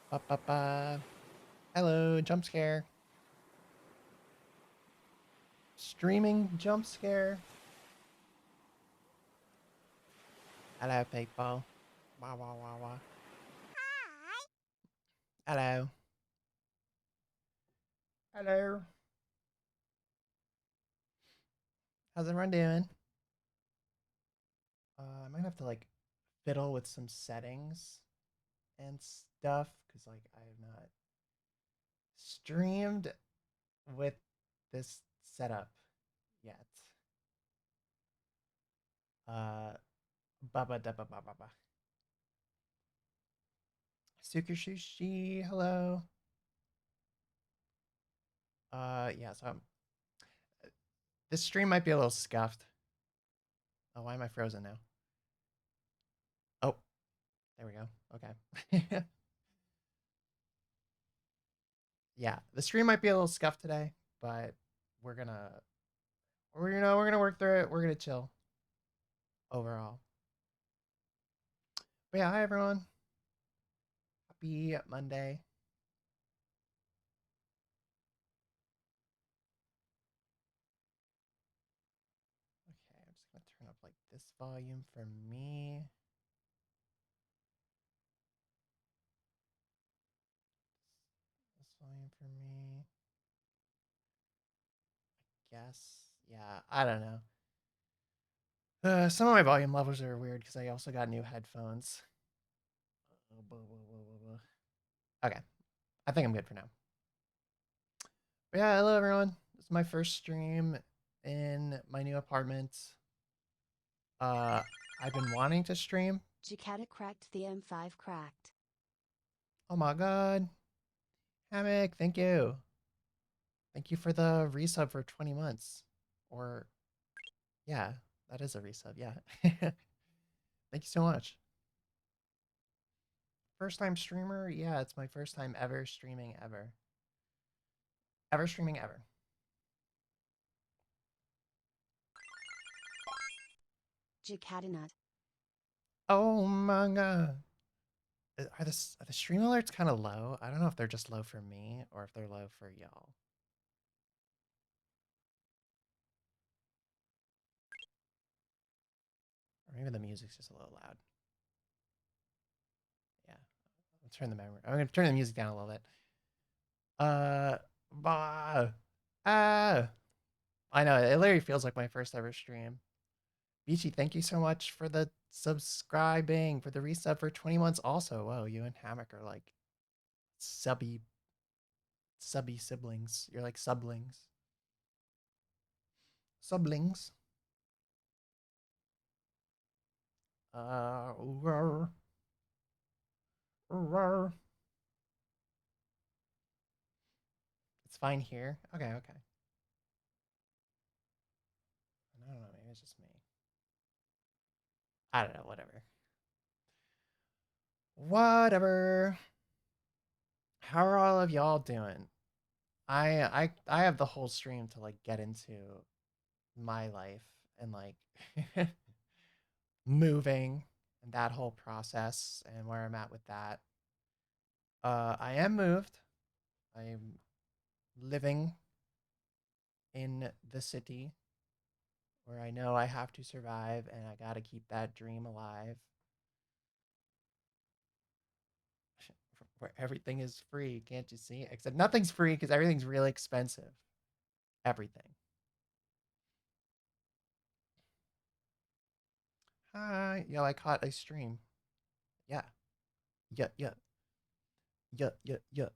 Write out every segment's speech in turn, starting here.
Ba, ba, ba. Hello, jump scare. Streaming jump scare. Hello, people. Wah, wah, wah, wah. Hello. Hello. How's everyone doing? I might have to like fiddle with some settings and stuff because like I have not streamed with this setup yet. Baba da ba ba ba ba. Suki Sushi, hello. Yeah, so this stream might be a little scuffed. Oh, why am I frozen now? Oh, there we go. Okay. Yeah, the stream might be a little scuffed today, but we're gonna we're gonna work through it. We're gonna chill overall. But yeah, hi everyone. Happy Monday. Okay, I'm just gonna turn up like this volume for me. This volume for me. Guess. Yeah, I don't know. Some of my volume levels are weird because I also got new headphones. Okay, I think I'm good for now. But yeah, hello everyone. This is my first stream in my new apartment. Uh, I've been wanting to stream. Jacata cracked the M5 cracked. Oh my god, Hammock, thank you. Thank you for the resub for 20 months. Or yeah, that is a resub. Yeah. Thank you so much. First time streamer? Yeah, it's my first time ever streaming ever. Ever streaming ever. Jacata nut. Oh my god. Are the stream alerts kind of low? I don't know if they're just low for me or if they're low for y'all. Or maybe the music's just a little loud. Yeah. Let's turn the memory. I'm gonna turn the music down a little bit. Uh bah, ah. I know, it literally feels like my first ever stream. Beachy, thank you so much for the subscribing, for the resub for 20 months also. Whoa, you and Hammock are like subby subby siblings. You're like sublings. Sublings. Rawr, rawr. It's fine here. Okay, okay. I don't know, maybe it's just me. I don't know, whatever. Whatever. How are all of y'all doing? I have the whole stream to like get into my life and like moving and that whole process and where I'm at with that. I am moved. I am living in the city where I know I have to survive and I got to keep that dream alive. Where everything is free, can't you see? Except nothing's free because everything's really expensive. Everything. Hi, yo, I caught a stream. Yeah, yeah, yeah, yeah, yeah, yeah.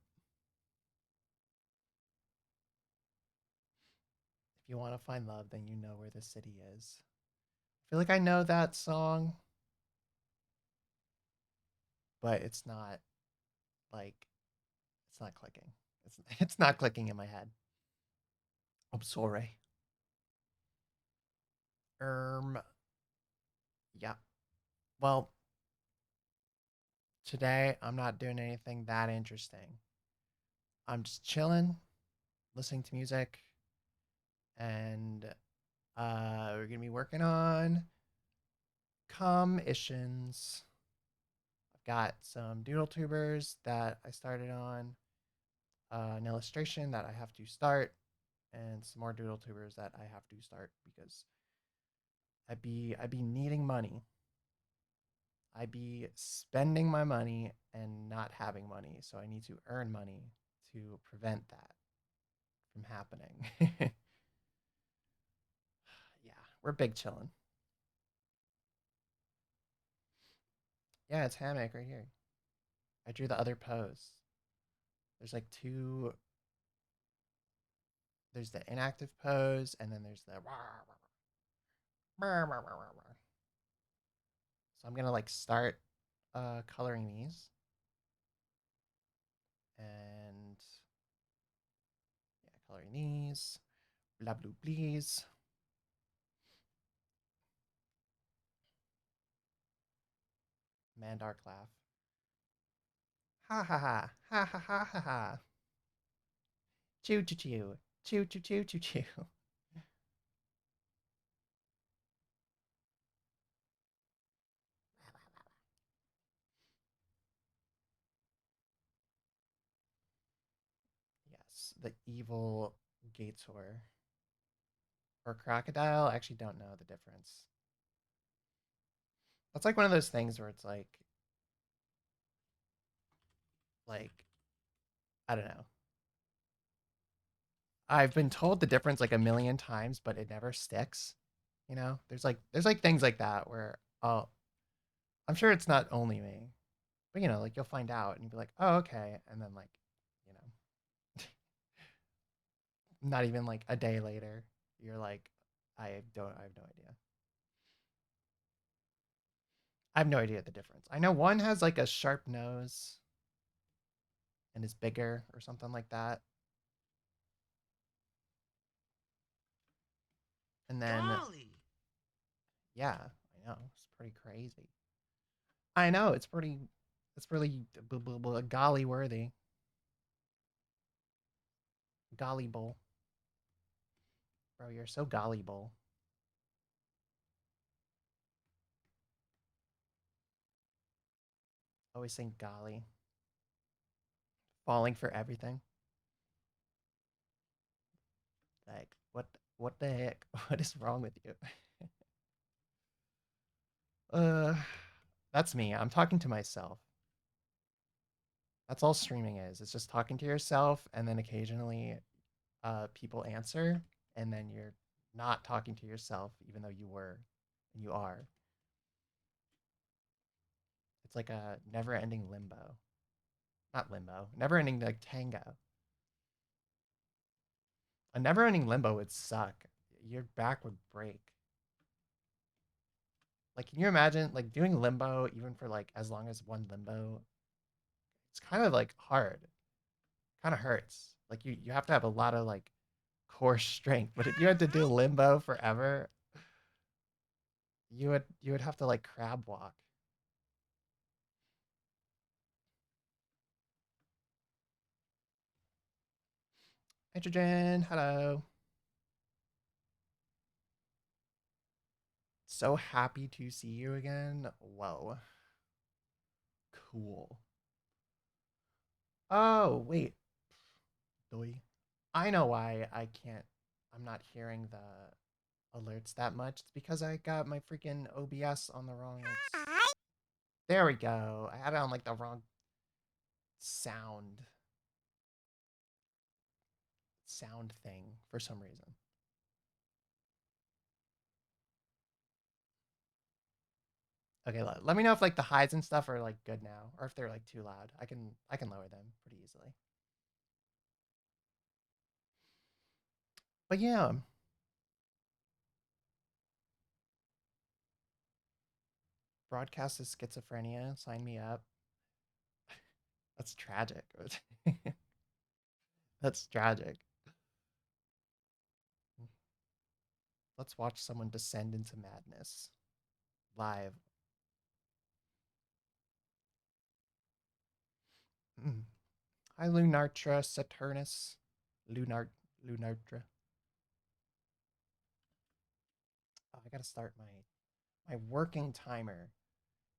If you want to find love, then you know where the city is. I feel like I know that song, but it's not like it's not clicking. It's it's not clicking in my head. I'm sorry. Um, yeah. Well, today I'm not doing anything that interesting. I'm just chilling, listening to music, and we're gonna be working on Comm issues. got some doodle tubers that I started on, an illustration that I have to start, and some more doodle tubers that I have to start because I be needing money. I be spending my money and not having money, so I need to earn money to prevent that from happening. Yeah, we're big chillin'. Yeah, it's hammock right here. I drew the other pose. There's like two. There's the inactive pose, and then there's the. So I'm gonna like start coloring these, and yeah, coloring these. Blah blue please. Mandark laugh. Ha ha ha ha ha ha ha ha. Choo choo choo. Choo choo choo choo choo. Yes, the evil Gator or crocodile. I actually don't know the difference. That's like one of those things where it's like I don't know. I've been told the difference like a million times, but it never sticks. You know, there's like things like that where I'm sure it's not only me, but like you'll find out and you'll be like, oh okay, and then like, you know, not even like a day later, you're like, I have no idea. I have no idea the difference. I know one has like a sharp nose and is bigger or something like that, and then Golly. yeah, I know it's pretty crazy. I know it's really golly worthy, gollyable, bro. You're so gollyable. Always saying golly, falling for everything. Like what the heck? What is wrong with you? uh, that's me. I'm talking to myself. That's all streaming is. It's just talking to yourself, and then occasionally, people answer, and then you're not talking to yourself, even though you were, and you are. It's like a never-ending limbo. Not limbo. Never-ending like tango. A never-ending limbo would suck. Your back would break. Like, can you imagine like doing limbo even for like as long as one limbo? It's kind of like hard. Kind of hurts. Like you have to have a lot of like core strength. But if you had to do limbo forever, you would have to like crab walk. Nitrogen, hello. So happy to see you again. Whoa, cool. Oh wait, Doi. I know why I can't. I'm not hearing the alerts that much. It's because I got my freaking OBS on the wrong like. There we go. I had it on like the wrong sound sound thing for some reason. Okay, let me know if like the highs and stuff are like good now, or if they're like too loud. I can lower them pretty easily. But yeah, broadcast is schizophrenia. Sign me up. That's tragic. That's tragic. Let's watch someone descend into madness live. Mm. Hi, Lunartra Saturnus. Lunar Lunartra. Oh, I gotta start my working timer.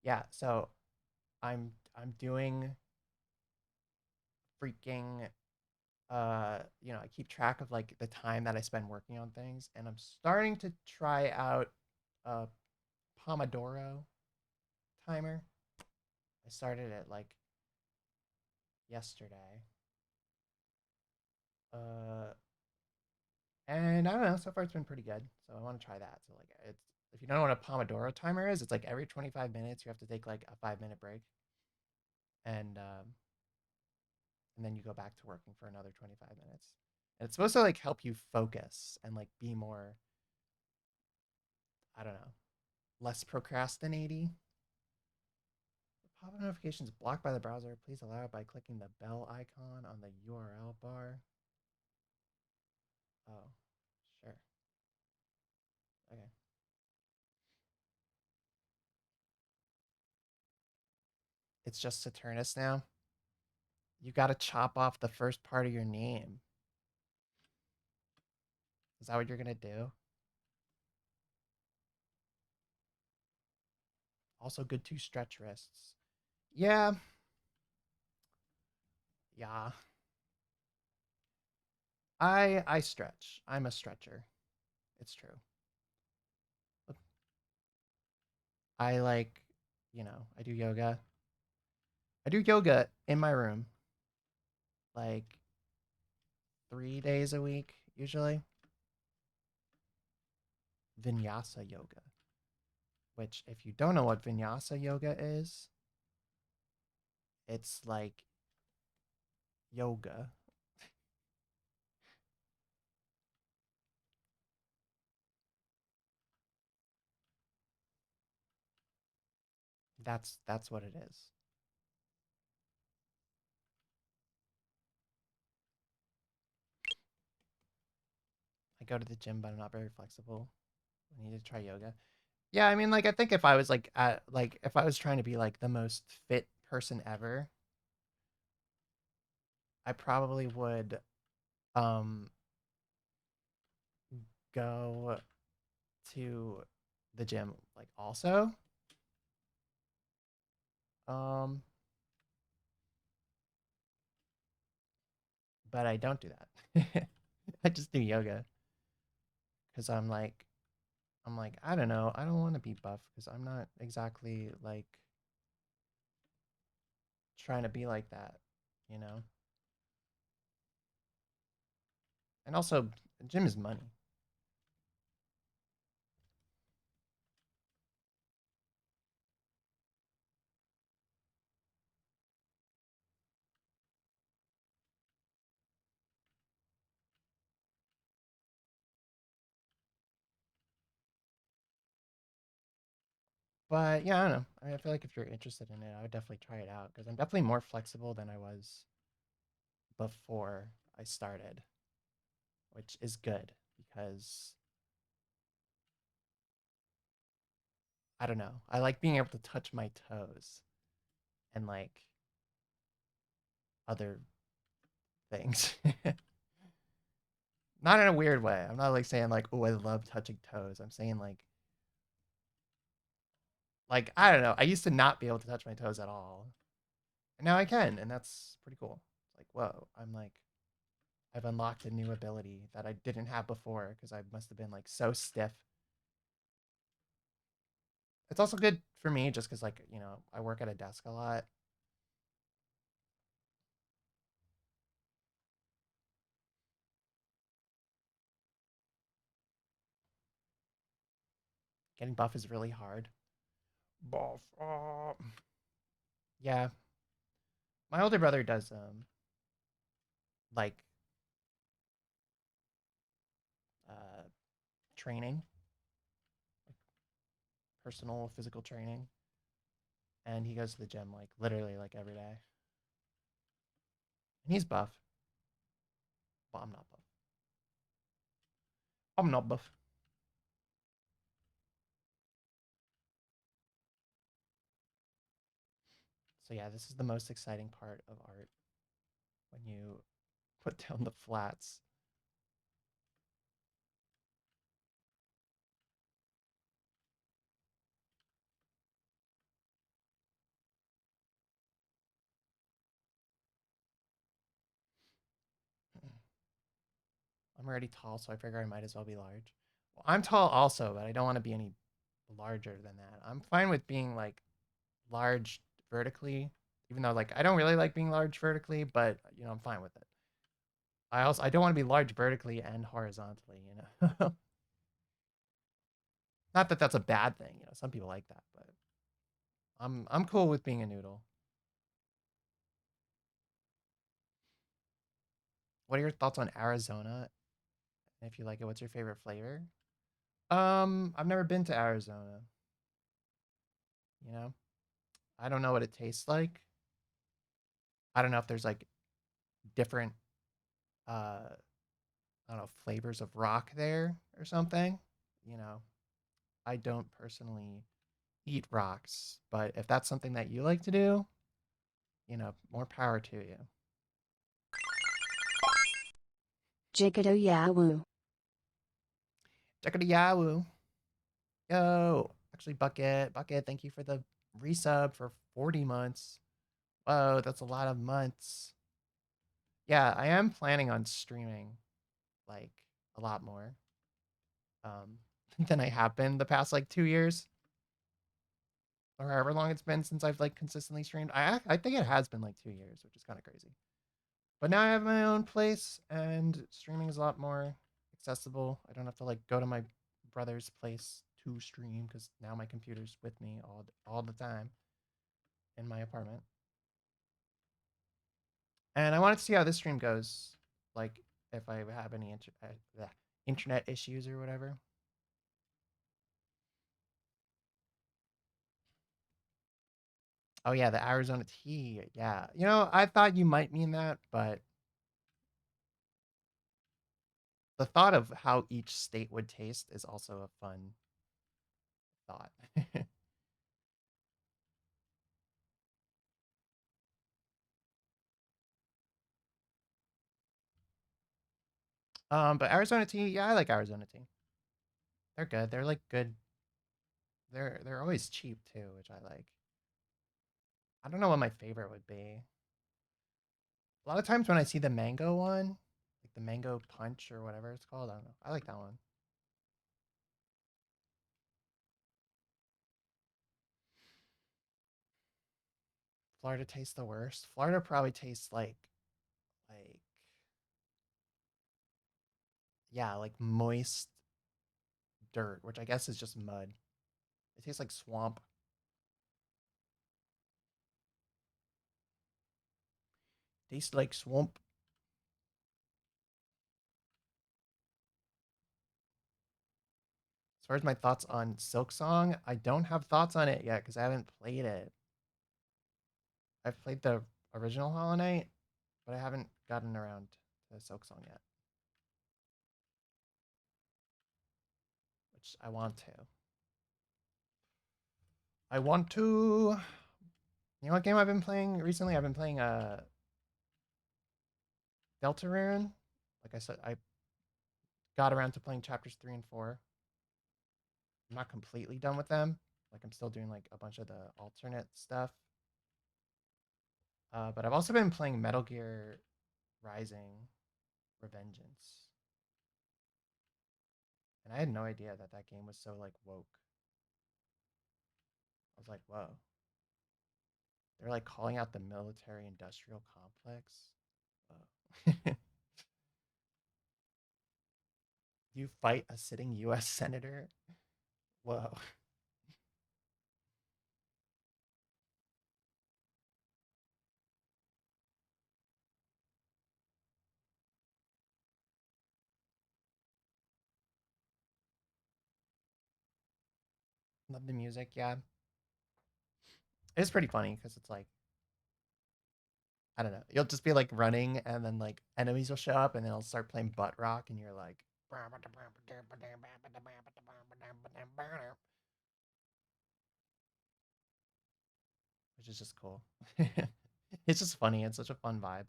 Yeah, so I'm doing freaking I keep track of like the time that I spend working on things, and I'm starting to try out a Pomodoro timer. I started it like yesterday. Uh and I don't know, so far it's been pretty good. So I want to try that. So like it's if you don't know what a Pomodoro timer is, it's like every 25 minutes you have to take like a 5-minute break, and and then you go back to working for another 25 minutes. And it's supposed to like help you focus and like be more, I don't know, less procrastinating. Pop-up notifications blocked by the browser. Please allow it by clicking the bell icon on the URL bar. Oh, sure. Okay. It's just Saturnus now. You got to chop off the first part of your name. Is that what you're going to do? Also good to stretch wrists. Yeah. Yeah. I stretch. I'm a stretcher. It's true. I like, I do yoga. I do yoga in my room like 3 days a week, usually. Vinyasa yoga, which, if you don't know what vinyasa yoga is, it's like yoga. That's what it is. I go to the gym, but I'm not very flexible. I need to try yoga. Yeah, I mean, like, I think if I was if I was trying to be like the most fit person ever, I probably would um go to the gym like also. Um, but I don't do that. I just do yoga because I'm like, I don't know, I don't want to be buff because I'm not exactly like trying to be like that, you know. And also, gym is money. But yeah, I don't know. I feel like if you're interested in it, I would definitely try it out because I'm definitely more flexible than I was before I started, which is good because I don't know. I like being able to touch my toes and like other things. Not in a weird way. I'm not like saying like, oh, I love touching toes. I'm saying like I don't know. I used to not be able to touch my toes at all. And now I can, and that's pretty cool. It's like, whoa, I've unlocked a new ability that I didn't have before because I must have been like so stiff. It's also good for me just because like, I work at a desk a lot. Getting buff is really hard. Buff. Yeah. My older brother does like uh training, like personal physical training, and he goes to the gym like literally like every day. And he's buff, but I'm not buff. I'm not buff. So yeah, this is the most exciting part of art when you put down the flats. I'm already tall, so I figure I might as well be large. Well, I'm tall also, but I don't want to be any larger than that. I'm fine with being like large vertically, even though like I don't really like being large vertically, but I'm fine with it. I don't want to be large vertically and horizontally. Not that that's a bad thing. Some people like that, but I'm cool with being a noodle. What are your thoughts on Arizona? And if you like it, what's your favorite flavor? I've never been to Arizona, you know? I don't know what it tastes like. I don't know if there's like different I don't know, flavors of rock there or something. You know, I don't personally eat rocks, but if that's something that you like to do, more power to you. Jigado Yahoo! Yawu. Yo, actually, Bucket, thank you for the resub for 40 months. Whoa, that's a lot of months. Yeah, I am planning on streaming like a lot more um, than I have been the past like 2 years or however long it's been since I've like consistently streamed. I think it has been like 2 years, which is kind of crazy. But now I have my own place and streaming is a lot more accessible. I don't have to like go to my brother's place to stream because now my computer's with me all the time in my apartment. And I wanted to see how this stream goes, like if I have any internet issues or whatever. Oh yeah, the Arizona tea. Yeah, I thought you might mean that, but the thought of how each state would taste is also a fun thought. But Arizona tea, yeah, I like Arizona tea. They're good. They're like good. They're always cheap too, which I like. I don't know what my favorite would be. A lot of times when I see the mango one, like the mango punch or whatever it's called, I don't know. I like that one. Florida tastes the worst. Florida probably tastes like yeah, like moist dirt, which I guess is just mud. It tastes like swamp. Tastes like swamp. As far as my thoughts on Silk Song, I don't have thoughts on it yet because I haven't played it. I've played the original Hollow Knight, but I haven't gotten around to Silk Song yet, which I want to. I want to. You know what game I've been playing recently? I've been playing Deltarune. Like I said, I got around to playing chapters 3 and 4. I'm not completely done with them. Like I'm still doing like a bunch of the alternate stuff. But I've also been playing Metal Gear Rising Revengeance, and I had no idea that that game was so like woke. I was like, whoa, they're like calling out the military industrial complex. Whoa. You fight a sitting U.S. senator. Whoa. Love the music. Yeah, it's pretty funny because it's like I don't know. You'll just be like running, and then like enemies will show up, and then it'll start playing butt rock, and you're like, which is just cool. It's just funny. It's such a fun vibe,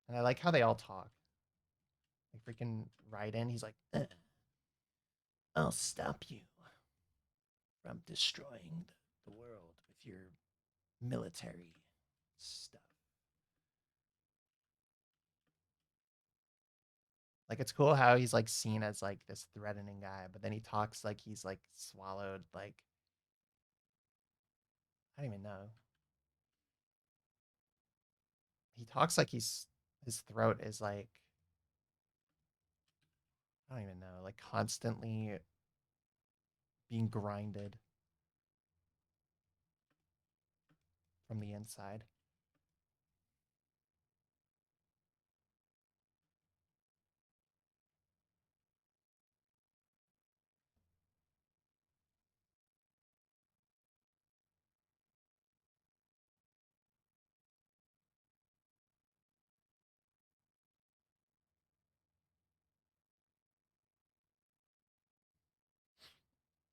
and I like how they all talk. Like freaking Raiden, he's like, "I'll stop you from destroying the world with your military stuff." Like it's cool how he's like seen as like this threatening guy, but then he talks like he's like swallowed like I don't even know. He talks like his throat is like I don't even know, like constantly being grinded from the inside.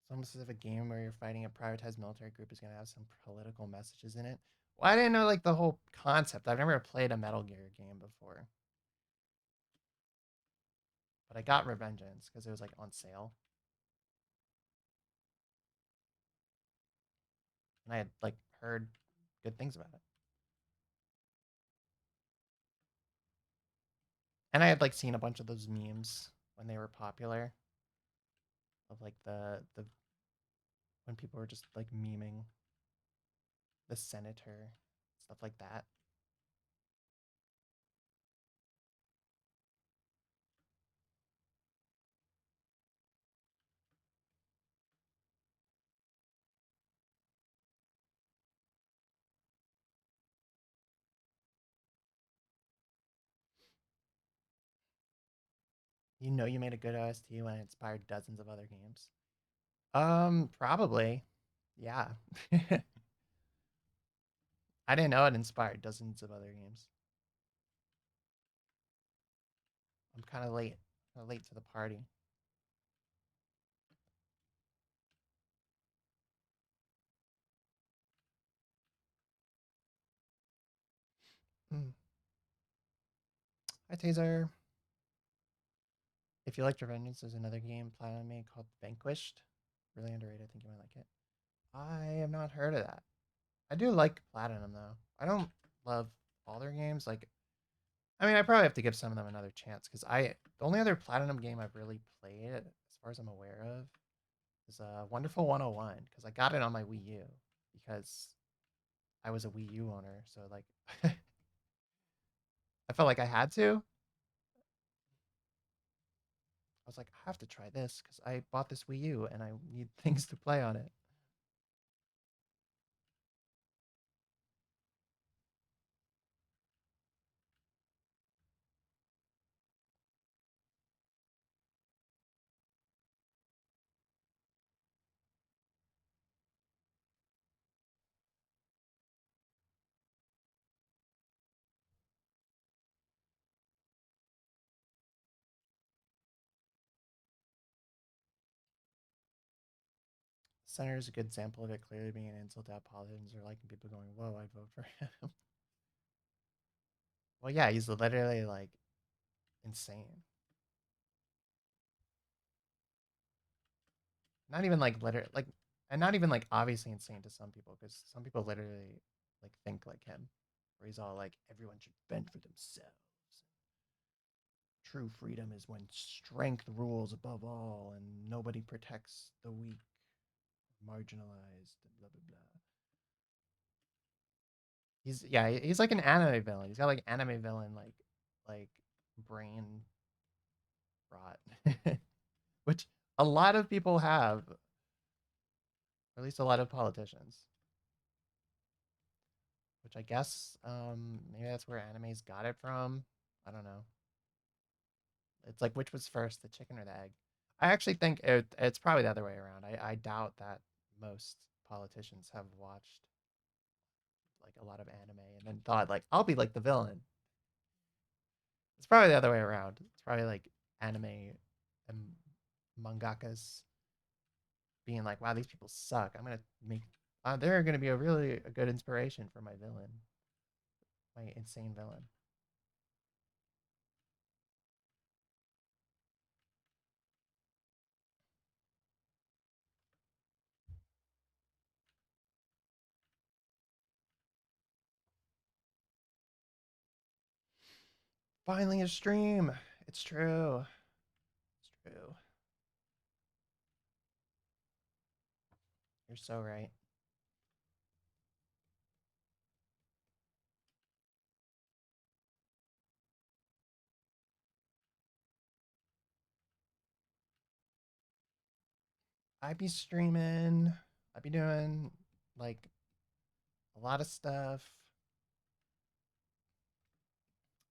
Some specific game where you're fighting a privatized military group is going to have some political messages in it. Well, I didn't know like the whole concept. I've never played a Metal Gear game before, but I got Revengeance because it was like on sale, and I had like heard good things about it, and I had like seen a bunch of those memes when they were popular of like the when people were just like memeing the senator, stuff like that. You know, you made a good OST when it inspired dozens of other games. Probably, yeah. I didn't know it inspired dozens of other games. I'm kind of late. Late to the party. Mm. Hi, Taser. If you liked Revengeance, there's another game Platinum made called Vanquished. Really underrated. I think you might like it. I have not heard of that. I do like Platinum though. I don't love all their games. Like, I mean, I probably have to give some of them another chance because the only other Platinum game I've really played, as far as I'm aware of, is Wonderful 101 because I got it on my Wii U because I was a Wii U owner. So like, I felt like I had to. I was like, I have to try this because I bought this Wii U and I need things to play on it. Senator is a good example of it clearly being an insult to how politicians are like, and people going, "Whoa, I'd vote for him." Well, yeah, he's literally like insane. Not even like literally like, and not even like obviously insane to some people because some people literally like think like him, where he's all like, everyone should fend for themselves. True freedom is when strength rules above all, and nobody protects the weak, marginalized, blah blah blah. He's yeah, he's like an anime villain. He's got like anime villain like brain rot, which a lot of people have, or at least a lot of politicians. Which I guess maybe that's where animes got it from. I don't know. It's like which was first, the chicken or the egg? I actually think it's probably the other way around. I doubt that most politicians have watched like a lot of anime and then thought like I'll be like the villain. It's probably the other way around. It's probably like anime and mangakas being like, "Wow, these people suck. I'm gonna make. They're gonna be a good inspiration for my villain, my insane villain." Finally, a stream. It's true. It's true. You're so right. I'd be streaming. I'd be doing like a lot of stuff.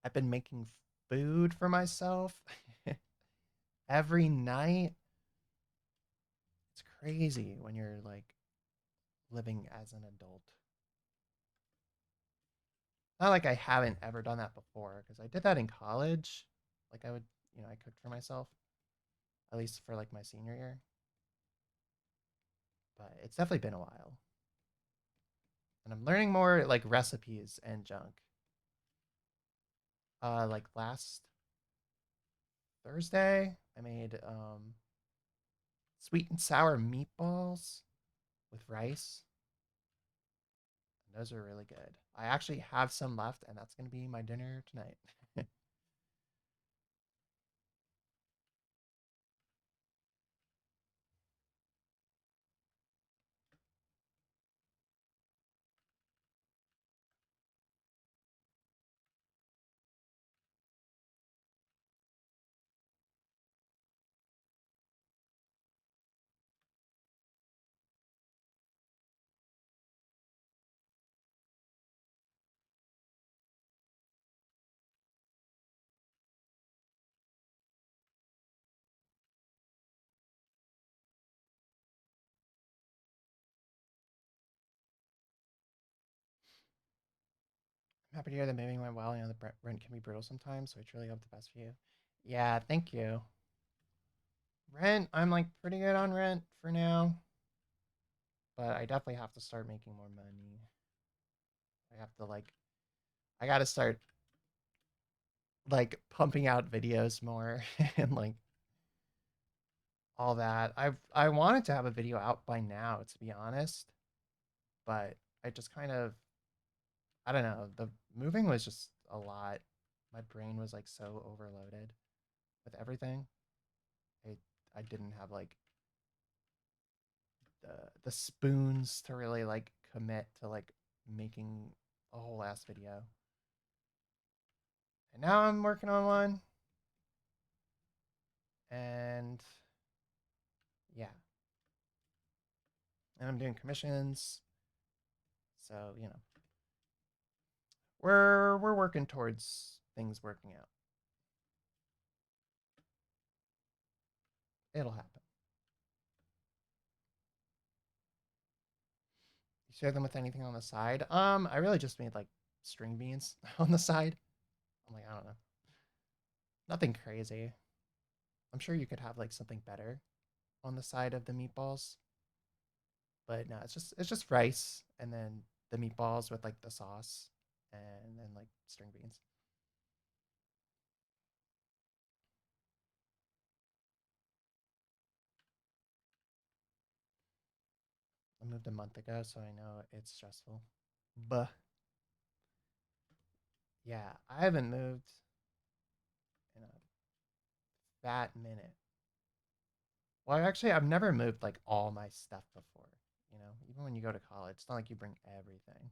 I've been making food for myself every night. It's crazy when you're like living as an adult. Not like I haven't ever done that before, because I did that in college. Like I would, I cooked for myself, at least for like my senior year. But it's definitely been a while. And I'm learning more like recipes and junk. Like last Thursday, I made sweet and sour meatballs with rice. And those are really good. I actually have some left, and that's going to be my dinner tonight. I'm happy to hear that moving went well. The rent can be brutal sometimes, so I truly hope the best for you. Yeah, thank you. Rent, I'm like pretty good on rent for now, but I definitely have to start making more money. I have to I got to start like pumping out videos more and like all that. I wanted to have a video out by now, to be honest, but I just kind of I don't know. The moving was just a lot. My brain was like so overloaded with everything. I I didn't have like the spoons to really like commit to like making a whole ass video. And now I'm working on one, and yeah, and I'm doing commissions. So, we're working towards things working out. It'll happen. You share them with anything on the side? I really just made like string beans on the side. I'm like, I don't know. Nothing crazy. I'm sure you could have like something better on the side of the meatballs. But no, it's just rice and then the meatballs with like the sauce and then like string beans. I moved a month ago, so I know it's stressful. But yeah, I haven't moved in a fat minute. Well, actually, I've never moved like all my stuff before. Even when you go to college, it's not like you bring everything.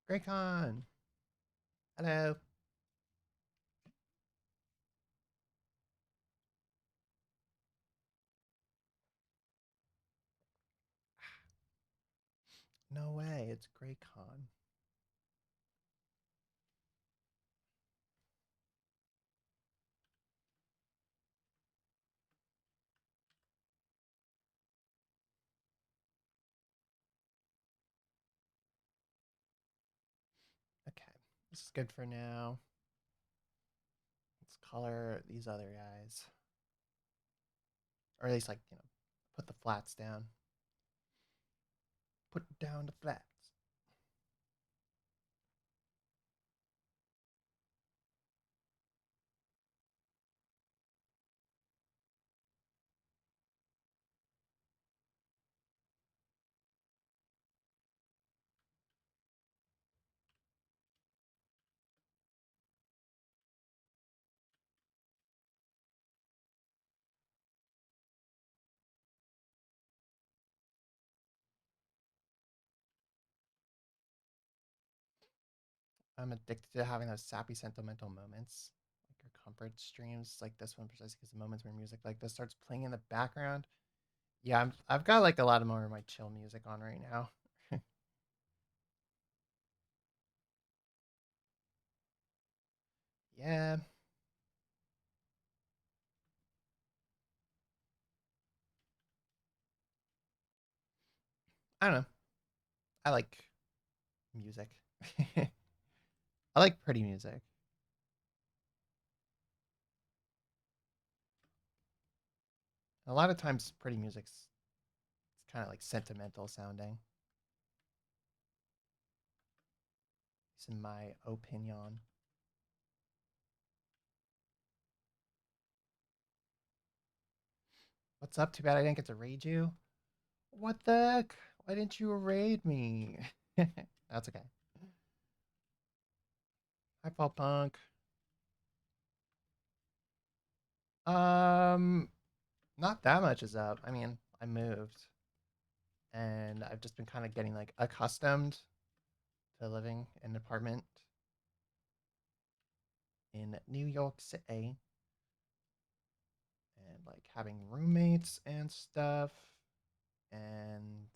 Great con. Hello. No way. It's Great Con. Okay. This is good for now. these other guys, or at least like put the flats down. Put down the flats. I'm addicted to having those sappy sentimental moments, like your comfort streams, like this one precisely because the moments where music like this starts playing in the background. Yeah, I've got like a lot of more of my chill music on right now. Yeah, I don't know. I like music. I like pretty music. A lot of times, pretty music's it's kind of like sentimental sounding. It's in my opinion. What's up? Too bad I didn't get to raid you. What the heck? Why didn't you raid me? That's okay. Hi, Paul Punk. Um, Not that much is up. I mean, I moved, and I've just been kind of getting like accustomed to living in an apartment in New York City and like having roommates and stuff and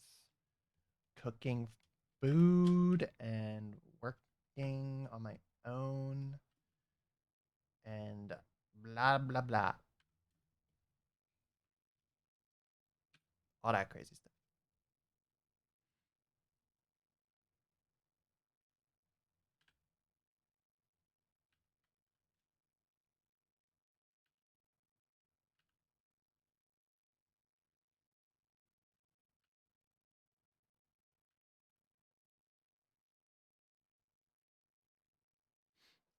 cooking food and working on my own and blah blah blah. All that crazy stuff.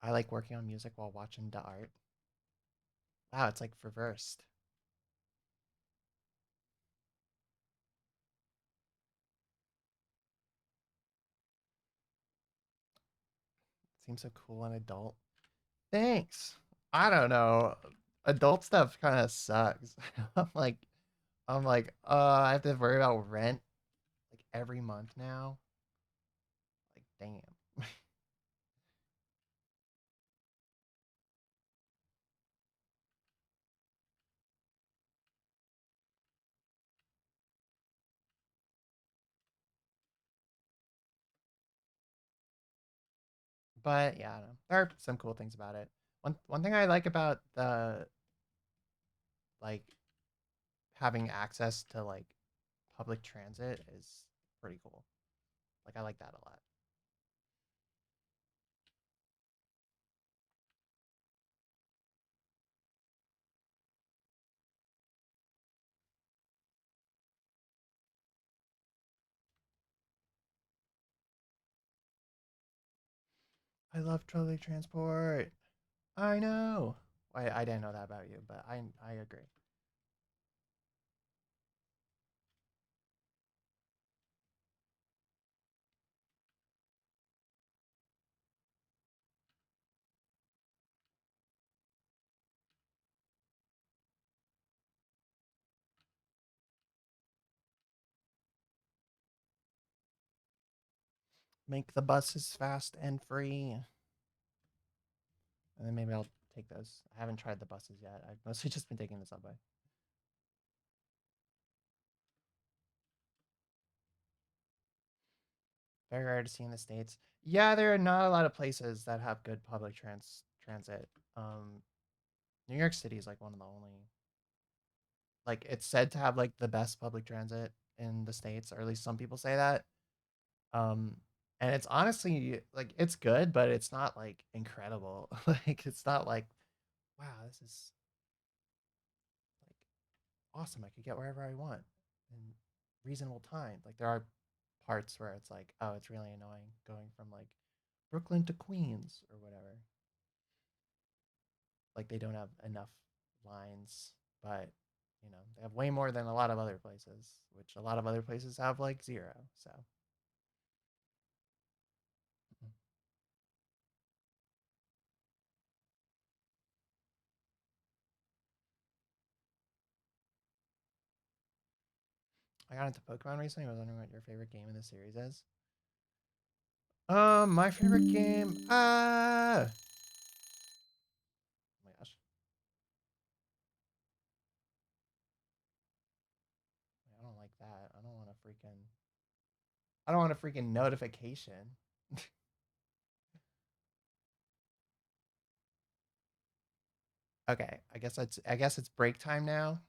I like working on music while watching the art. Wow, it's like reversed. Seems so cool and adult. Thanks. I don't know. Adult stuff kind of sucks. I'm like, I have to worry about rent like every month now. Like, damn. But yeah, I don't know. There are some cool things about it. One thing I like about the like having access to like public transit is pretty cool. Like I like that a lot. I love public transport. I know. I didn't know that about you, but I agree. Make the buses fast and free. And then maybe I'll take those. I haven't tried the buses yet. I've mostly just been taking the subway. Very rare to see in the States. Yeah, there are not a lot of places that have good public transit. New York City is like one of the only like it's said to have like the best public transit in the States, or at least some people say that. Um and it's honestly like it's good, but it's not like incredible. Like it's not like wow, this is like awesome. I could get wherever I want in reasonable time. Like there are parts where it's like, oh, it's really annoying going from like Brooklyn to Queens or whatever. Like they don't have enough lines, but you know, they have way more than a lot of other places, which a lot of other places have like zero. So I got into Pokemon recently. I was wondering what your favorite game in the series is. My favorite game. Oh my gosh, I don't like that. I don't want a freaking. I don't want a freaking notification. Okay, I guess it's break time now,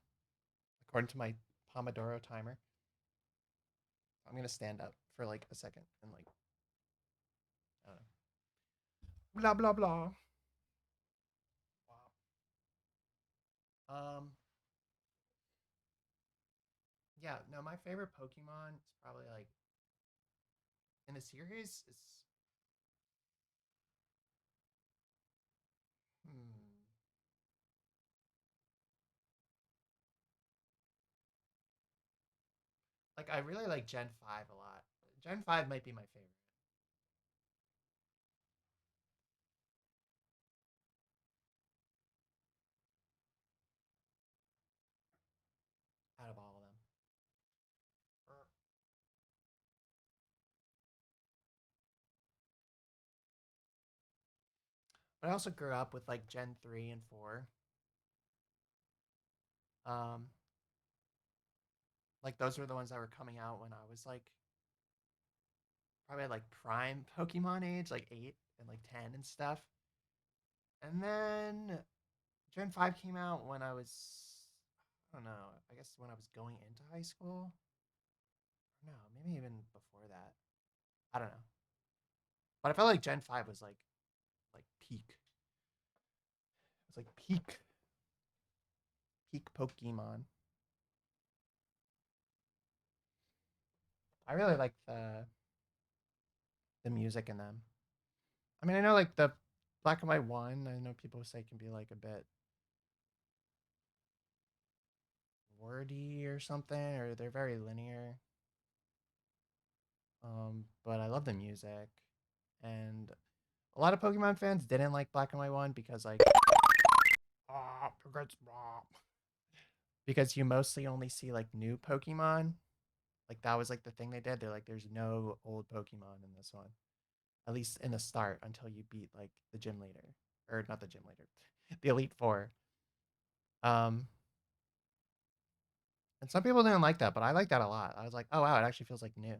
according to my Pomodoro timer. I'm gonna stand up for like a second and like I don't know. Blah blah blah. Um, yeah, no, my favorite Pokemon is probably like in the series is hmm, like I really like Gen 5 a lot. Gen 5 might be my favorite out of all of them. But I also grew up with like Gen 3 and 4. Um, like those were the ones that were coming out when I was like probably like prime Pokemon age, like 8 and like 10 and stuff. And then Gen 5 came out when I was I don't know, I guess when I was going into high school. No, maybe even before that. I don't know. But I felt like Gen 5 was like peak. It was like peak Pokemon. I really like the music in them. I mean, I know like the Black and White one, I know people say can be like a bit wordy or something, or they're very linear. But I love the music, and a lot of Pokemon fans didn't like Black and White one because like because you mostly only see like new Pokemon. Like that was like the thing they did. They're like, there's no old Pokemon in this one, at least in the start until you beat like the gym leader, or not the gym leader, the Elite Four. Um, and some people didn't like that, but I like that a lot. I was like, oh wow, it actually feels like new.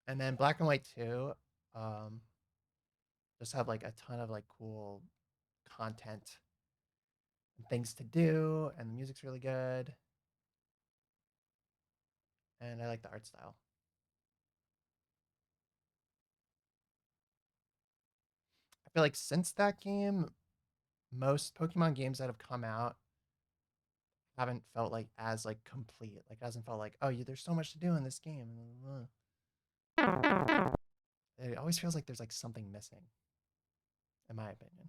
And then Black and White 2, um, just have like a ton of like cool content and things to do, and the music's really good, and I like the art style. I feel like since that game, most Pokemon games that have come out haven't felt like as like complete. Like it hasn't felt like, oh, there's so much to do in this game. It always feels like there's like something missing, in my opinion.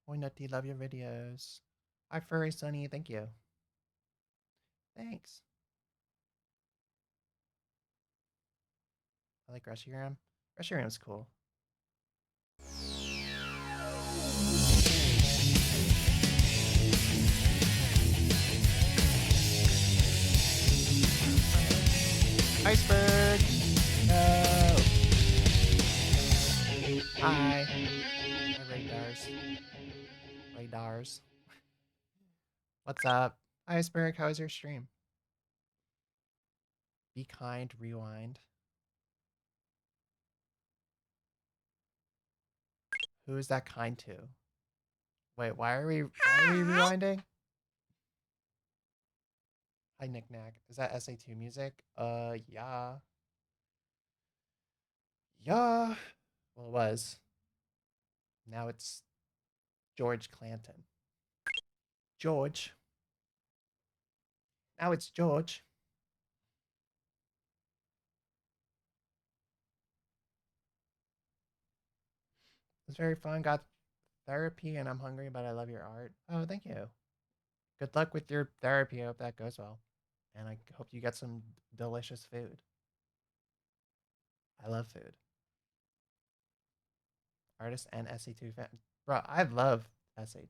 Oi, Nutty, love your videos. Hi, Furry Sunny, thank you. Thanks. I like Reshiram. Reshiram's cool. Iceberg! No! Hi. Hi, Radars. Radars. What's up? Iceberg, how was your stream? Be kind, rewind. Who is that kind to? Wait, why are we rewinding? Hi, Knick Knack. Is that SA2 music? Yeah. Yeah. Well, it was. Now it's George Clanton. George. Now it's George. It's very fun. Got therapy and I'm hungry, but I love your art. Oh, thank you. Good luck with your therapy. I hope that goes well. And I hope you get some delicious food. I love food. Artist and SA2 fan. Bro, I love SA2.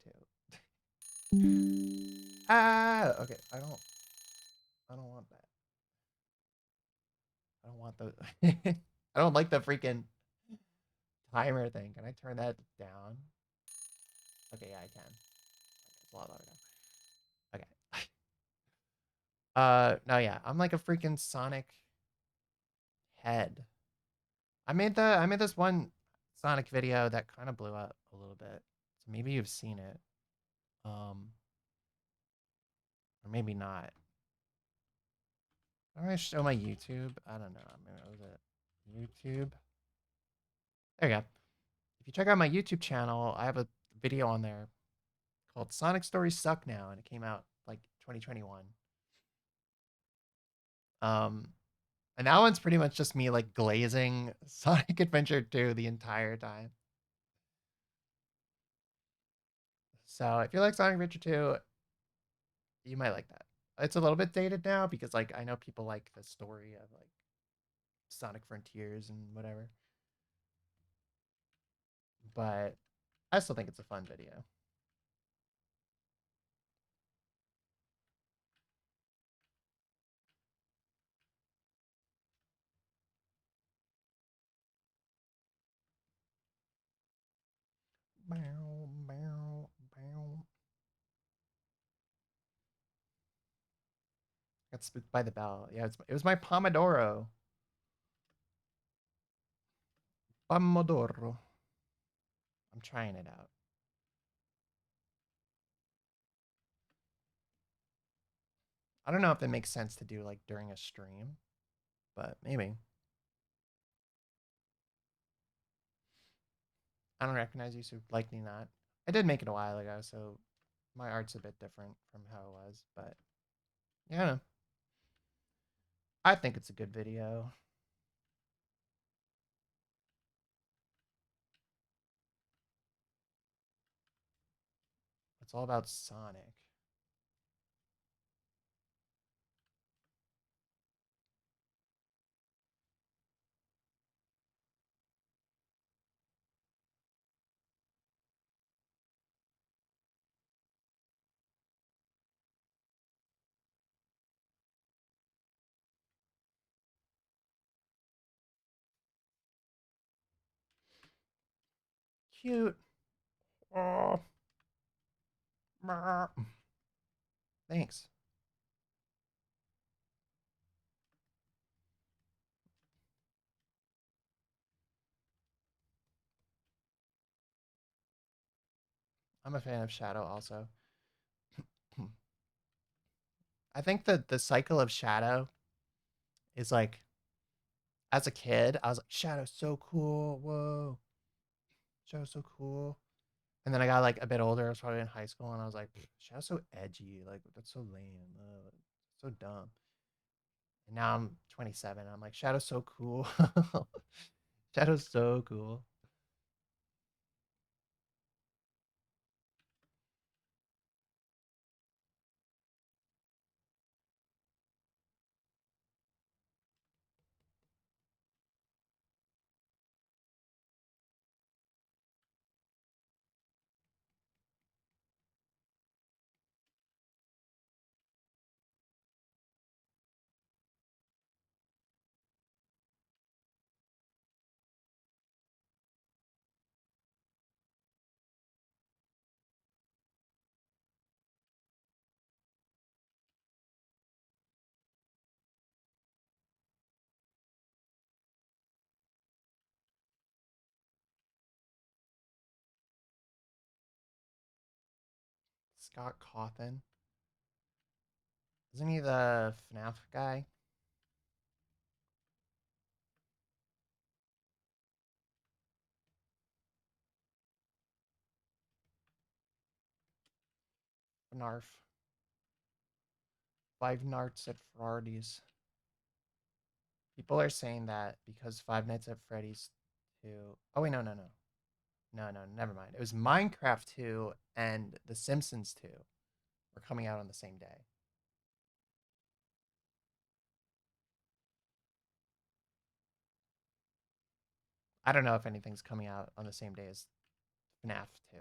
Ah, okay. I don't want that. I don't want the I don't like the freaking timer thing. Can I turn that down? Okay, yeah, I can. It's a lot louder now. Okay. No, yeah. I'm like a freaking Sonic head. I made this one Sonic video that kind of blew up a little bit. So maybe you've seen it. Um, or maybe not. I'm gonna show my YouTube. I don't know. I'm gonna was it YouTube. There you go. If you check out my YouTube channel, I have a video on there called Sonic Stories Suck Now, and it came out like 2021. Um, and that one's pretty much just me like glazing Sonic Adventure 2 the entire time. So if you like Sonic Adventure 2, you might like that. It's a little bit dated now because like I know people like the story of like Sonic Frontiers and whatever, but I still think it's a fun video. Bow, bow, bow. Got spooked by the bell. Yeah, it was my Pomodoro. Pomodoro. I'm trying it out. I don't know if it makes sense to do like during a stream, but maybe. I don't recognize you, so likely not. I did make it a while ago, so my art's a bit different from how it was, but yeah, I think it's a good video. It's all about Sonic. Cute. Oh, thanks. I'm a fan of Shadow also. I think that the cycle of Shadow is like, as a kid, I was like, Shadow's so cool. Whoa, Shadow's so cool. And then I got like a bit older. I was probably in high school, and I was like, Shadow's so edgy. Like that's so lame. So dumb. And now I'm 27. And I'm like, Shadow's so cool. Shadow's so cool. Scott Cawthon. Isn't he the FNAF guy? FNARF. Five Nights at Freddy's. People are saying that because Five Nights at Freddy's 2. Oh, wait, no, no, no. No, no, never mind. It was Minecraft 2 and The Simpsons 2 were coming out on the same day. I don't know if anything's coming out on the same day as FNAF 2.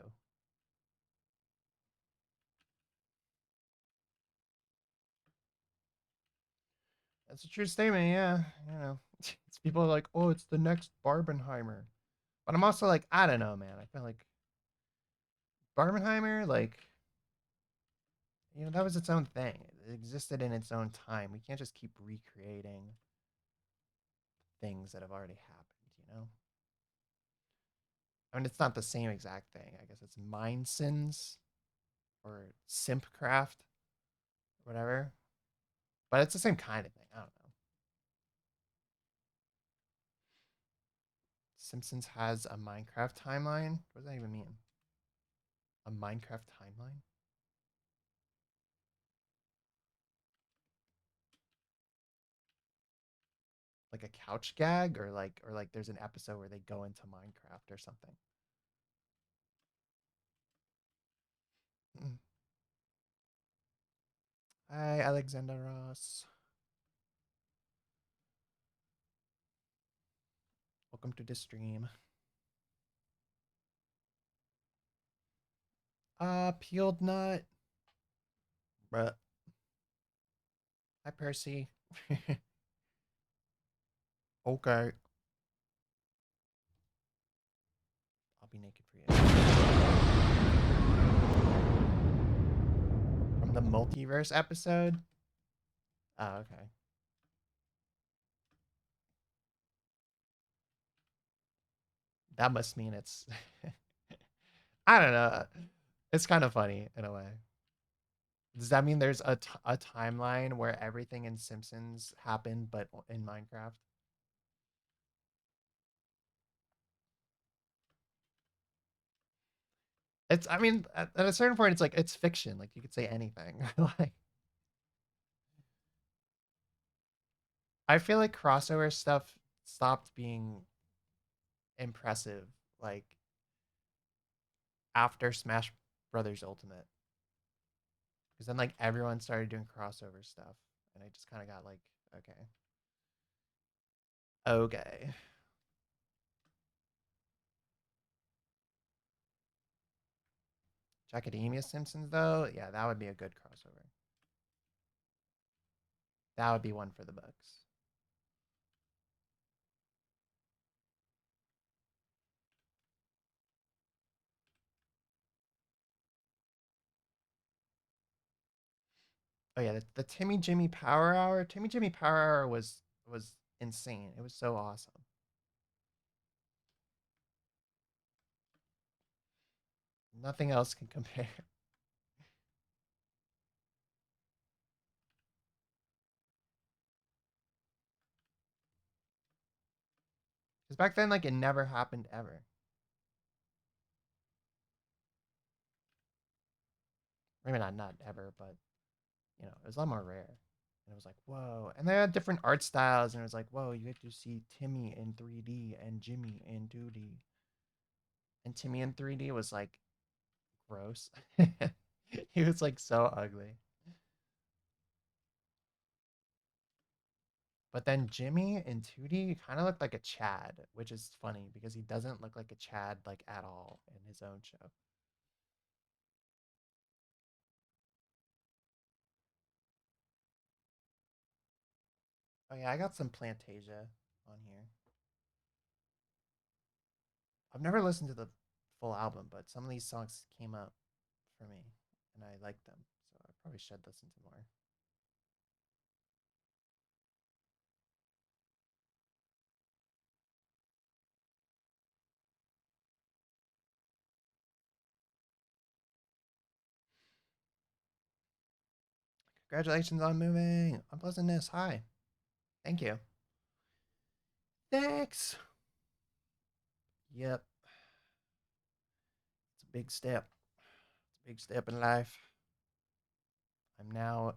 That's a true statement, yeah. You know, it's people are like, oh, it's the next Barbenheimer. But I'm also like, I don't know, man. I feel like Barbenheimer, like, that was its own thing. It existed in its own time. We can't just keep recreating things that have already happened. I mean, it's not the same exact thing. I guess it's Mind Sins or Simpcraft, whatever. But it's the same kind of thing. I don't know. Simpsons has a Minecraft timeline. What does that even mean? A Minecraft timeline? Like a couch gag, or like there's an episode where they go into Minecraft or something. Mm. Hi, Alexander Ross. Welcome to the stream. Peeled nut. Bruh. Hi, Percy. Okay. I'll be naked for you. From the multiverse episode? Oh, okay. That must mean it's. I don't know. It's kind of funny in a way. Does that mean there's a timeline where everything in Simpsons happened, but in Minecraft? It's. I mean, at a certain point, it's like it's fiction. Like you could say anything. Like I feel like crossover stuff stopped being impressive. Like after Smash Brothers Ultimate, because then like everyone started doing crossover stuff, and I just kind of got like, okay, okay. Academia Simpsons though, yeah, that would be a good crossover. That would be one for the books. Oh yeah, the Timmy Jimmy Power Hour. Timmy Jimmy Power Hour was insane. It was so awesome. Nothing else can compare. Because back then, like, it never happened ever. Maybe not ever, but it was a lot more rare. And it was like, whoa. And they had different art styles, and it was like, whoa, you get to see Timmy in 3D and Jimmy in 2D. And Timmy in 3D was like gross. He was like so ugly. But then Jimmy in 2D kind of looked like a Chad, which is funny because he doesn't look like a Chad like at all in his own show. Oh yeah, I got some Plantasia on here. I've never listened to the full album, but some of these songs came up for me and I liked them. So I probably should listen to more. Congratulations on moving. Unpleasantness. Hi. Thank you. Thanks. Yep. It's a big step. It's a big step in life. I'm now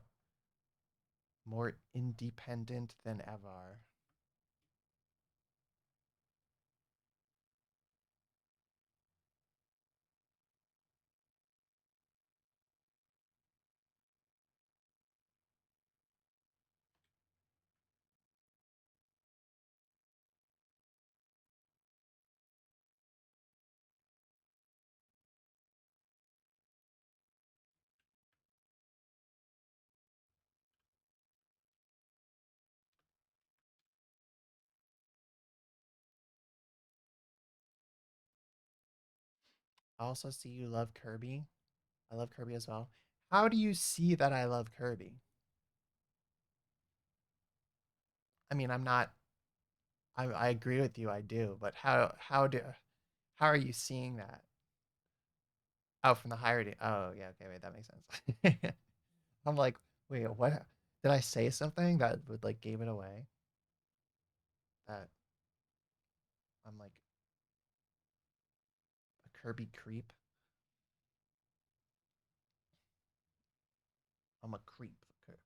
more independent than ever. I also see you love Kirby. I love Kirby as well. How do you see that I love Kirby? I mean, I'm not. I agree with you. I do, but how are you seeing that? Oh, from the hierarchy. Oh, yeah. Okay, wait, that makes sense. I'm like, wait, what? Did I say something that would like gave it away? That I'm like a Kirby creep. I'm a creep for Kirby.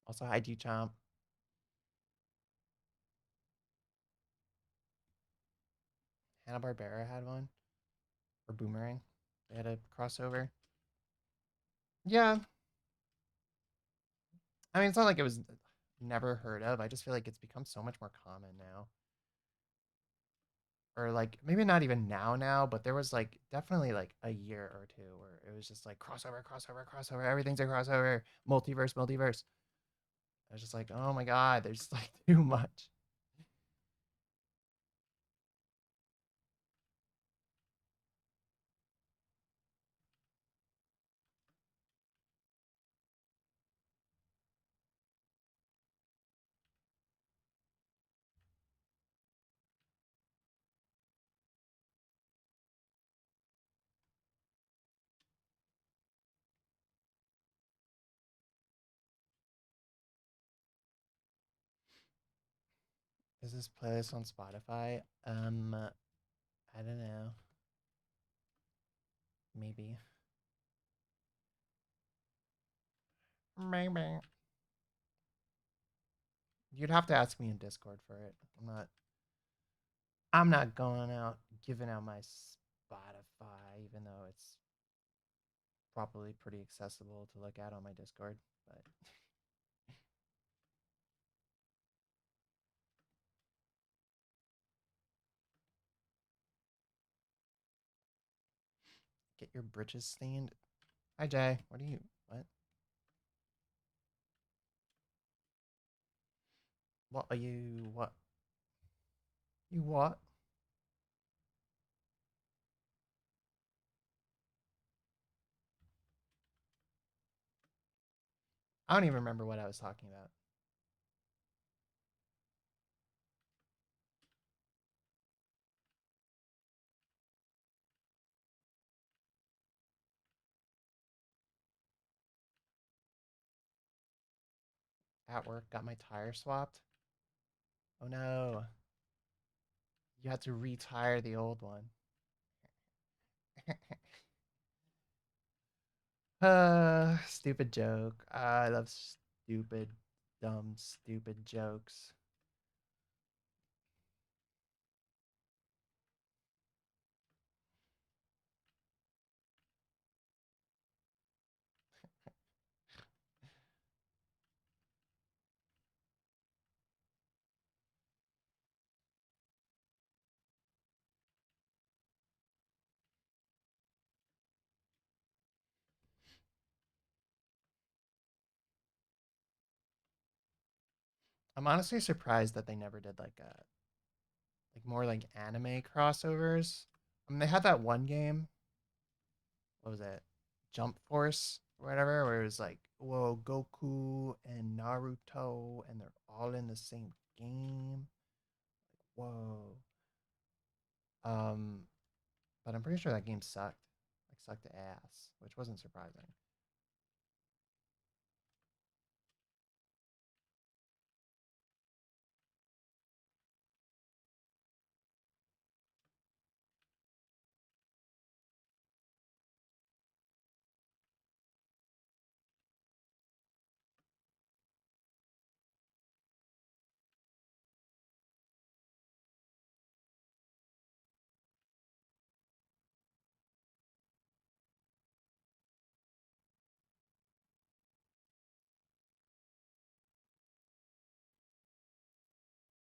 Also, hi, D Chomp. Hanna Barbera had one, or Boomerang. They had a crossover. Yeah, I mean, it's not like it was never heard of. I just feel like it's become so much more common now. Or like maybe not even now, but there was like definitely like a year or two where it was just like crossover, crossover, crossover. Everything's a crossover. Multiverse, multiverse. I was just like, oh my god, there's like too much. Is this playlist on Spotify? I don't know. Maybe. Maybe. You'd have to ask me in Discord for it. I'm not going out giving out my Spotify, even though it's probably pretty accessible to look at on my Discord. But get your britches stained. Hi Jay. What are you what? What are you what? You what? I don't even remember what I was talking about. At work, got my tire swapped. Oh no. You had to retire the old one. Stupid joke. I love stupid, dumb, stupid jokes. I'm honestly surprised that they never did like more like anime crossovers. I mean, they had that one game. What was it? Jump Force or whatever, where it was like, whoa, Goku and Naruto, and they're all in the same game. Whoa. Um, but I'm pretty sure that game sucked. Like sucked ass, which wasn't surprising.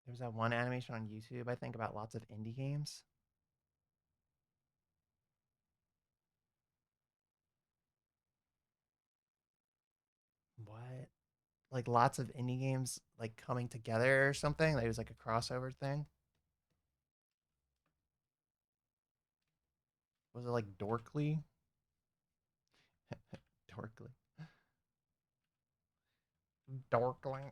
There was that one animation on YouTube, I think, about lots of indie games. What? Like lots of indie games like coming together or something? Like it was like a crossover thing? Was it like Dorkly? Dorkly. Dorkly.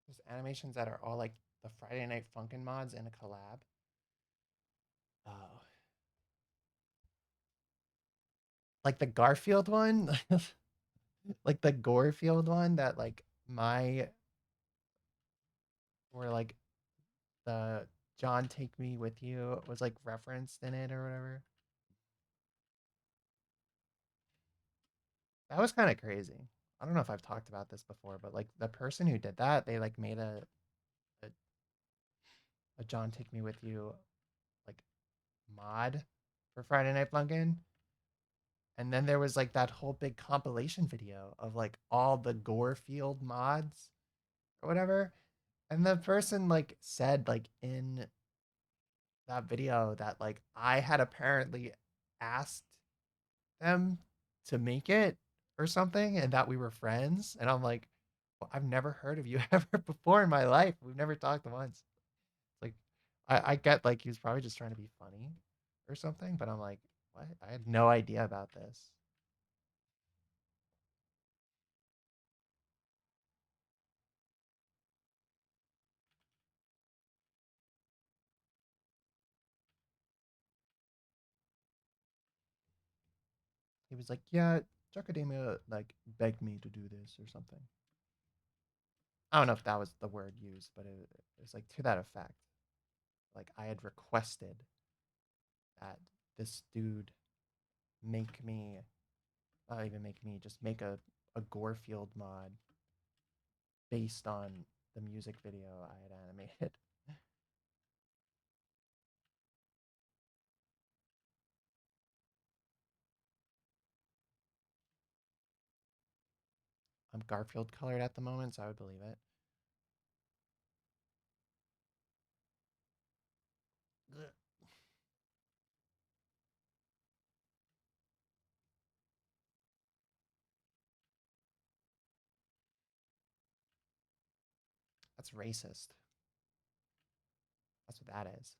There's animations that are all like the Friday Night Funkin' mods in a collab. Oh, like the Garfield one, like the Gorefield one that like my where like the John Take Me With You was like referenced in it or whatever. That was kind of crazy. I don't know if I've talked about this before, but like the person who did that, they like made a, a John Take Me With You like mod for Friday Night Funkin'. And then there was like that whole big compilation video of like all the Gorefield mods or whatever. And the person like said like in that video that like I had apparently asked them to make it or something and that we were friends. And I'm like, well, I've never heard of you ever before in my life. We've never talked once. Like I get like he was probably just trying to be funny or something, but I'm like, what? I had no idea about this. He was like, yeah, Jacademia like begged me to do this or something. I don't know if that was the word used, but it was like to that effect. Like I had requested that this dude make me, not even make me, just make a Gorefield mod based on the music video I had animated. I'm Garfield colored at the moment, so I would believe it. Ugh, that's racist. That's what that is.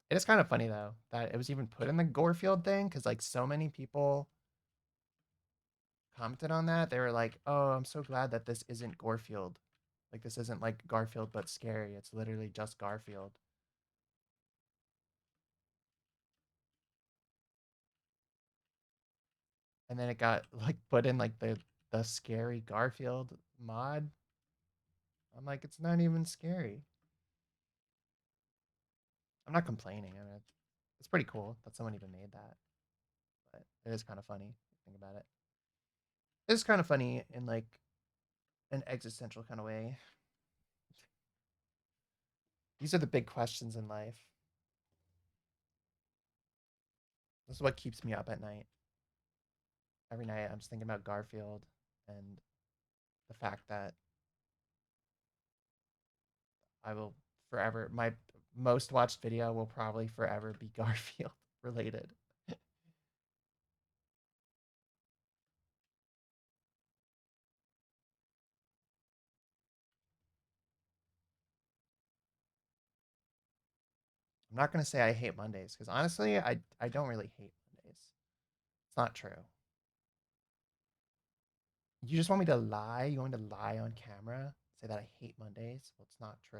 It is kind of funny though that it was even put in the Gorefield thing because like so many people commented on that. They were like, "Oh, I'm so glad that this isn't Gorefield. Like this isn't like Garfield but scary. It's literally just Garfield." And then it got like put in like the scary Garfield mod. I'm like, it's not even scary. I'm not complaining. I mean, it's pretty cool that someone even made that, but it is kind of funny. Think about it. It's kind of funny in like an existential kind of way. These are the big questions in life. This is what keeps me up at night. Every night, I'm just thinking about Garfield and the fact that I will forever, my most watched video will probably forever be Garfield related. I'm not going to say I hate Mondays because honestly, I don't really hate Mondays. It's not true. You just want me to lie? You want me to lie on camera? Say that I hate Mondays? Well, it's not true.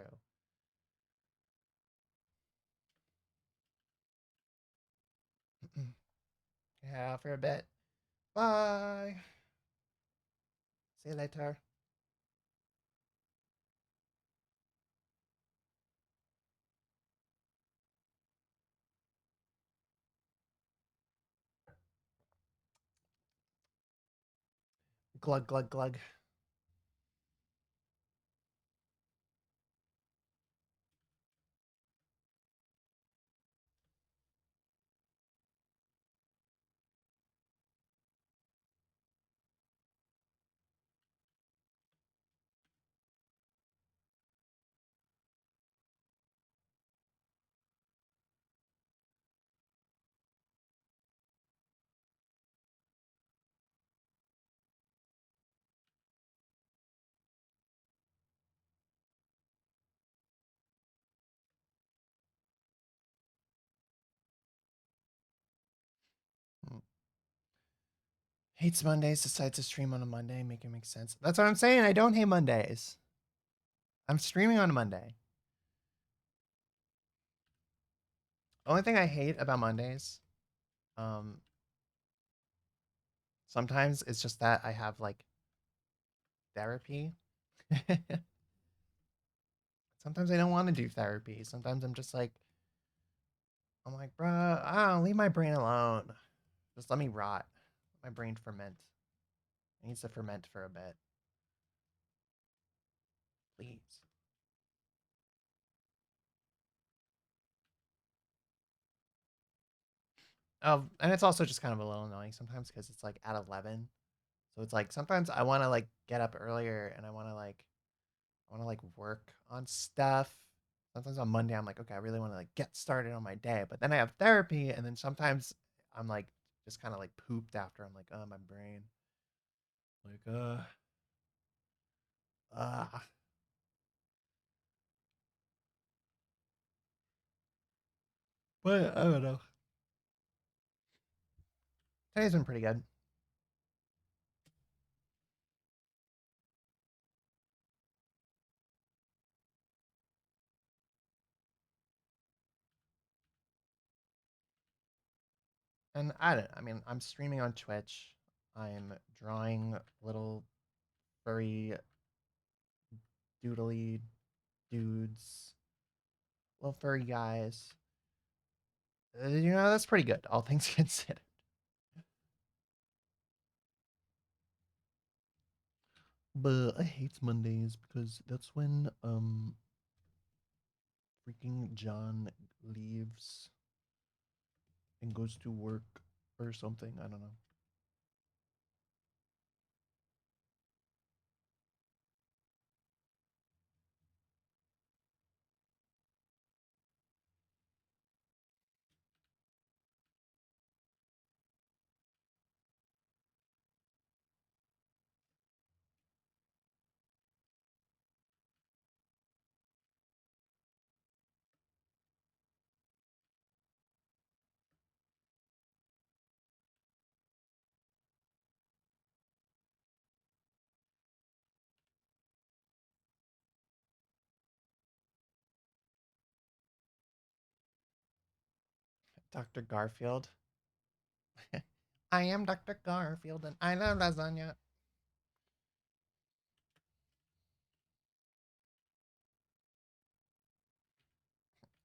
Yeah, for a bit. Bye. See you later. Glug, glug, glug. Mm. Hates Mondays, decides to stream on a Monday, make it make sense. That's what I'm saying. I don't hate Mondays. I'm streaming on a Monday. Only thing I hate about Mondays, um, sometimes it's just that I have like therapy. Sometimes I don't want to do therapy. Sometimes I'm like, bruh, leave my brain alone. Just let me rot. Let my brain ferment. It needs to ferment for a bit. Please. Oh, and it's also just kind of a little annoying sometimes because it's like at 11. So it's like sometimes I want to like get up earlier and I want to like work on stuff. Sometimes on Monday I'm like, okay, I really want to like get started on my day, but then I have therapy, and then sometimes I'm like just kind of like pooped after. I'm like, oh, my brain, like, uh. But I don't know. Today's been pretty good, and I don't. I mean, I'm streaming on Twitch. I'm drawing little furry doodly dudes, little furry guys. That's pretty good, all things considered. But I hate Mondays because that's when freaking John leaves and goes to work or something. I don't know. Dr. Garfield. I am Dr. Garfield and I love lasagna.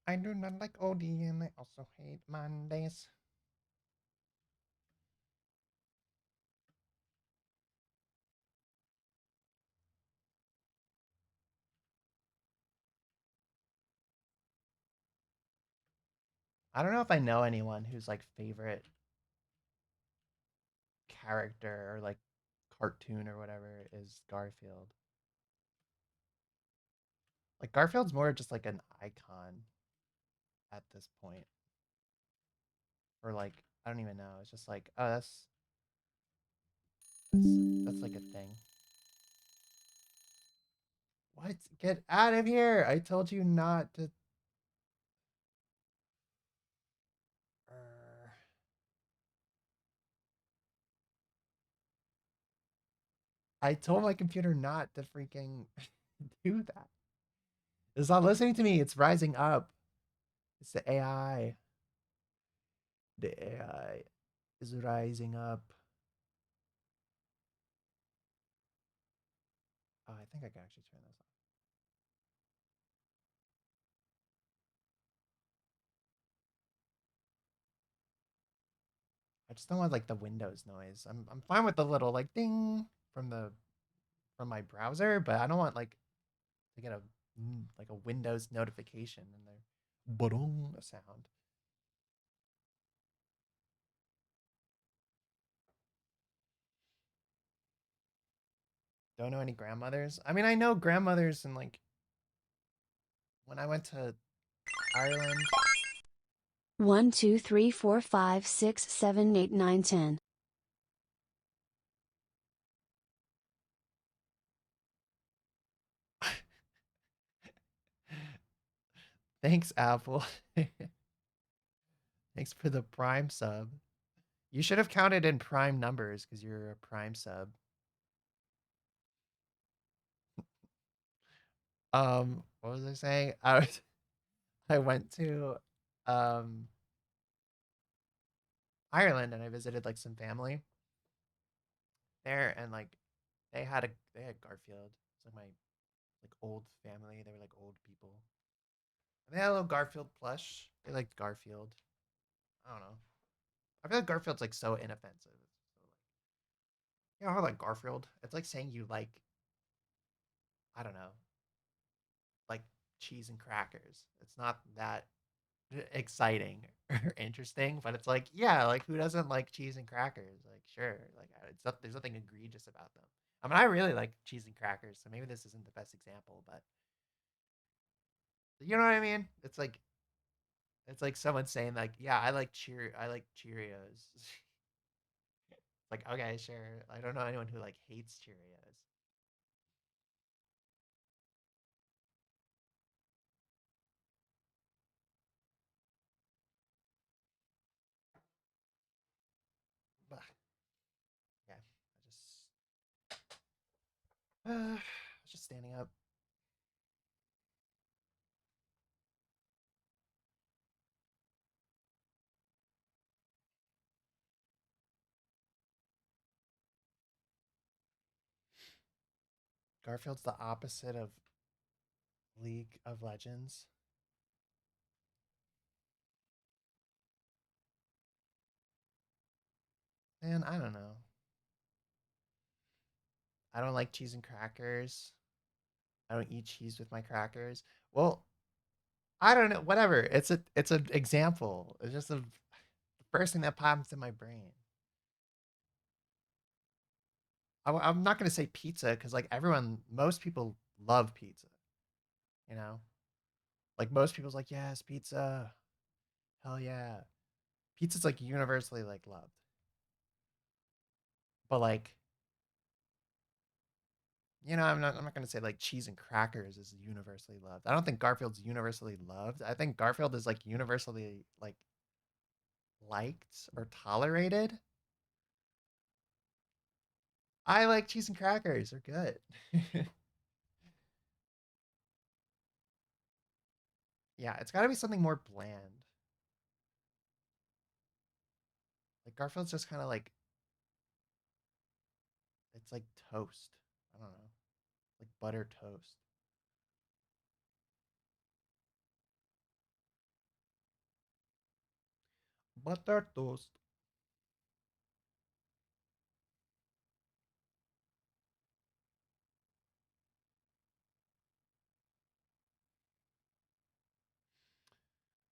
I do not like OD and I also hate Mondays. I don't know if I know anyone whose like favorite character or like cartoon or whatever is Garfield. Like Garfield's more just like an icon at this point. Or like I don't even know. It's just like, oh that's like a thing. What? Get out of here. I told you not to. Uh, I told my computer not to freaking do that. It's not listening to me. It's rising up. It's the AI. The AI is rising up. Oh, I think I can actually turn this off. I just don't want like the Windows noise. I'm fine with the little like ding from the from my browser, but I don't want like to get a like a Windows notification and there boom sound. Don't know any grandmothers. I mean, I know grandmothers and like when I went to Ireland. 1, 2, 3, 4, 5, 6, 7, 8, 9, 10. Thanks, Apple. Thanks for the Prime sub. You should have counted in Prime numbers because you're a Prime sub. What was I saying? I went to um Ireland and I visited like some family there and like they had Garfield. It's like my like old family. They were like old people. And they had a little Garfield plush. They liked Garfield. I don't know. I feel like Garfield's like so inoffensive. So like, you know, I like Garfield. It's like saying you like I don't know, like cheese and crackers. It's not that exciting or interesting, but it's like yeah, like who doesn't like cheese and crackers? Like sure, like it's not, there's nothing egregious about them. I mean, I really like cheese and crackers, so maybe this isn't the best example, but you know what I mean? It's like someone saying like, yeah, I like Cheerios. Like okay, sure. I don't know anyone who like hates Cheerios. But yeah, I was just standing up. Garfield's the opposite of League of Legends. And I don't know. I don't like cheese and crackers. I don't eat cheese with my crackers. Well, I don't know. Whatever. It's an example. It's just the first thing that pops in my brain. I'm not gonna say pizza because like everyone, most people love pizza. You know, like most people's like yes, pizza. Hell yeah, pizza's like universally like loved. But like you know, I'm not gonna say like cheese and crackers is universally loved. I don't think Garfield's universally loved. I think Garfield is like universally like liked or tolerated. I like cheese and crackers. They're good. Yeah, it's got to be something more bland. Like Garfield's just kind of like it's like toast. I don't know, like butter toast. Butter toast.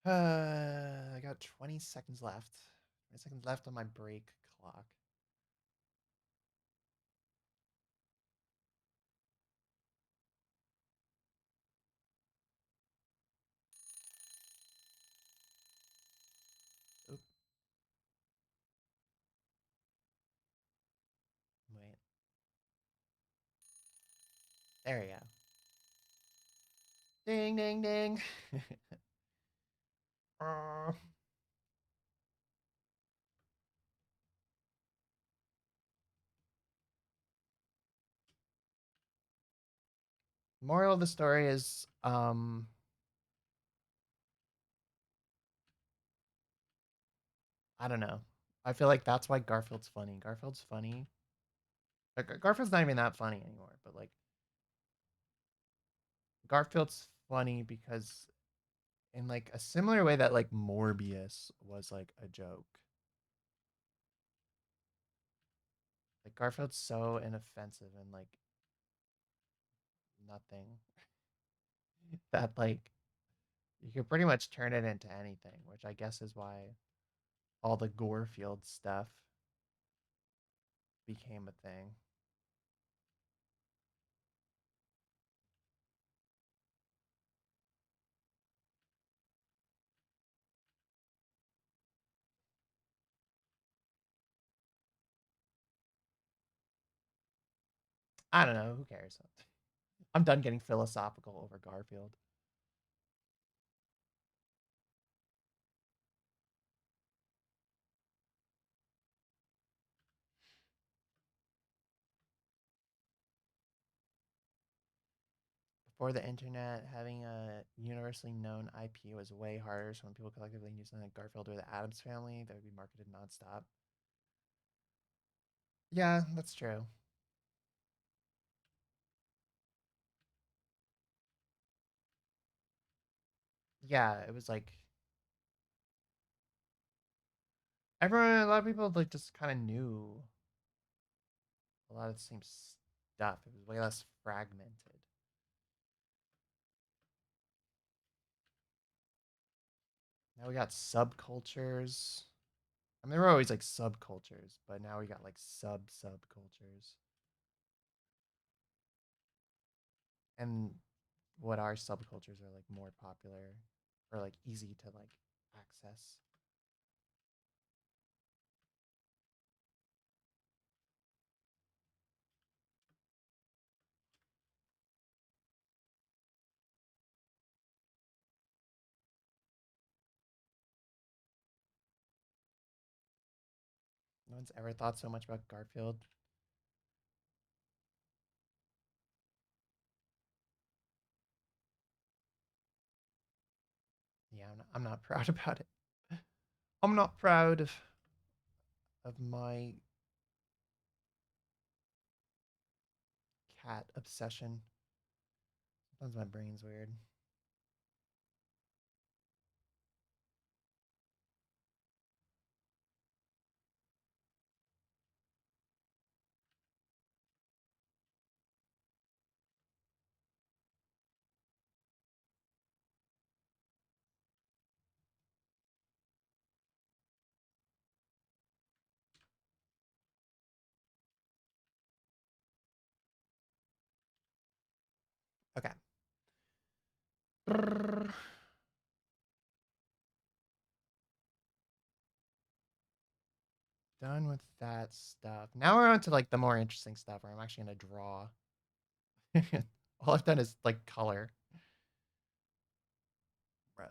I got 20 seconds left. 20 seconds left on my break clock. Oop, wait. There we go. Ding, ding, ding. Uh, Moral of the story is, I don't know. I feel like that's why Garfield's funny. Garfield's funny. Like, Garfield's not even that funny anymore, but like Garfield's funny because in like a similar way that like Morbius was like a joke. Like Garfield's so inoffensive and like nothing that like you could pretty much turn it into anything, which I guess is why all the Gorefield stuff became a thing. I don't know. Who cares? I'm done getting philosophical over Garfield. Before the internet, having a universally known IP was way harder. So when people collectively knew something like Garfield or the Addams Family, that would be marketed nonstop. Yeah, that's true. Yeah, it was like everyone, a lot of people like just kind of knew a lot of the same stuff. It was way less fragmented. Now we got subcultures. I mean, there were always like subcultures, but now we got like subcultures. And what are subcultures are like more popular or like easy to like access. No one's ever thought so much about Garfield. Yeah, I'm not proud about it. I'm not proud of my cat obsession. Sometimes my brain's weird. Okay. Done with that stuff. Now we're on to like the more interesting stuff where I'm actually gonna draw. All I've done is like color. Right.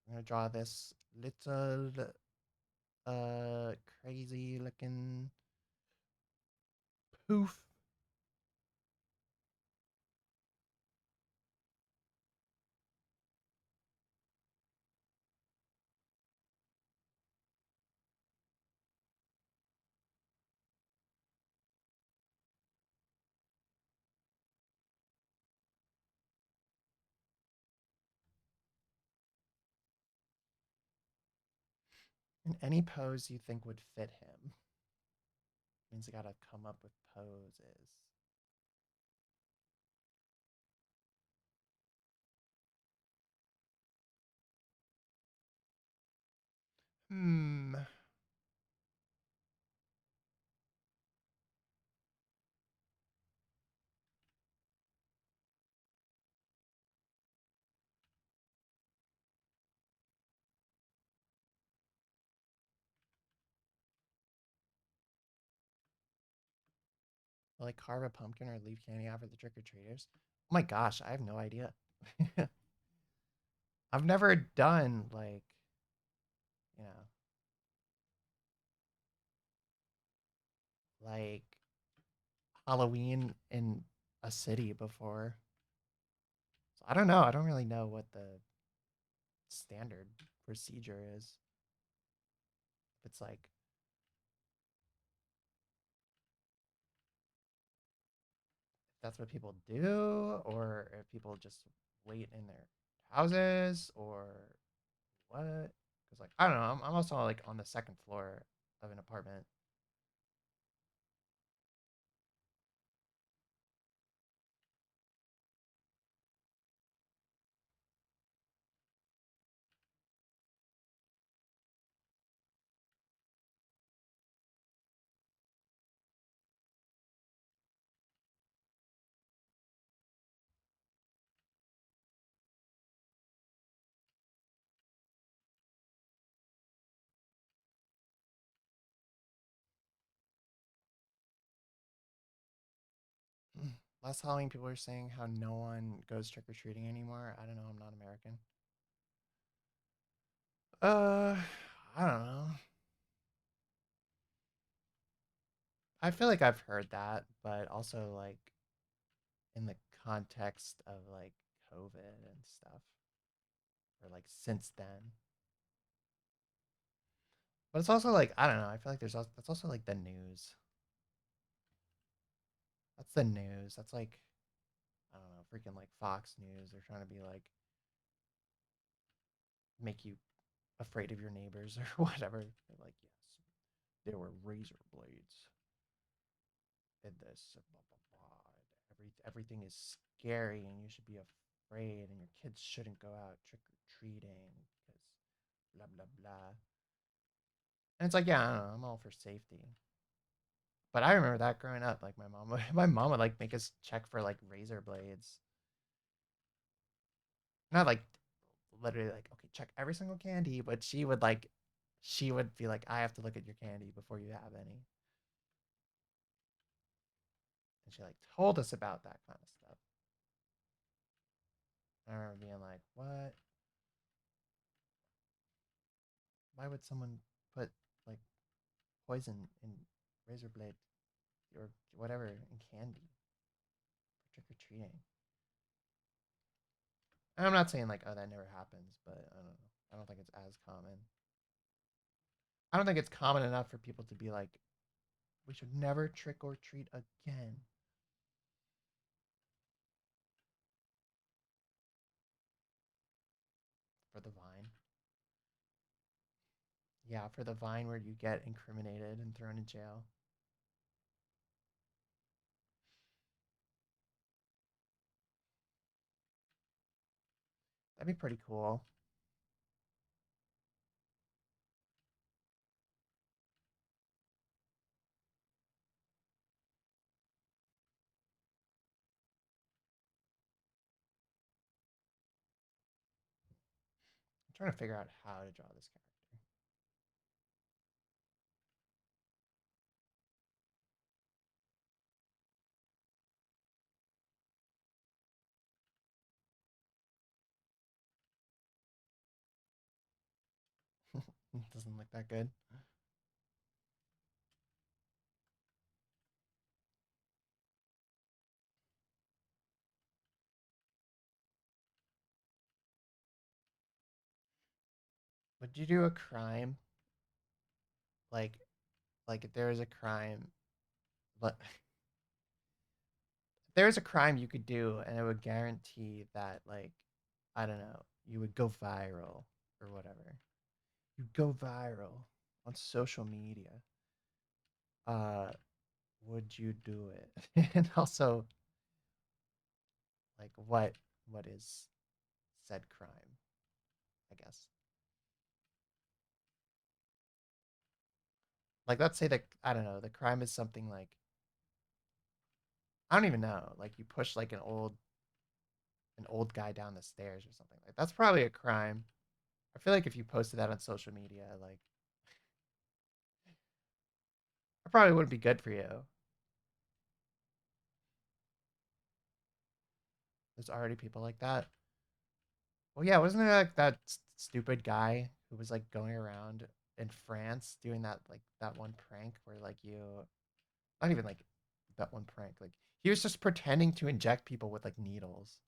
I'm gonna draw this little crazy looking poof. In any pose you think would fit him. Means I gotta come up with poses. Hmm. Like carve a pumpkin or leave candy out for the trick or treaters. Oh my gosh, I have no idea. I've never done like, you know, like Halloween in a city before. So I don't know. I don't really know what the standard procedure is. If it's like that's what people do, or if people just wait in their houses, or what? Because like I don't know. I'm also like on the second floor of an apartment. Last Halloween, people were saying how no one goes trick or treating anymore. I don't know. I'm not American. Uh, I don't know. I feel like I've heard that, but also like in the context of like COVID and stuff, or like since then. But it's also like I don't know. I feel like that's also like the news. That's the news. That's like I don't know, freaking like Fox News. They're trying to be like make you afraid of your neighbors or whatever. They're like, yes, there were razor blades in this. Blah, blah, blah. Everything is scary, and you should be afraid, and your kids shouldn't go out trick or treating because blah blah blah. And it's like, yeah, I don't know. I'm all for safety. But I remember that growing up, like my mom would like make us check for like razor blades. Not like literally like, okay, check every single candy, but she would be like, I have to look at your candy before you have any. And she like told us about that kind of stuff. I remember being like, what? Why would someone put like poison in razor blade or whatever in candy for trick or treating? And I'm not saying like, oh, that never happens, but I don't know. I don't think it's as common. I don't think it's common enough for people to be like, we should never trick or treat again for the Vine. Yeah, for the Vine where you get incriminated and thrown in jail. That'd be pretty cool. I'm trying to figure out how to draw this character. It doesn't look that good. Would you do a crime like if there was a crime, but there was a crime you could do and it would guarantee that like I don't know, you would go viral or whatever. You go viral. on social media, uh, would you do it? And also, like, what is said crime? I guess. Like, let's say that I don't know, the crime is something like I don't even know. Like, you push like an old guy down the stairs or something like that's probably a crime. I feel like if you posted that on social media, like, it probably wouldn't be good for you. There's already people like that. Well, yeah, wasn't there like that stupid guy who was like going around in France doing that like that one prank where like you not even like that one prank like he was just pretending to inject people with like needles.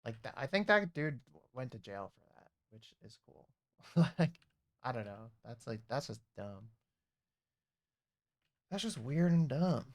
Like that, I think that dude went to jail for that, which is cool. Like I don't know. That's like that's just dumb. That's just weird and dumb.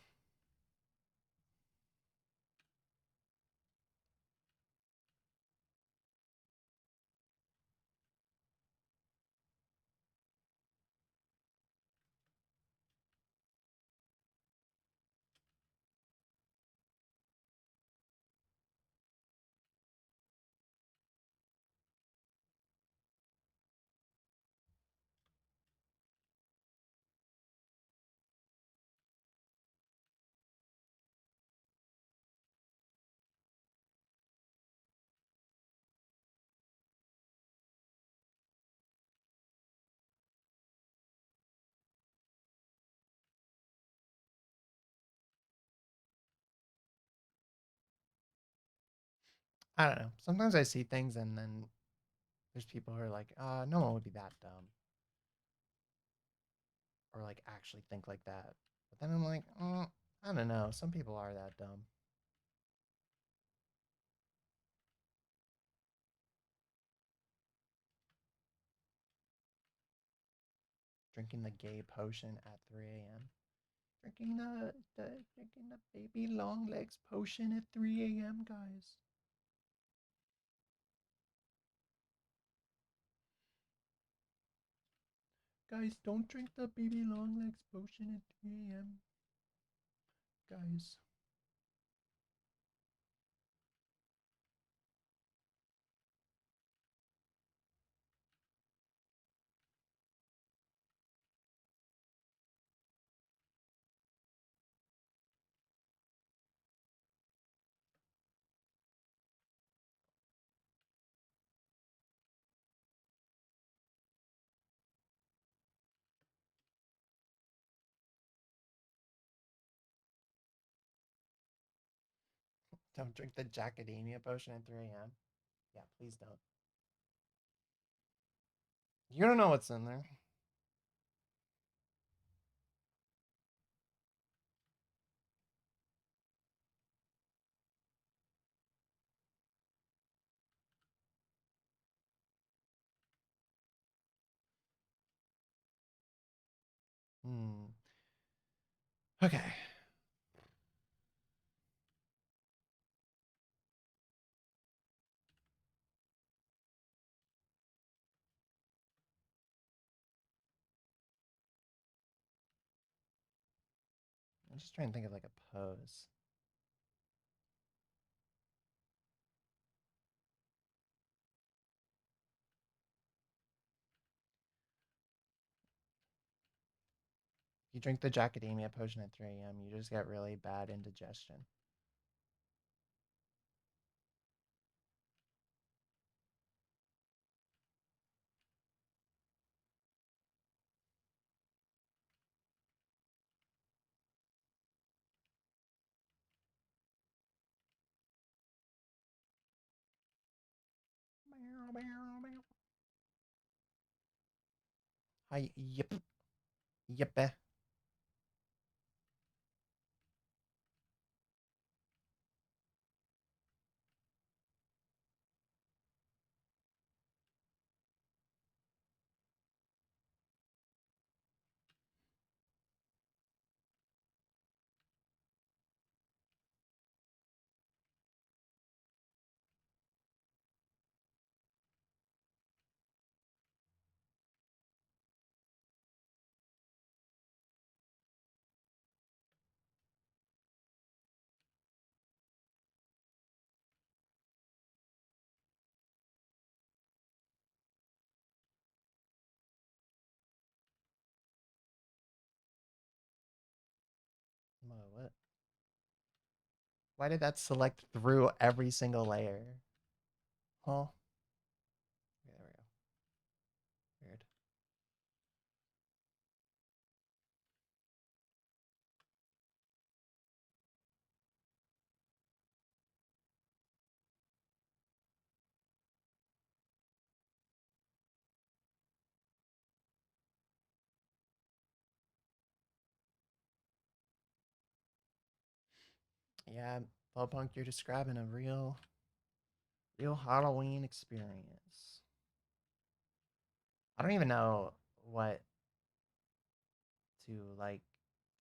I don't know. Sometimes I see things and then there's people who are like, no one would be that dumb or like actually think like that. But then I'm like, I don't know. Some people are that dumb. Drinking the gay potion at 3 a.m. Drinking the baby long legs potion at 3 a.m. Guys. Guys, don't drink the baby long legs potion at 3 a.m. Guys. Don't drink the Jackademia potion at 3 a.m. Yeah, please don't. You don't know what's in there. Hmm. Okay. I'm just trying to think of like a pose. If you drink the Jackademia potion at 3 a.m., you just get really bad indigestion. Hi, yep, yep. Why did that select through every single layer? Huh? Okay, there we go. Weird. Yeah, Punk, you're describing a real Halloween experience. I don't even know what to like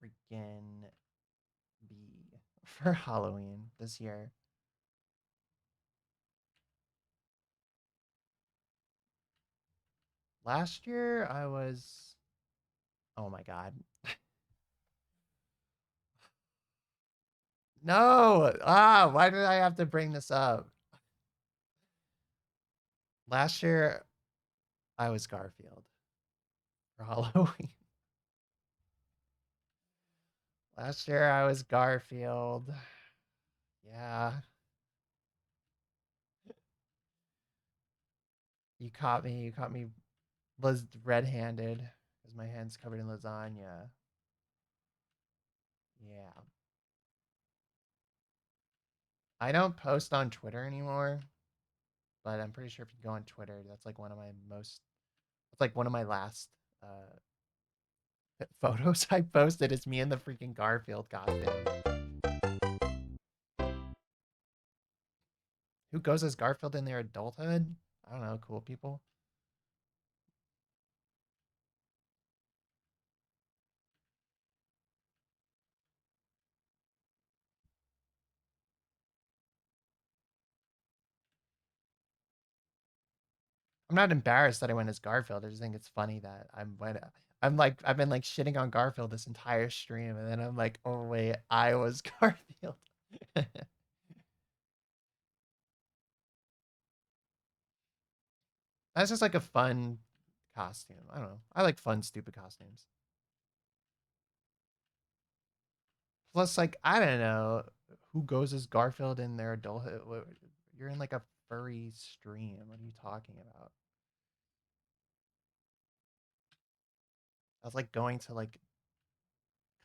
freaking be for Halloween this year. Last year I was, oh my god. No! Ah, why did I have to bring this up? Last year I was Garfield for Halloween. Last year I was Garfield. Yeah, you caught me was red-handed because my hands covered in lasagna. Yeah. I don't post on Twitter anymore, but I'm pretty sure if you go on Twitter, that's like one of my most it's like one of my last uh photos I posted is me in the freaking Garfield costume. Who goes as Garfield in their adulthood? I don't know, cool people. I'm not embarrassed that I went as Garfield. I just think it's funny that I'm like I've been like shitting on Garfield this entire stream, and then I'm like, oh wait, I was Garfield. That's just like a fun costume. I don't know. I like fun, stupid costumes. Plus, like I don't know who goes as Garfield in their adulthood. You're in like a furry stream. What are you talking about? I was like going to like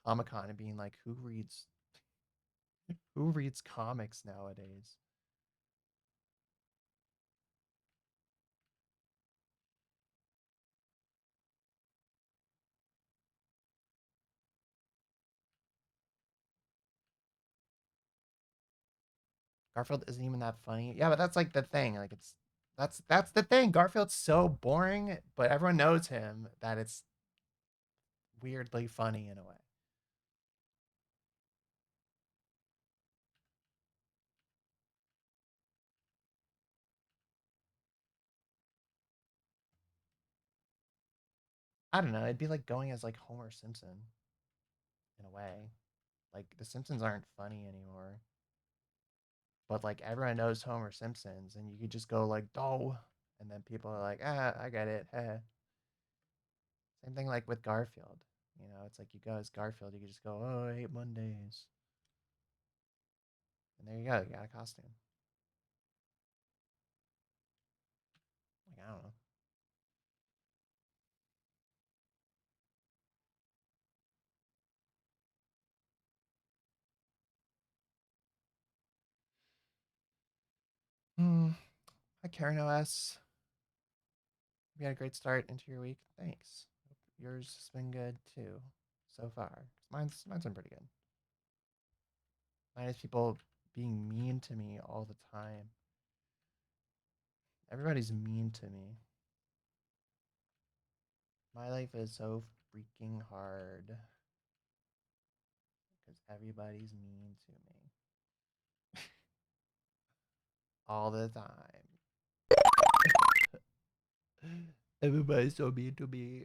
Comic Con and being like, who reads comics nowadays? Garfield isn't even that funny. Yeah, but that's like the thing. Like that's the thing. Garfield's so boring, but everyone knows him that it's weirdly funny in a way. I don't know. It'd be like going as like Homer Simpson in a way. Like the Simpsons aren't funny anymore, but like everyone knows Homer Simpsons, and you could just go like "doh," and then people are like, "Ah, I get it." Heh. Same thing like with Garfield. You know, it's like you go as Garfield, you could just go, "Oh, I hate Mondays," and there you go. You got a costume. Like I don't know. Hmm. Hi, Karen OS. You had a great start into your week. Thanks. Hope yours has been good too, so far. Mine's been pretty good. Minus people being mean to me all the time. Everybody's mean to me. My life is so freaking hard because everybody's mean to me all the time. Everybody's so mean to me.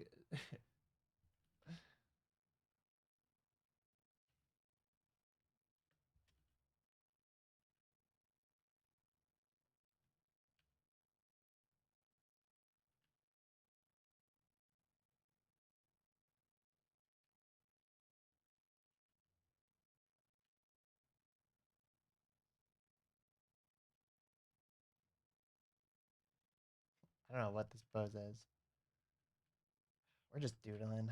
I don't know what this pose is. We're just doodling.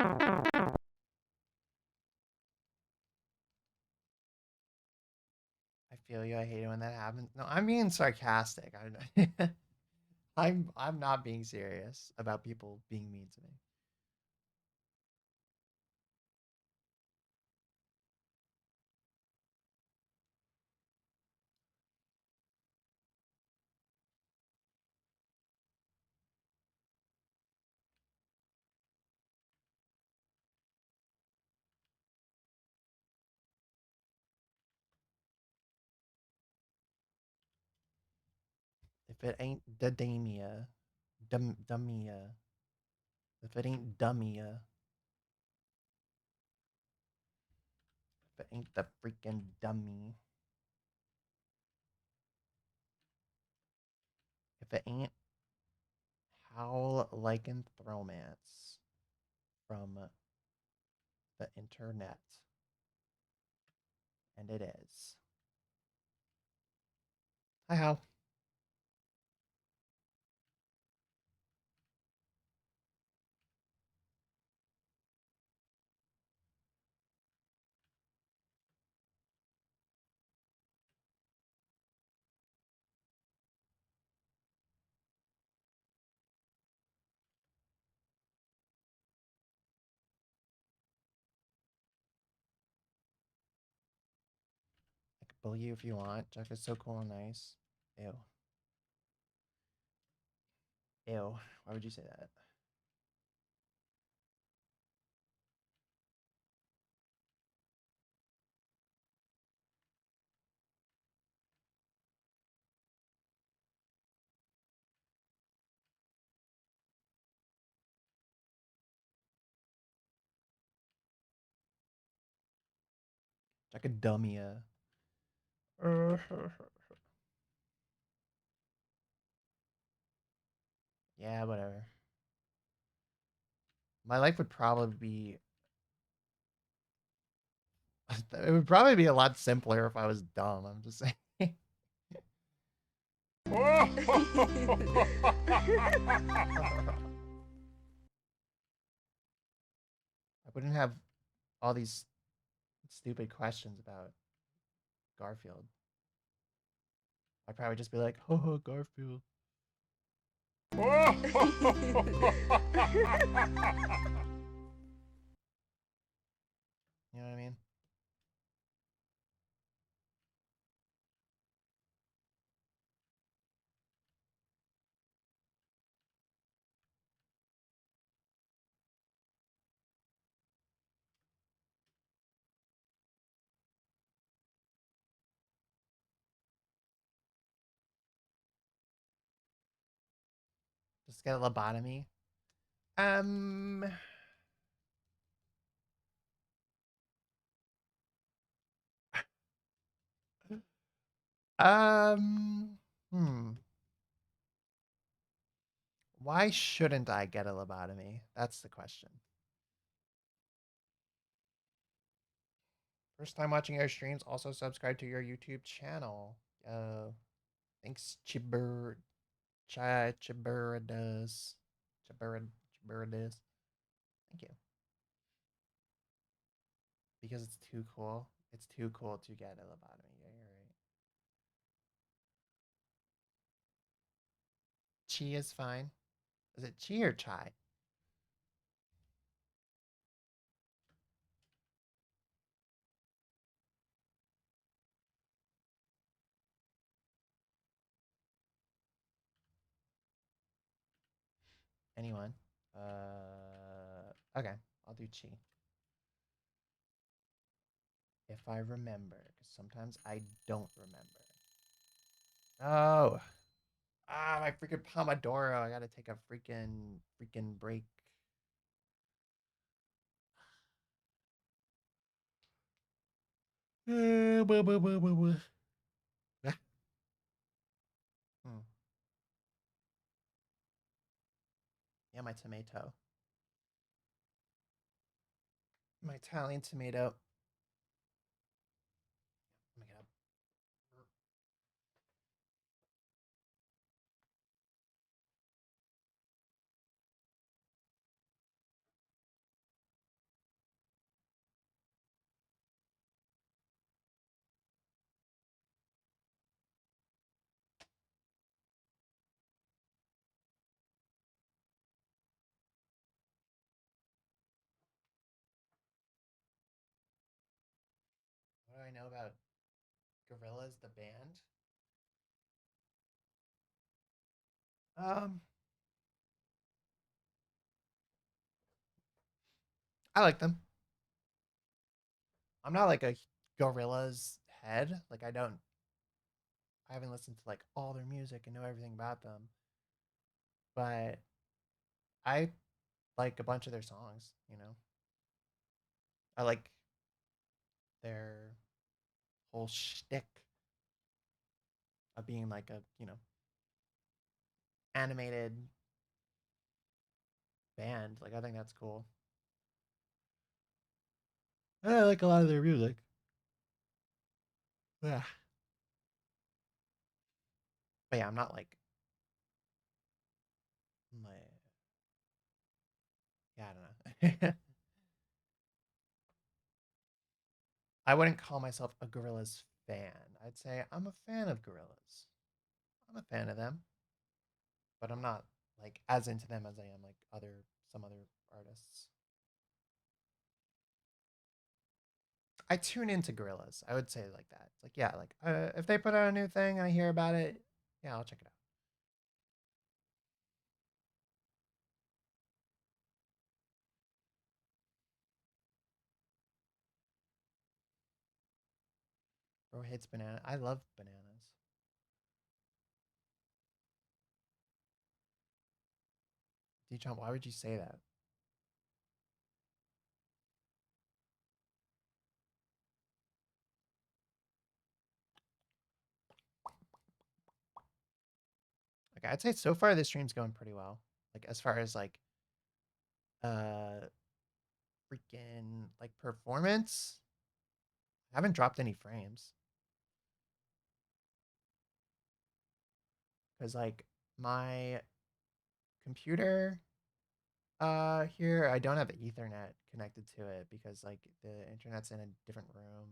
I feel you. I hate it when that happens. No, I'm being sarcastic. I'm not being serious about people being mean to me. If it ain't Dadamia, Dummia. If it ain't Dummia, if it ain't the freaking dummy, if it ain't Howl Lycan Thromance from the internet, and it is. Hi, Hal. I could bully you if you want. Jack is so cool and nice. Ew. Ew. Why would you say that? Jack a dummya. Yeah, whatever. My life would probably be. It would probably be a lot simpler if I was dumb. I'm just saying. I wouldn't have all these stupid questions about Garfield. I'd probably just be like, "Oh, Garfield." You know what I mean? Just get a lobotomy. Um, um, hmm. Why shouldn't I get a lobotomy? That's the question. First time watching your streams. Also subscribe to your YouTube channel. Thanks, Chiburidas. Chiburidas. Thank you. Because it's too cool. It's too cool to get a lobotomy. Yeah, you're right. Chi is fine. Is it chi or chai? Anyone? Okay. I'll do chi. If I remember, because sometimes I don't remember. Oh. Ah, my freaking Pomodoro. I gotta take a freaking break. Hmm. Yeah, my tomato. My Italian tomato. Let me get up. What do I know about Gorillaz, the band? Um, I like them. I'm not like a Gorillaz head. Like I haven't listened to like all their music and know everything about them, but I like a bunch of their songs, you know. I like their whole shtick of being like a, animated band. Like I think that's cool. I like a lot of their music. Yeah. But yeah, I'm not like my yeah, I don't know. I wouldn't call myself a Gorillaz fan. I'd say I'm a fan of Gorillaz. I'm a fan of them, but I'm not like as into them as I am like some other artists. I tune into Gorillaz. I would say it like that. It's like yeah, like if they put out a new thing and I hear about it, yeah, I'll check it out. Bro hates banana. I love bananas. D-Chomp, why would you say that? Like I'd say so far this stream's going pretty well. Like as far as like uh freaking like performance, I haven't dropped any frames because like my computer here I don't have Ethernet connected to it because like the internet's in a different room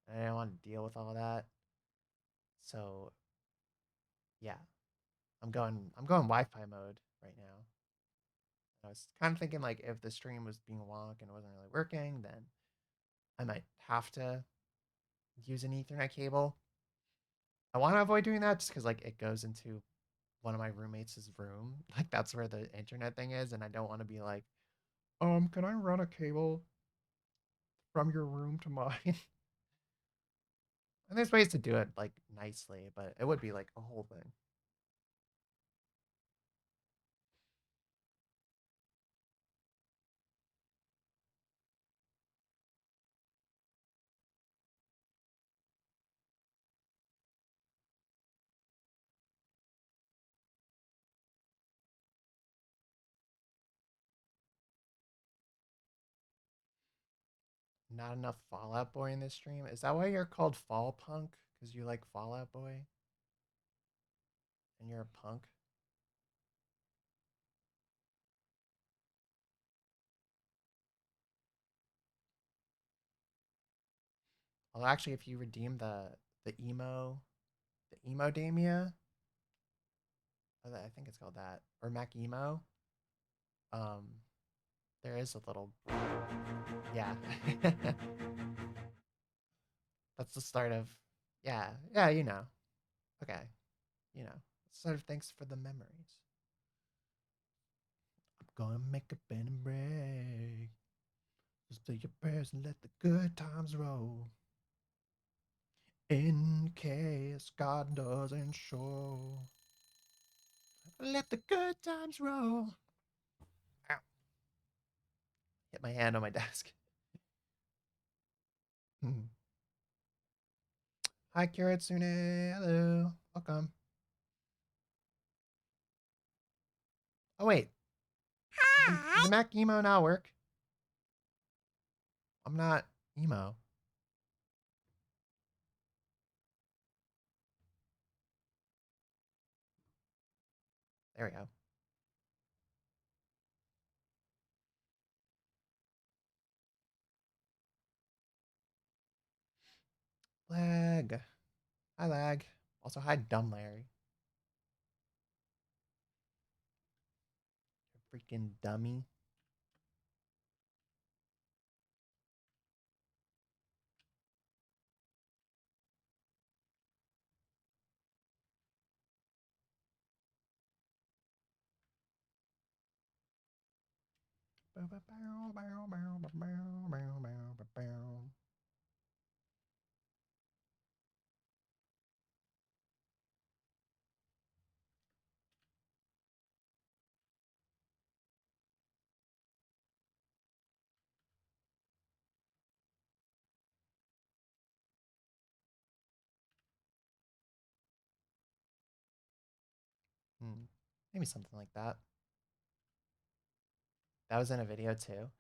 and I don't want to deal with all that. So yeah, I'm going Wi-Fi mode right now. I was kind of thinking like if the stream was being wonk and it wasn't really working, then I might have to use an Ethernet cable. I want to avoid doing that just because like it goes into one of my roommates' room. Like that's where the internet thing is, and I don't want to be like, can I run a cable from your room to mine? And there's ways to do it like nicely, but it would be like a whole thing. Not enough Fallout Boy in this stream. Is that why you're called Fall Punk? Because you like Fallout Boy and you're a punk? Well, actually, if you redeem the emo Damia, I think it's called that, or Mac emo, um, there is a little yeah. That's the start of yeah, yeah, Okay, sort of thanks for the memories. I'm gonna make a bend and break. Just say your prayers and let the good times roll. In case God doesn't show. Let the good times roll. Ow. Hit my hand on my desk. Hi, Kiratsune. Hello. Welcome. Oh, wait. Does the Mac emo now work? I'm not emo. There we go. Lag. Hi, lag. Also, hi, dumb Larry. Freaking dummy. Maybe something like that. That was in a video too.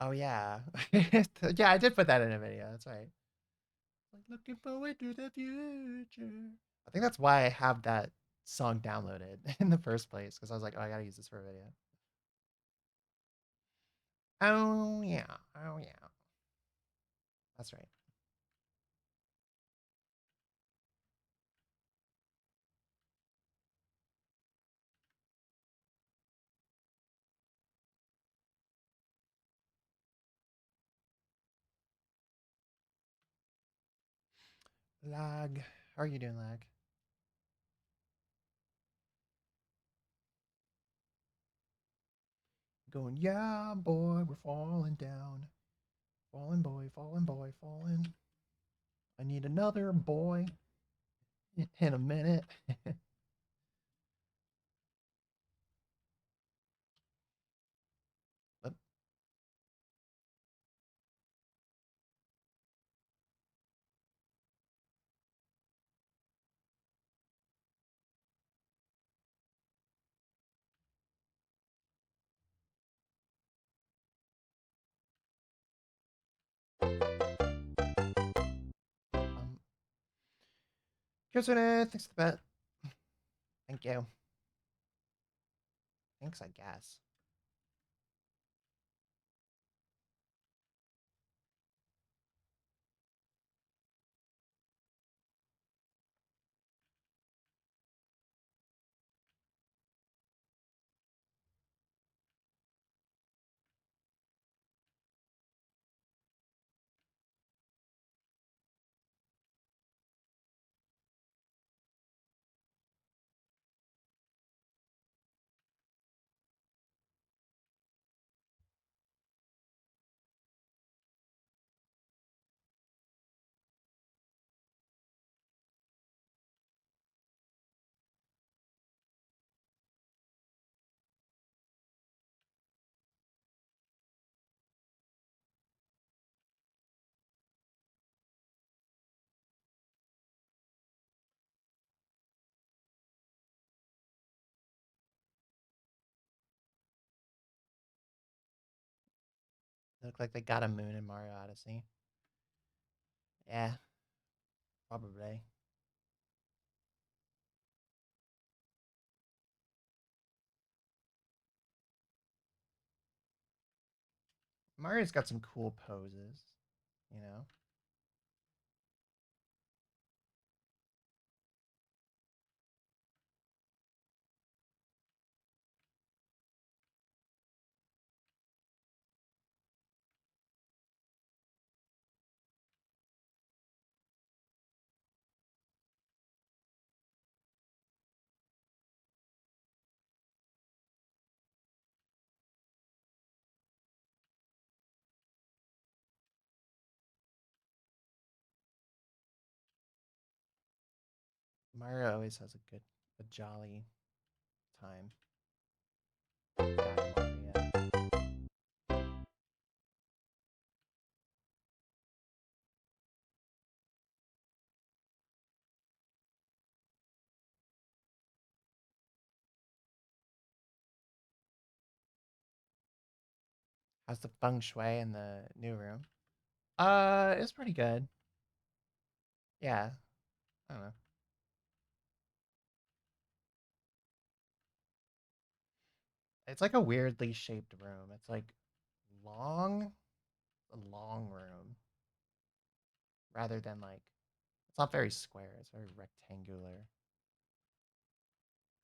Oh yeah. Yeah, I did put that in a video. That's right. Like looking forward to the future. I think that's why I have that song downloaded in the first place because I was like, oh, I gotta use this for a video. Oh yeah. Oh yeah. That's right. Lag. How are you doing, lag? Going, yeah, boy, we're falling down. Falling boy, falling boy, falling. I need another boy in a minute. But, um, Kitsune, thanks for the bet. Thank you. Thanks, I guess. They look like they got a moon in Mario Odyssey. Yeah, probably. Mario's got some cool poses, you know? Mario always has a jolly time. Guy Mario. How's the feng shui in the new room? It's pretty good. Yeah, I don't know. It's like a weirdly shaped room. It's like long, a long room, rather than like it's not very square. It's very rectangular.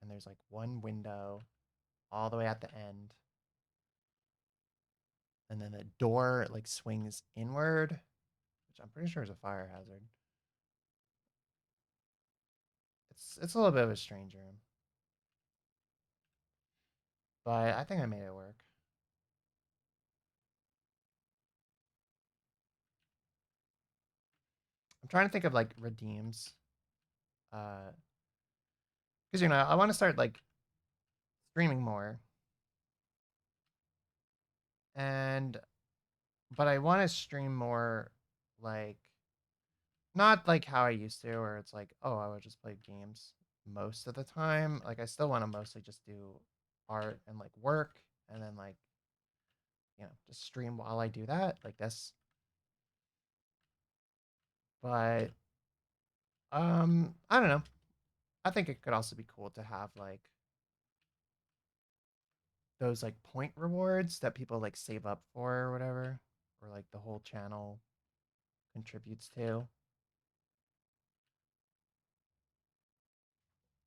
And there's like one window all the way at the end, and then the door like swings inward, which I'm pretty sure is a fire hazard. It's a little bit of a strange room, but I think I made it work. I'm trying to think of like redeems, because I want to start like streaming more, and but I want to stream more like not like how I used to, where it's like, oh, I would just play games most of the time. Like I still want to mostly just do art and like work, and then like just stream while I do that, like this. But I don't know. I think it could also be cool to have like those like point rewards that people like save up for or whatever, or like the whole channel contributes to.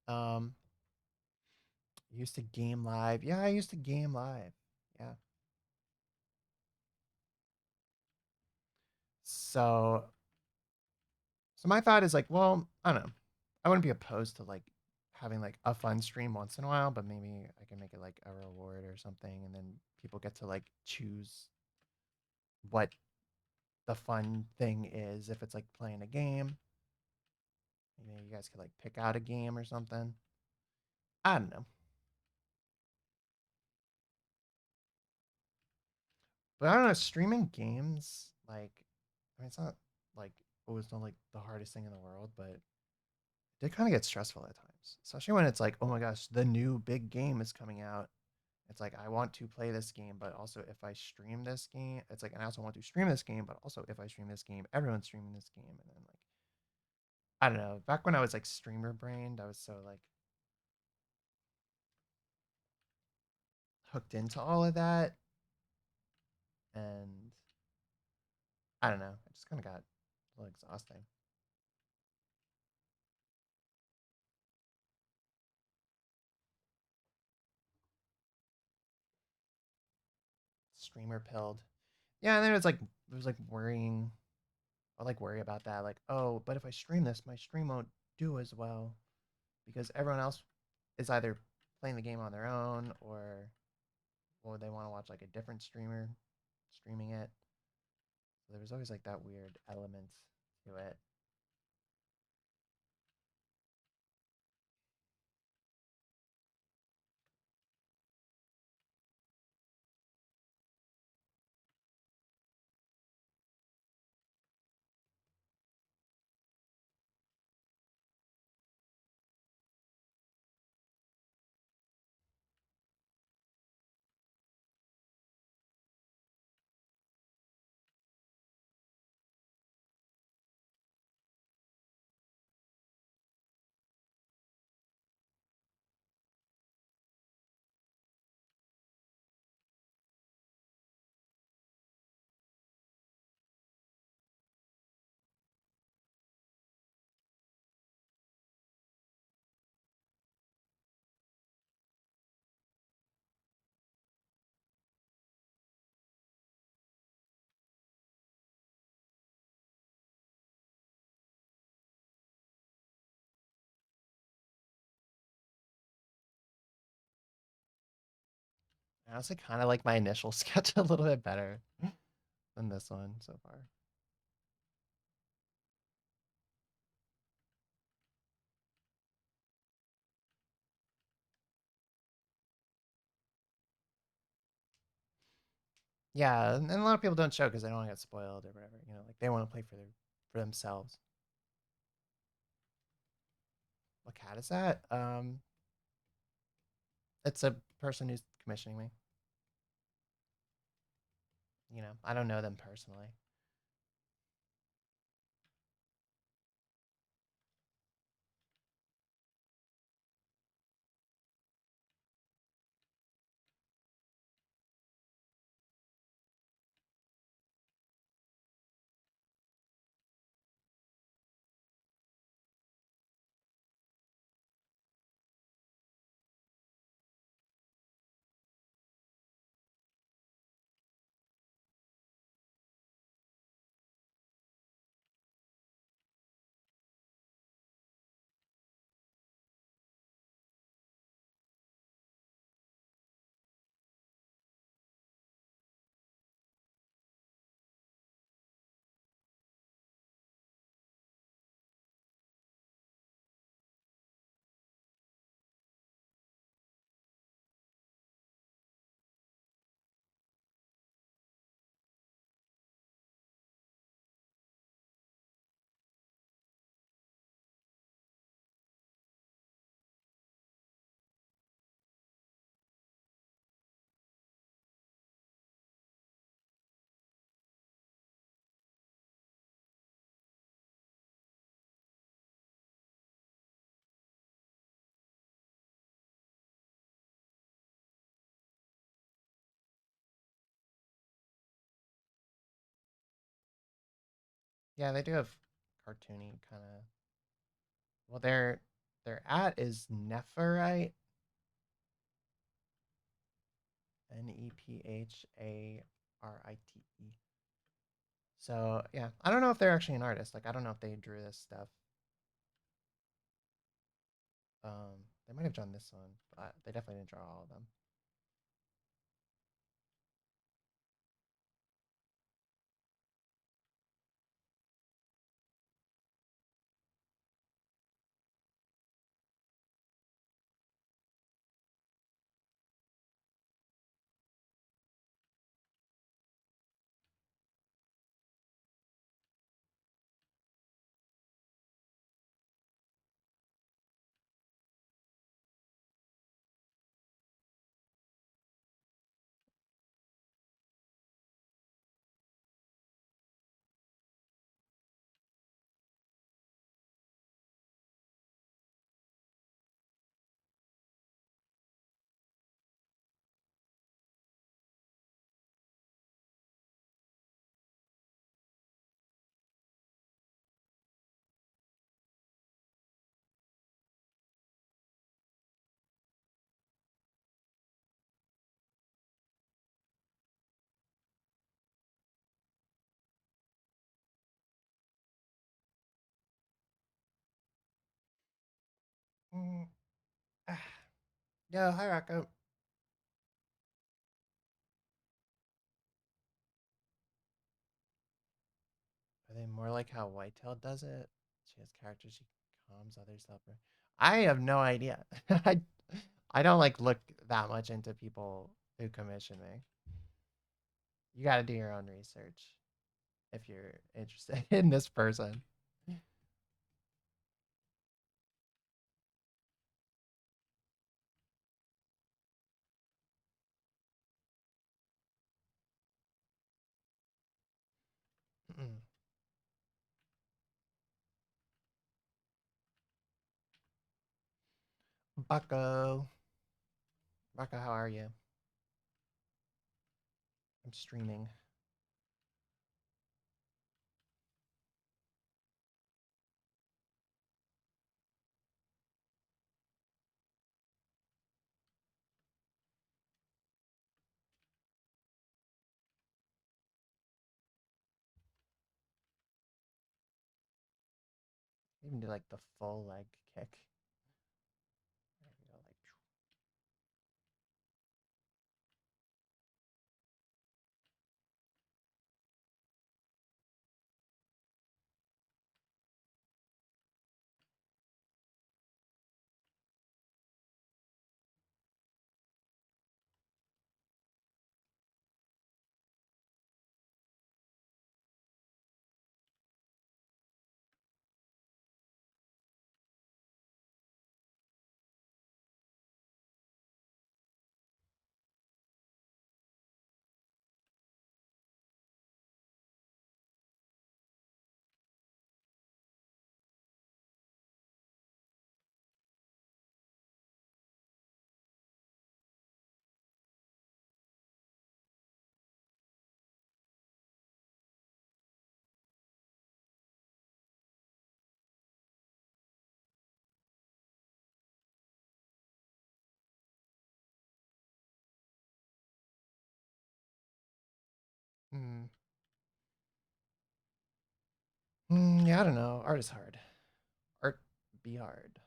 Um, used to game live. Yeah, I used to game live. Yeah. So, so my thought is like, well, I don't know. I wouldn't be opposed to like having like a fun stream once in a while, but maybe I can make it like a reward or something, and then people get to like choose what the fun thing is. If it's like playing a game, you guys could like pick out a game or something. I don't know. But I don't know, streaming games, like, I mean, it's not like always not like the hardest thing in the world, but it did kind of get stressful at times, especially when it's like, oh my gosh, the new big game is coming out. It's like, I want to play this game, but also if I stream this game, it's like, and I also want to stream this game, but also if I stream this game, everyone's streaming this game. And then, like, I don't know. Back when I was like streamer brained, I was so like hooked into all of that. And I don't know. It just kind of got a little exhausting. Streamer pilled. Yeah, and then it was like worrying. I like worry about that. Like, oh, but if I stream this, my stream won't do as well because everyone else is either playing the game on their own or they want to watch like a different streamer streaming it. So there was always like that weird element to it. I honestly kind of like my initial sketch a little bit better than this one so far. Yeah, and a lot of people don't show because they don't want to get spoiled or whatever. Like they want to play for themselves. What cat is that? It's a person who's commissioning me. I don't know them personally. Yeah, they do have cartoony kind of. Well, their at is Nepharite, Nepharite. So yeah, I don't know if they're actually an artist. Like I don't know if they drew this stuff. They might have done this one, but they definitely didn't draw all of them. Mm, ah. Yo, hi Rocco. Are they more like how Whitetail does it? She has characters she calms others help her. I have no idea. I I don't like look that much into people who commission me. You got to do your own research if you're interested in this person. Bucko. Bucko, how are you? I'm streaming. Even do like the full leg kick. There we go, like Yeah, I don't know. Art is hard. Art be hard.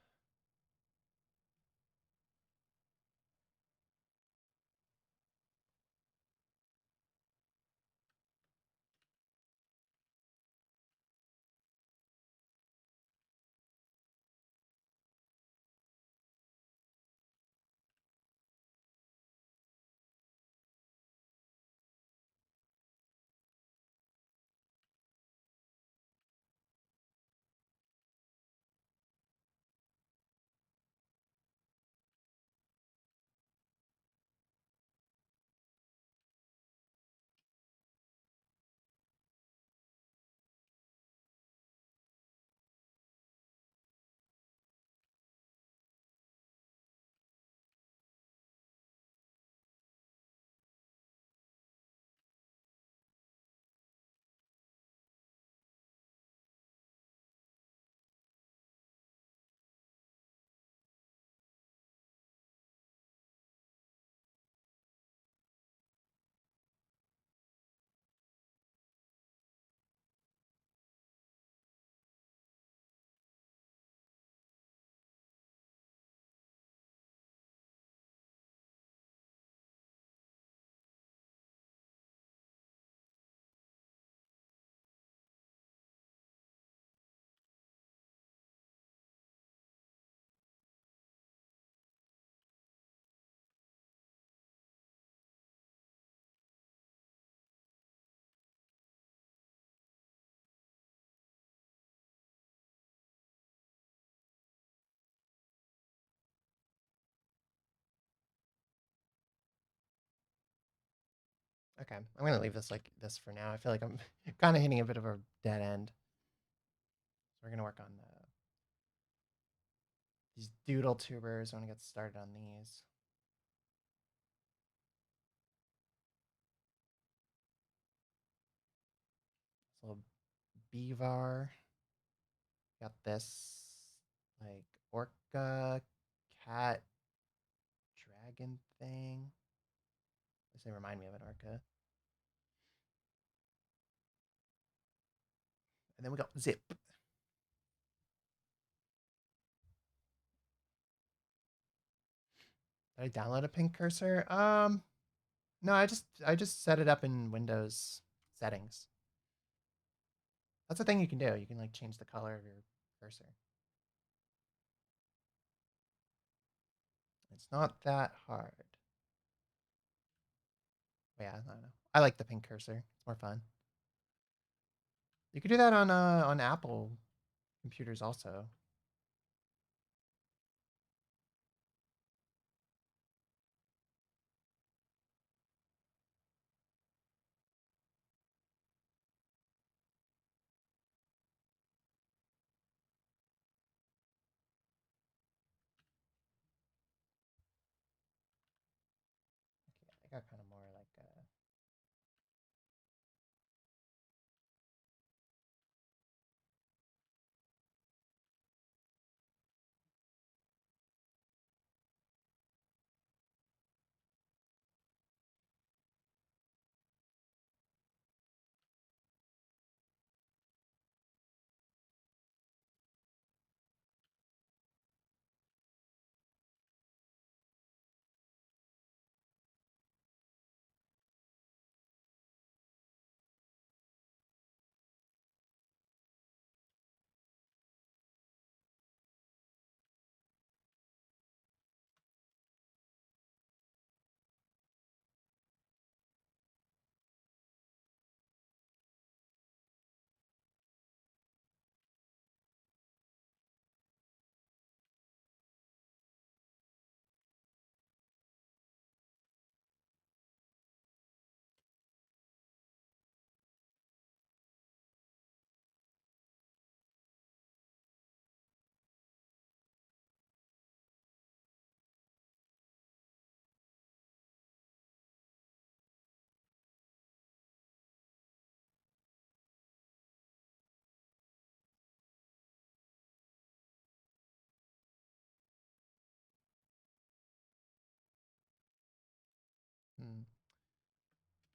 Okay, I'm gonna leave this like this for now. I feel like I'm kind of hitting a bit of a dead end. So we're gonna work on these doodle tubers. I want to get started on these. This little beaver. Got this like orca, cat, dragon thing. This they remind me of an orca. And then we got zip. Did I download a pink cursor? No, I just set it up in Windows settings. That's a thing you can do. You can like change the color of your cursor. It's not that hard. But yeah, I don't know. I like the pink cursor. It's more fun. You could do that on Apple computers also. Okay, I got kind of more like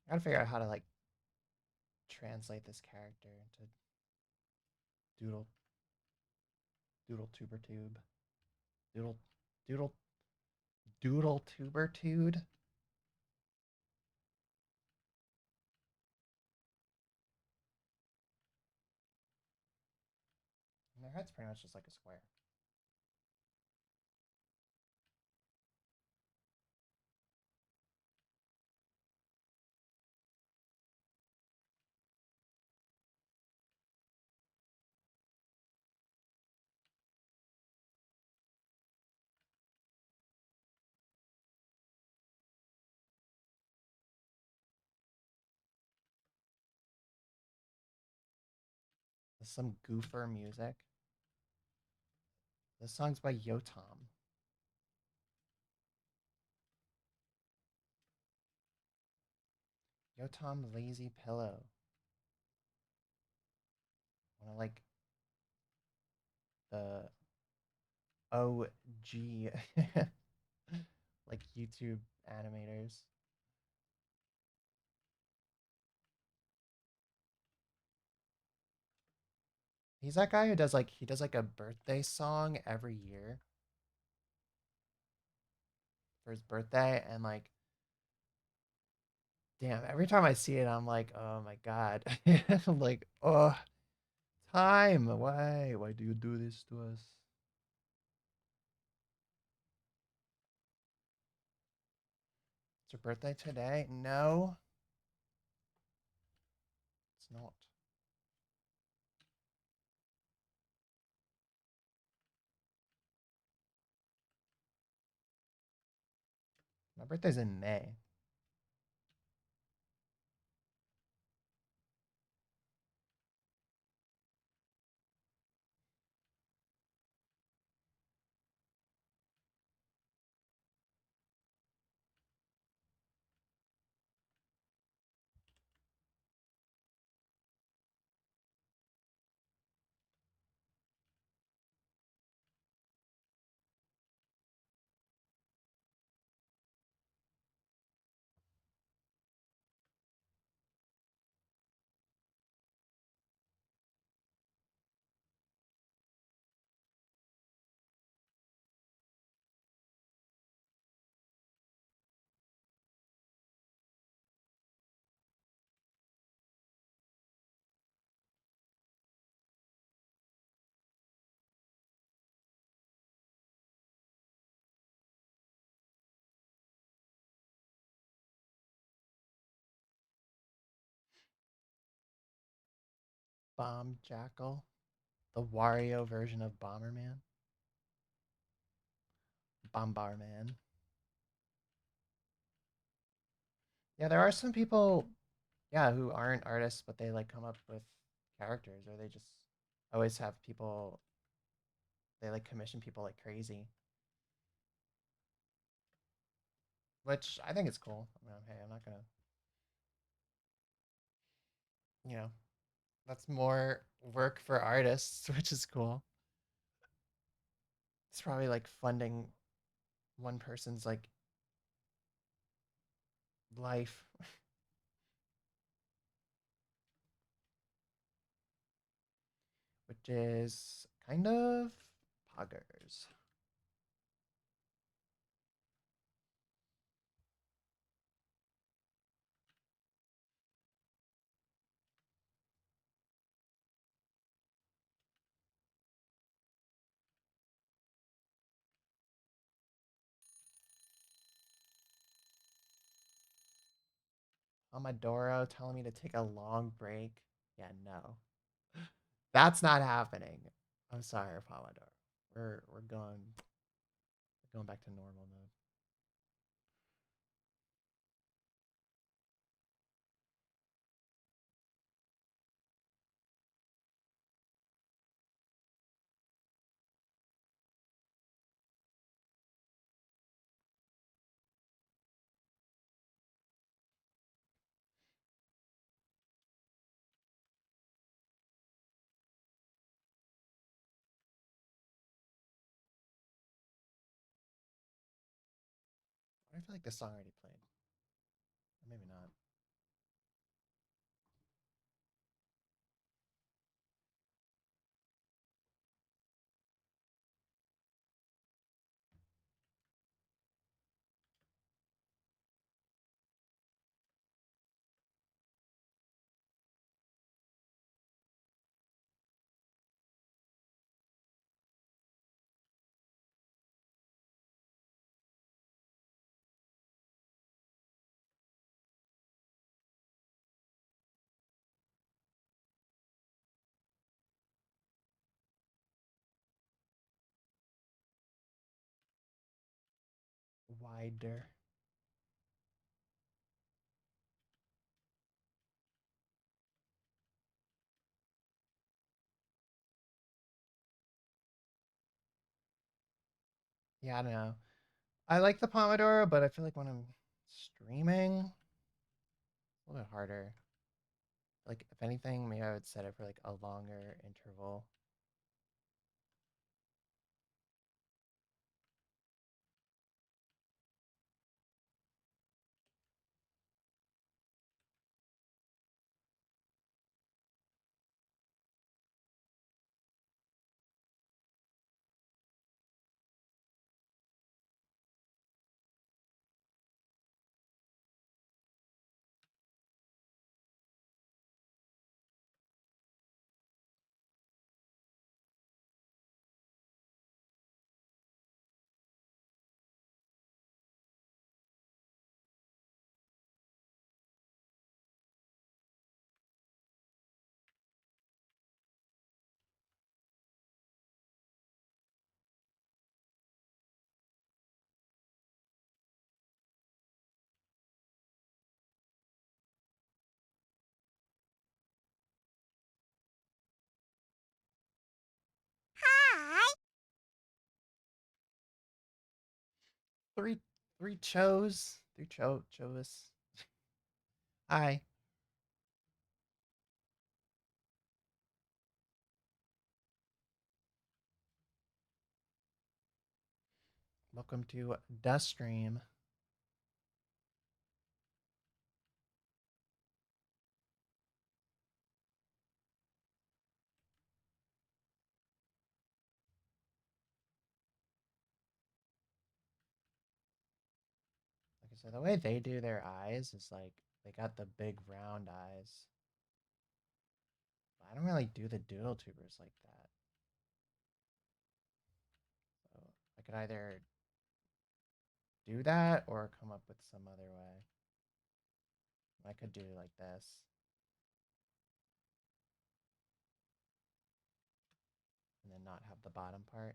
I gotta figure out how to like translate this character into Doodle, doodle tuber tube. Doodle, doodle, doodle tuber tude. And their head's pretty much just like a square. There's some goofer music. This song's by Yotam. Yotam Lazy Pillow. One of like the OG like YouTube animators. He's that guy who does like he does like a birthday song every year for his birthday and like damn, every time I see it I'm like, "Oh my god." I'm like, "Oh, time. Why do you do this to us?" It's your birthday today? No, it's not. My birthday's in May. Bomb Jackal, the Wario version of Bomberman. Bombarman. Yeah, there are some people, yeah, who aren't artists, but they like come up with characters, or they just always have people. They like commission people like crazy, which I think is cool. I mean, hey, I'm not gonna, you know, that's more work for artists, which is cool. It's probably like funding one person's like life, which is kind of poggers. Pomodoro telling me to take a long break. Yeah, no. That's not happening. I'm sorry, Pomodoro. We're going back to normal mode. I feel like this song already played. Or maybe not. Spider. Yeah, I don't know. I like the Pomodoro, but I feel like when I'm streaming, a little bit harder. Like, if anything, maybe I would set it for like a longer interval. 3, 3 Chovis. Hi, welcome to the stream. Like I said, the way they do their eyes is like they got the big round eyes. But I don't really do the doodle tubers like that. So I could either do that or come up with some other way. I could do like this and then not have the bottom part.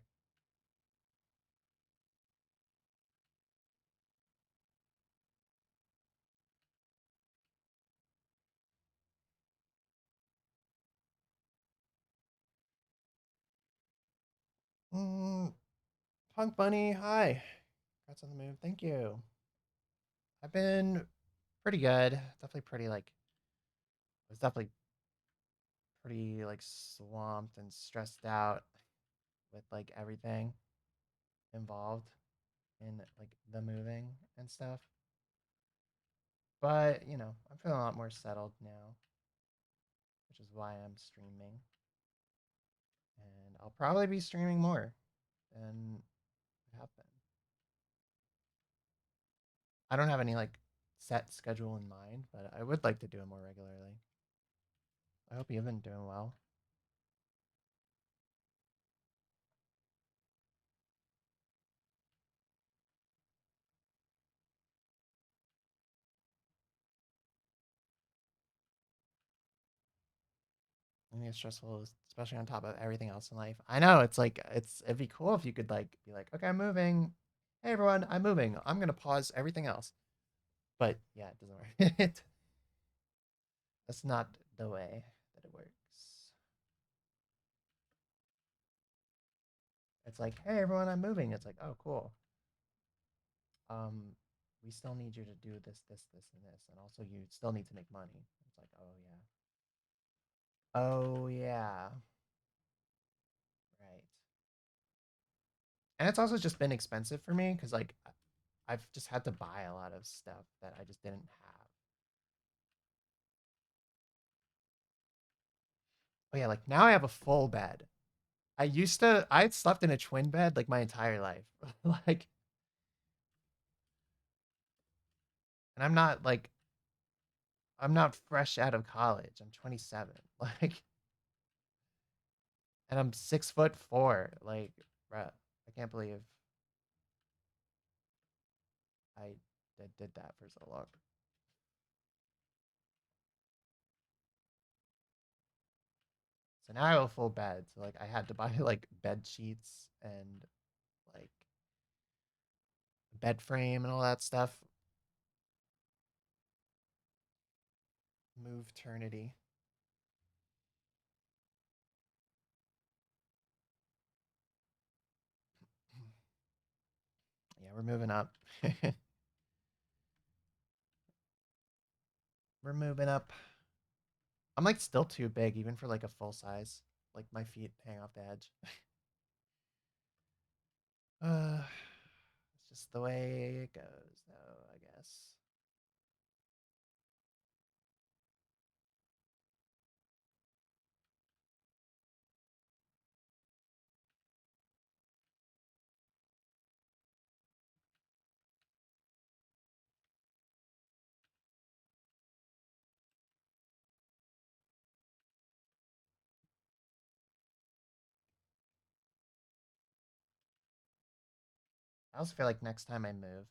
Mm, Punk Bunny, hi. Congrats on the move. Thank you. I've been pretty good. Definitely pretty like I was definitely pretty like swamped and stressed out with like everything involved in like the moving and stuff. But, I'm feeling a lot more settled now, which is why I'm streaming. And I'll probably be streaming more than I have been. I don't have any like set schedule in mind, but I would like to do it more regularly. I hope you've been doing well. I think it's stressful, especially on top of everything else in life. I know it's like it'd be cool if you could like be like, okay, I'm moving. Hey everyone, I'm moving. I'm gonna pause everything else. But yeah, it doesn't work. That's not the way that it works. It's like, hey everyone, I'm moving. It's like, oh cool. Um, we still need you to do this, and this, and also you still need to make money. It's like, oh yeah. Oh yeah. Right. And it's also just been expensive for me because like I've just had to buy a lot of stuff that I just didn't have. Oh yeah, like now I have a full bed. I slept in a twin bed like my entire life. Like, and I'm not fresh out of college. I'm 27. Like, and I'm 6'4". Like, bruh, I can't believe I did that for so long. So now I have a full bed. So like I had to buy like bed sheets and like bed frame and all that stuff. Move Ternity. Yeah, we're moving up. We're moving up. I'm like still too big, even for like a full size. Like my feet hang off the edge. It's just the way it goes, though, I guess. I also feel like next time I move,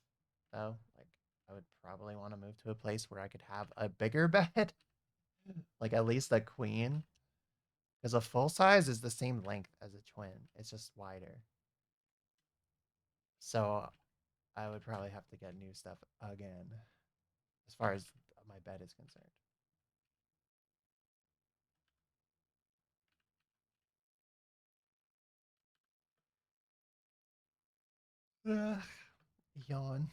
though, like I would probably want to move to a place where I could have a bigger bed, like at least a queen, because a full size is the same length as a twin. It's just wider. So I would probably have to get new stuff again, as far as my bed is concerned. Ugh, yawn.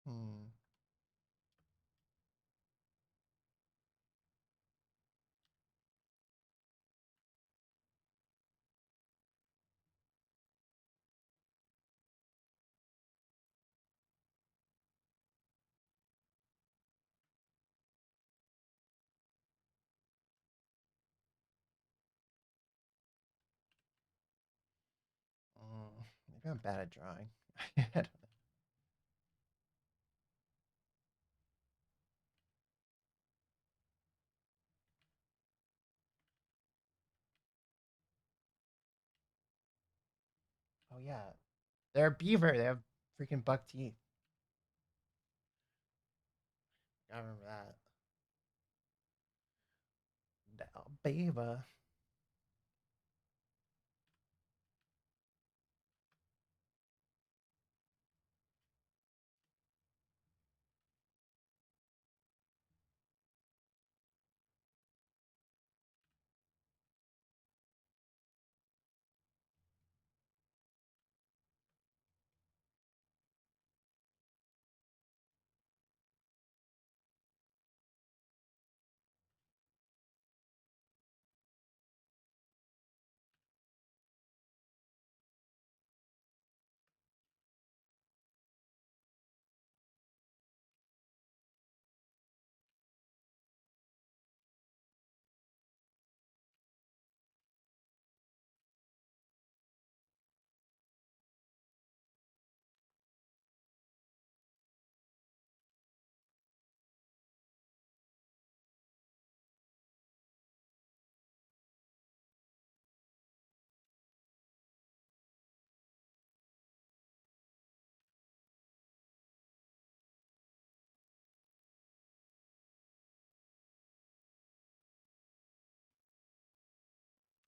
Hmm. Maybe I'm bad at drawing. Oh yeah, they're beaver. They have freaking buck teeth. I remember that. Beaver.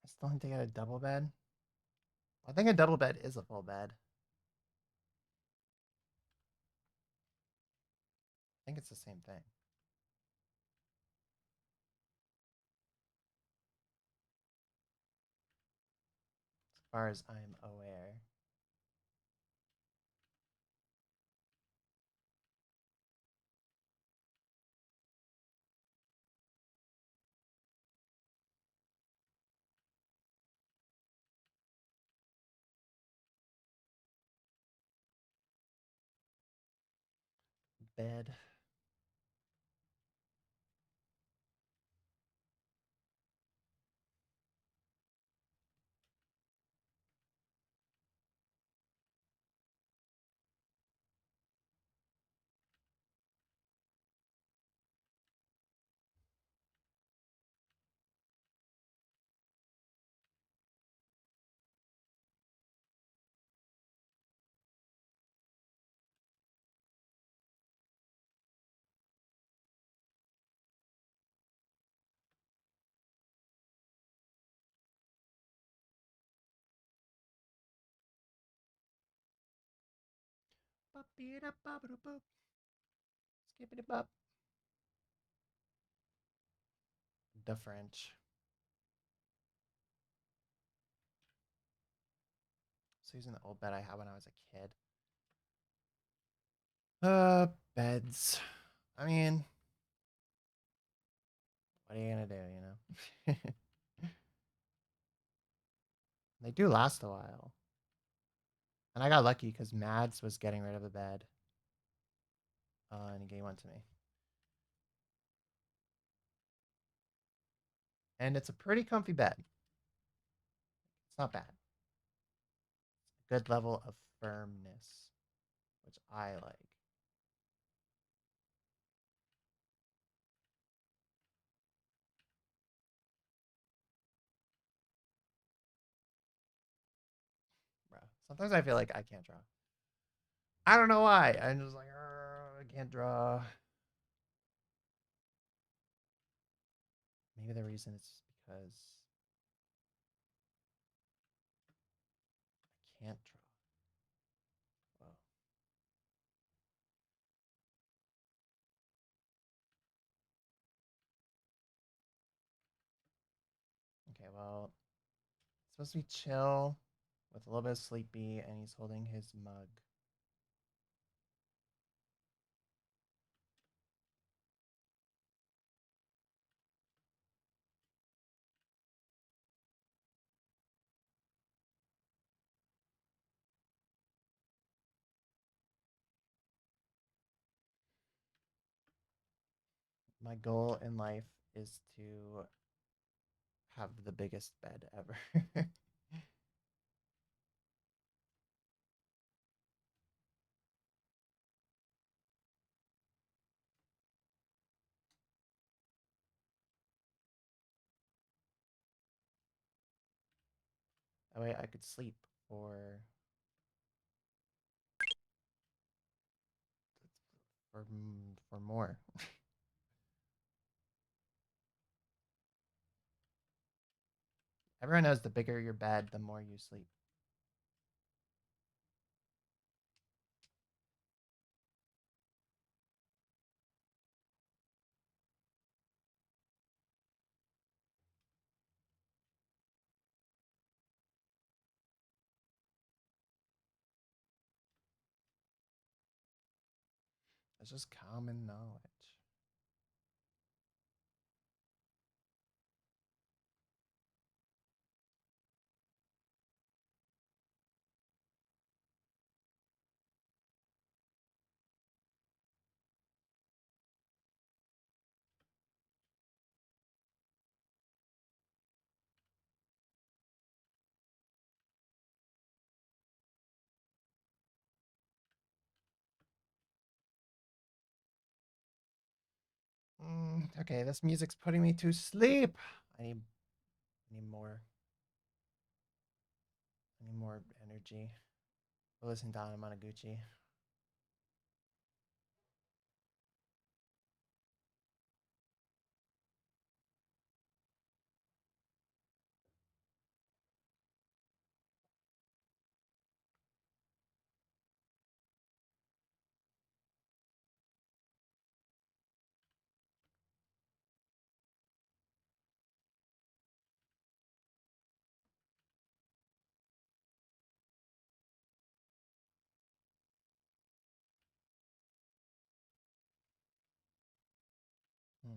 I still need to get a double bed. I think a double bed is a full bed. I think it's the same thing, as far as I'm aware. Bed. beat up, boop. Skip it up. The French. So using the old bed I had when I was a kid. Beds. I mean, what are you gonna do, you know? They do last a while. And I got lucky because Mads was getting rid of the bed. And he gave one to me. And it's a pretty comfy bed. It's not bad. Good level of firmness, which I like. Bro. Sometimes I feel like I can't draw. I don't know why. I'm just like, I can't draw. Maybe the reason is because I can't draw. Whoa. Okay, well, it's supposed to be chill with a little bit of sleepy, and he's holding his mug. My goal in life is to have the biggest bed ever. That way I could sleep for for for more. Everyone knows the bigger your bed, the more you sleep. It's just common knowledge. Okay, this music's putting me to sleep. I need more. I need more energy. We'll listen to Anamanaguchi. Hmm.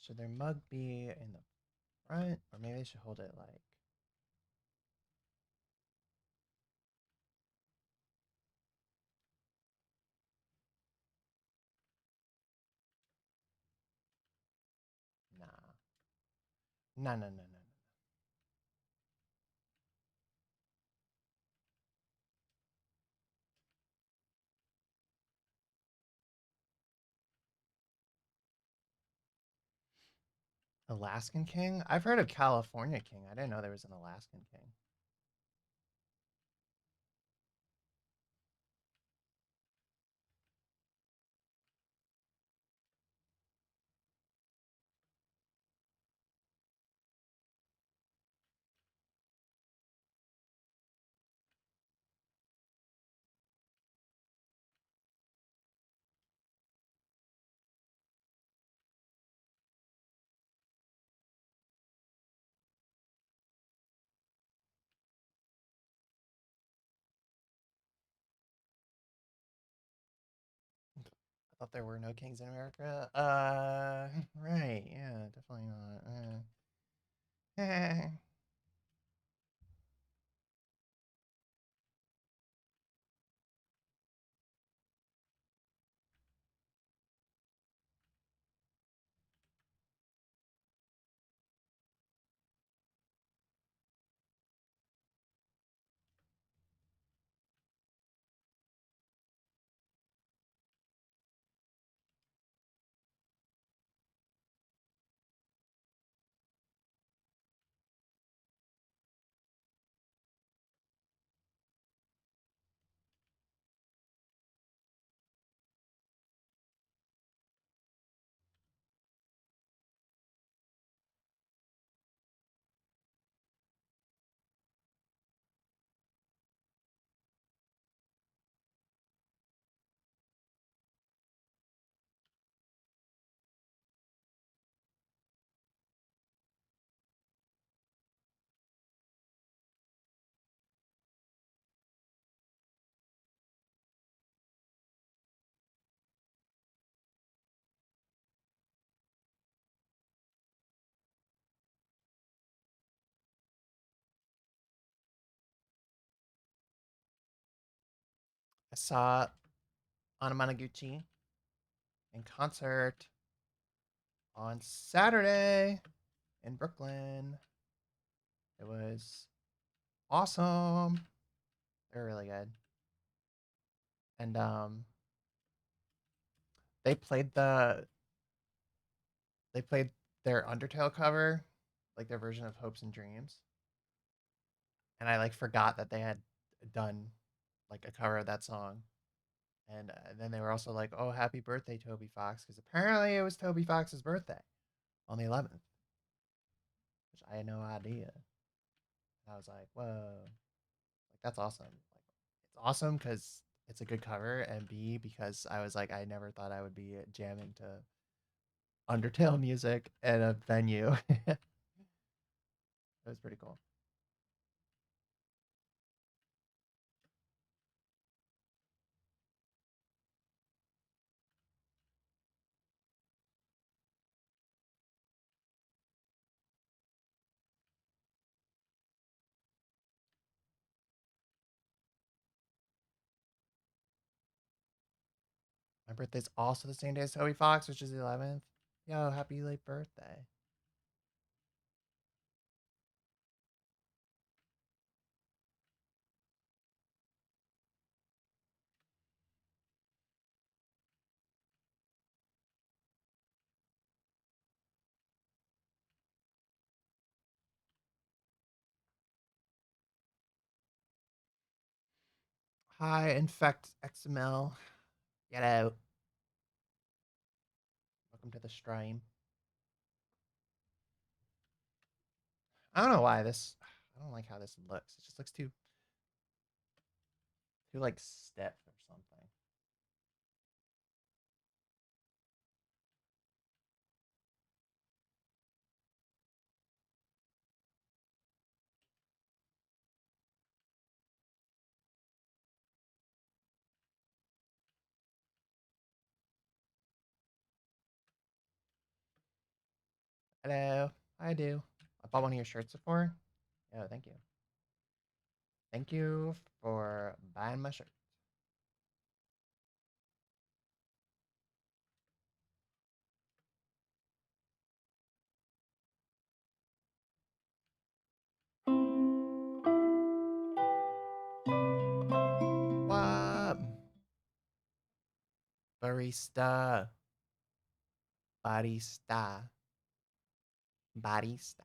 Should their mug be in the front, or maybe they should hold it like? Nah. No, no, no, no, no. Alaskan King? I've heard of California King. I didn't know there was an Alaskan King. thought there were no kings in America. Right. Yeah, definitely not. I saw Anamanaguchi in concert on Saturday in Brooklyn. It was awesome. They were really good. And they played they played their Undertale cover, like their version of Hopes and Dreams. And I like forgot that they had done like a cover of that song. And then they were also like, "Oh, happy birthday, Toby Fox," because apparently it was Toby Fox's birthday on the 11th, which I had no idea. And I was like, "Whoa, like that's awesome!" Like, it's awesome because it's a good cover, and B because I was like, I never thought I would be jamming to Undertale music at a venue. It was pretty cool. My birthday's also the same day as Toby Fox, which is the 11th. Yo, happy late birthday. Hi, Infect XML. Get out. Welcome to the stream. I don't know why this. I don't like how this looks. It just looks too like stiff or something. Hello. I do. I bought one of your shirts before. Oh, thank you. Thank you for buying my shirt. What? Barista. Barista. Barista.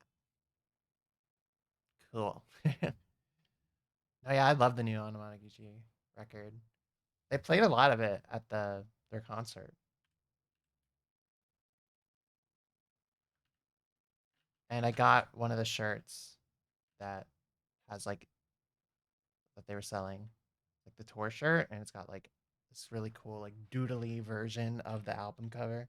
Cool. Oh yeah, I love the new Anamanaguchi record. They played a lot of it at their concert, and I got one of the shirts that has like that they were selling, like the tour shirt, and it's got like this really cool like doodly version of the album cover.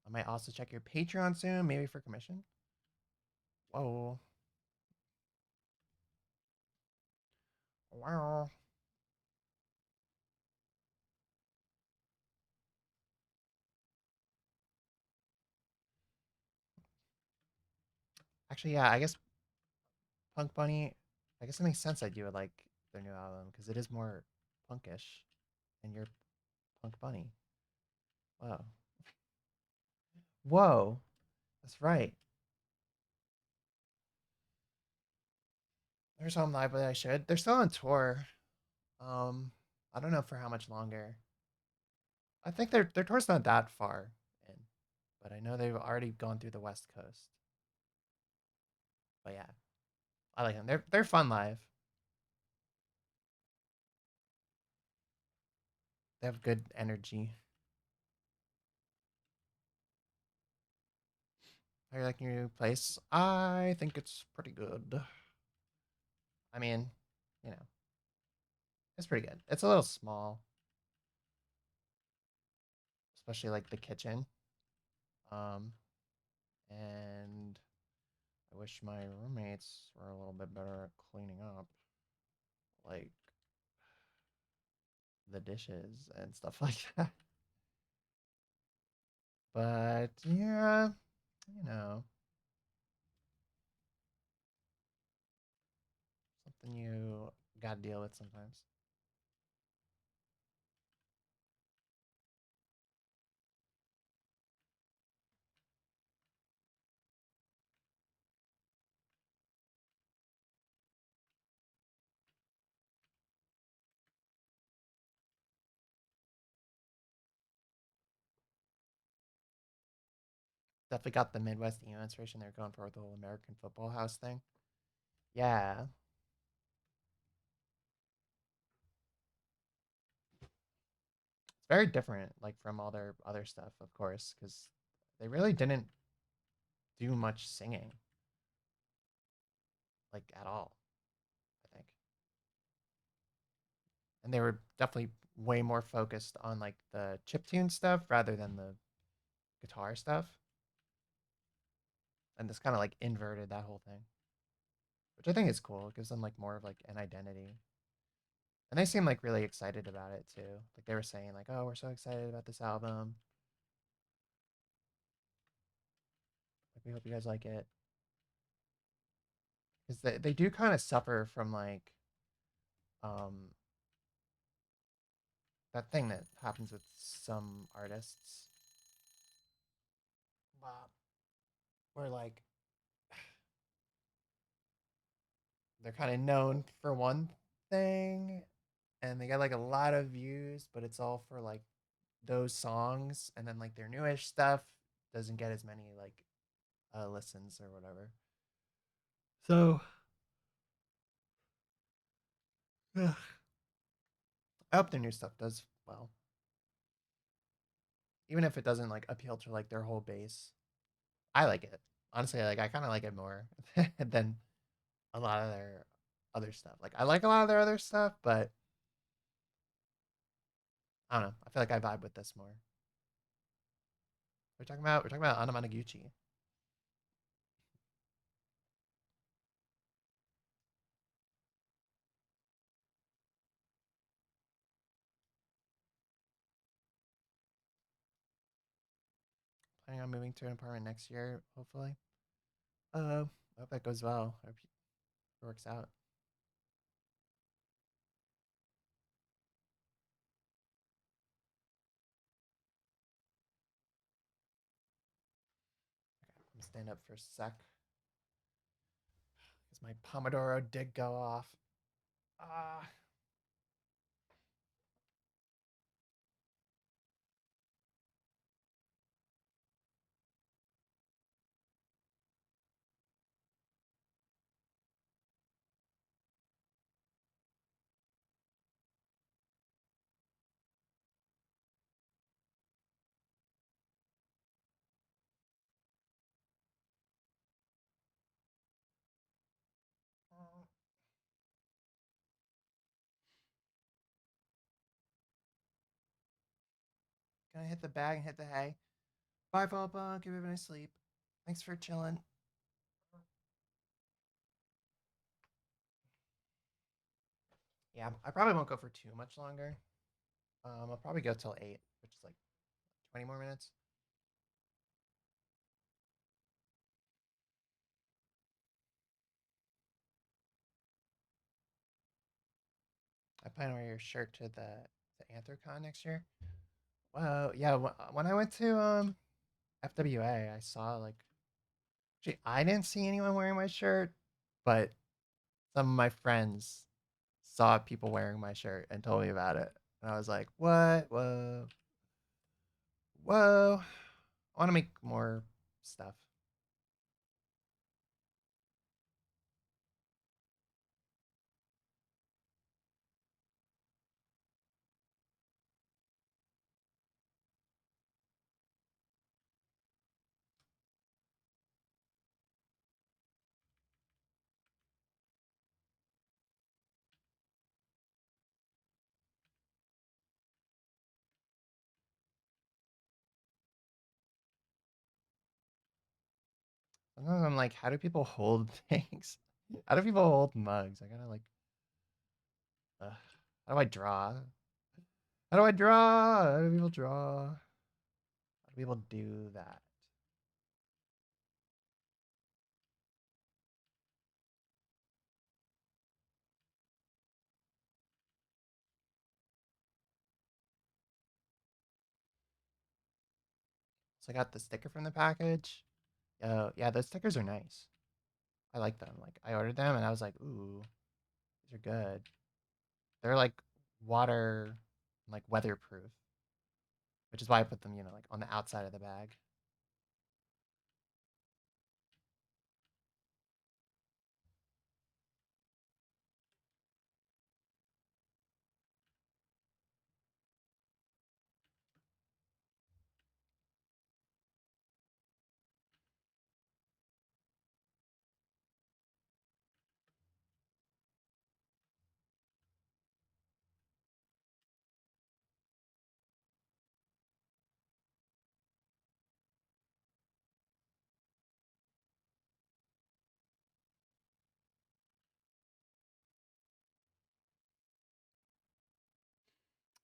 I might also check your Patreon soon, maybe for commission. Whoa. Wow. Actually, yeah, I guess Punk Bunny, I guess it makes sense that you would like their new album because it is more punkish and you're Punk Bunny. Whoa. Whoa. That's right. There's some live, but I should. They're still on tour. Um, I don't know for how much longer. I think their tour's not that far in, but I know they've already gone through the West Coast. But yeah, I like them. They're fun live. They have good energy. I like your new place. I think it's pretty good. I mean, you know, it's pretty good. It's a little small, especially like the kitchen. Um, and I wish my roommates were a little bit better at cleaning up, like the dishes and stuff like that. But yeah, you know, something you gotta deal with sometimes. Definitely got the Midwest emo inspiration they're going for with the whole American football house thing. Yeah, it's very different, like from all their other stuff, of course, because they really didn't do much singing, like at all. I think, and they were definitely way more focused on like the chiptune stuff rather than the guitar stuff. And this kind of like inverted that whole thing, which I think is cool. It gives them like more of like an identity. And they seem like really excited about it too. Like they were saying like, "Oh, we're so excited about this album. Like we hope you guys like it." Because they do kind of suffer from like um that thing that happens with some artists, where like they're kind of known for one thing and they get like a lot of views, but it's all for like those songs, and then like their newish stuff doesn't get as many like listens or whatever. So ugh, I hope their new stuff does well, even if it doesn't like appeal to like their whole base. I like it honestly. Like I kind of like it more than a lot of their other stuff. Like I like a lot of their other stuff, but I don't know. I feel like I vibe with this more. We're talking about Anamanaguchi. Planning on moving to an apartment next year, hopefully. I hope that goes well. I hope it works out. Okay, I'm stand up for a sec because my Pomodoro did go off. Ah, gonna hit the bag and hit the hay. Bye, Papa. Give it a nice sleep. Thanks for chilling. Yeah, I probably won't go for too much longer. I'll probably go till 8, which is like 20 more minutes. I plan to wear your shirt to the AntherCon next year. Well, yeah, when I went to FWA, I saw like actually I didn't see anyone wearing my shirt, but some of my friends saw people wearing my shirt and told me about it. And I was like, "What? Whoa. Whoa. I want to make more stuff." Sometimes I'm like, how do people hold things? How do people hold mugs? I gotta like, how do I draw? How do I draw? How do people draw? How do people do that? So I got the sticker from the package. Yeah, those stickers are nice. I like them. Like I ordered them and I was like, ooh, these are good. They're like water, like weatherproof, which is why I put them, like on the outside of the bag.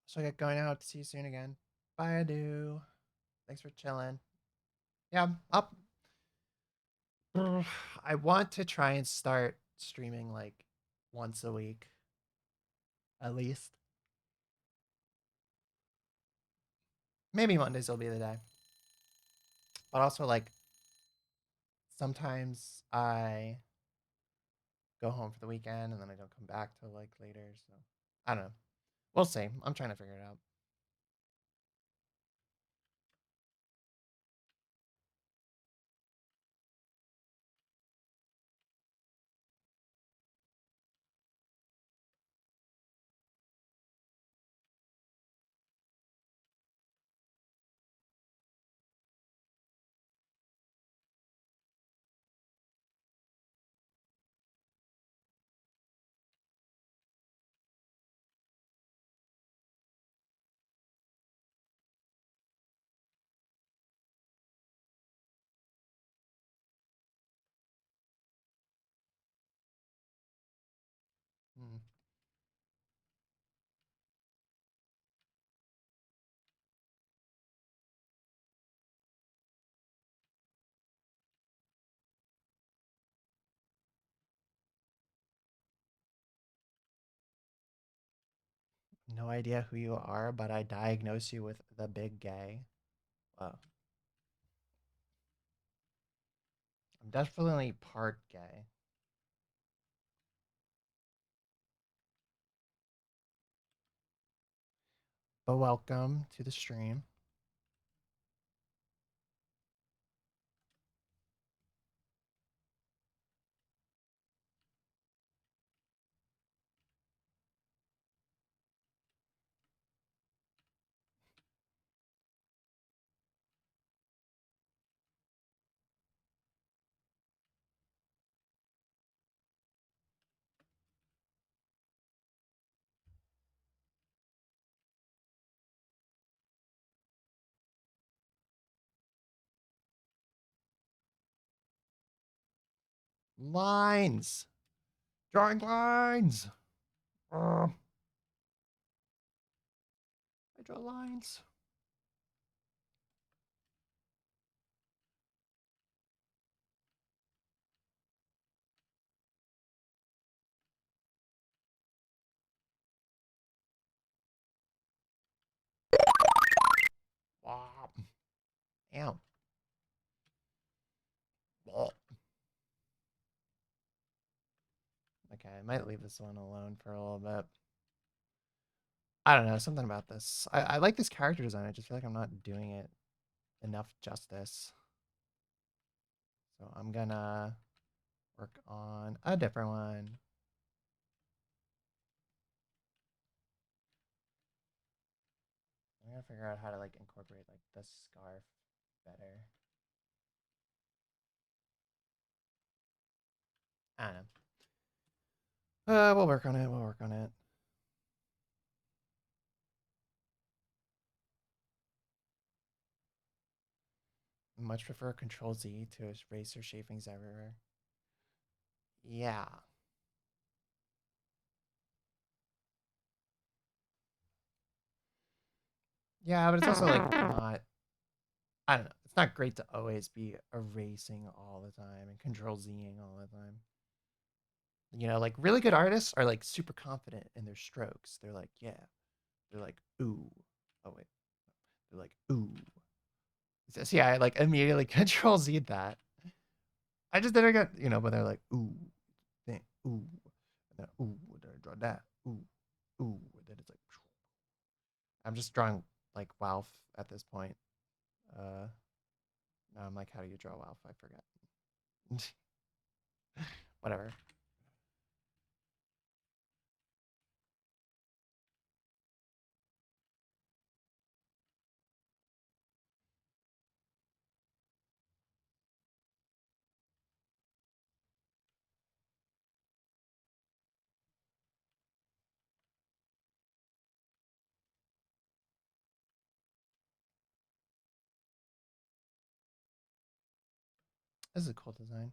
So I get going out. See you soon again. Bye, Adu. Thanks for chilling. Yeah, up. I want to try and start streaming like once a week at least. Maybe Mondays will be the day. But also like sometimes I go home for the weekend and then I don't come back till like later. So I don't know. We'll see. I'm trying to figure it out. Hmm. No idea who you are, but I diagnose you with the big gay. Wow. I'm definitely part gay. But welcome to the stream. Lines. Drawing lines. Ugh. Draw lines. Wow. Damn. Okay, I might leave this one alone for a little bit. I don't know, something about this. I like this character design. I just feel like I'm not doing it enough justice. So I'm gonna work on a different one. I'm gonna figure out how to like incorporate like the scarf better. I don't know. We'll work on it. We'll work on it. Much prefer Control Z to erase your shavings everywhere. Yeah. Yeah, but it's also like not. I don't know. It's not great to always be erasing all the time and Control Zing all the time. You know, like really good artists are like super confident in their strokes. They're like, yeah. They're like, ooh. Oh wait. They're like, ooh. So yeah, I like immediately Control Z that. I just didn't get, but they're like, ooh, think, ooh, and then ooh, then I draw that, ooh, ooh, and then it's like, I'm just drawing like Walf at this point. Uh, now I'm like, how do you draw Walf? I forget. Whatever. This is a cool design.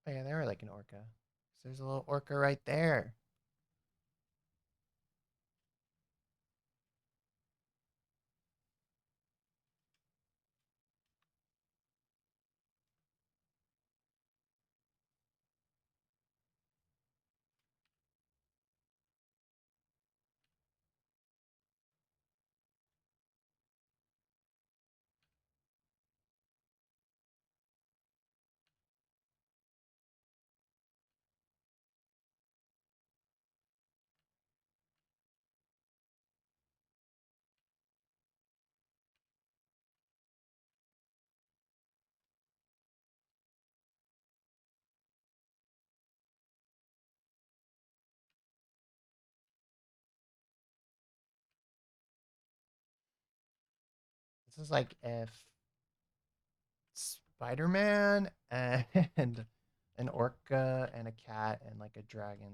Oh yeah, they were like an orca. So there's a little orca right there. This is like if Spider-Man and an orca and a cat and like a dragon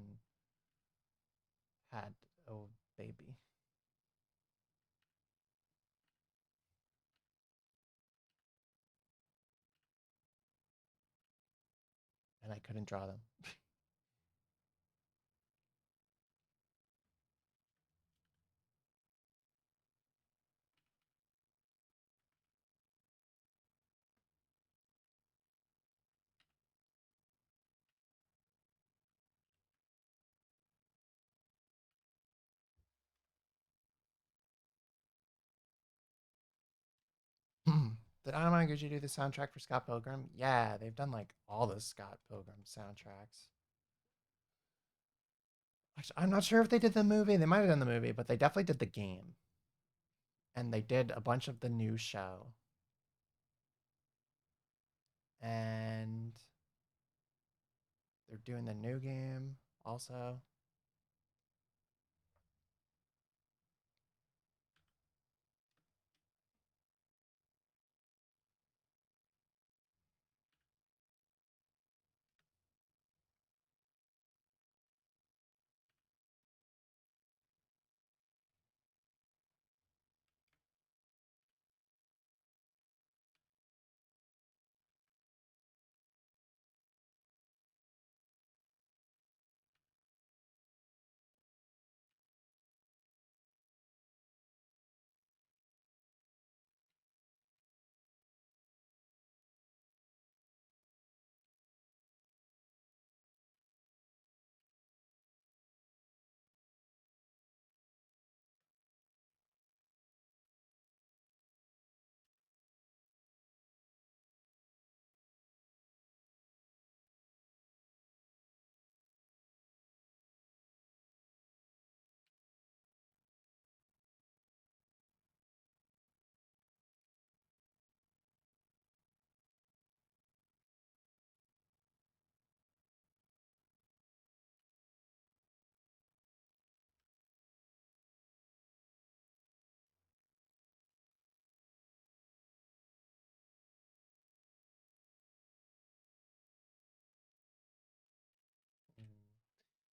had a baby. And I couldn't draw them. Did Anima Gucci do the soundtrack for Scott Pilgrim? Yeah, they've done like all the Scott Pilgrim soundtracks. Actually, I'm not sure if they did the movie. They might have done the movie, but they definitely did the game. And they did a bunch of the new show. And they're doing the new game also.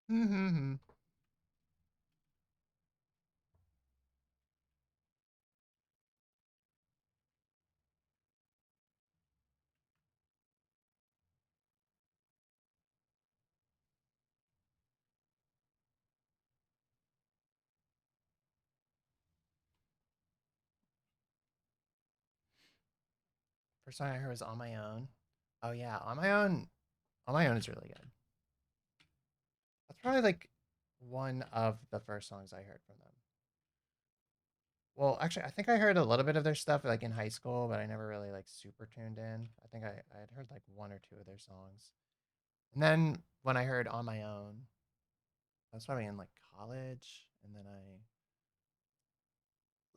Mm-hmm. First song I heard was On My Own. Oh yeah, On My Own. On My Own is really good. That's probably like one of the first songs I heard from them. Well, actually, I think I heard a little bit of their stuff like in high school, but I never really like super tuned in. I think I had heard like one or two of their songs. And then when I heard On My Own, I was probably in like college, and then I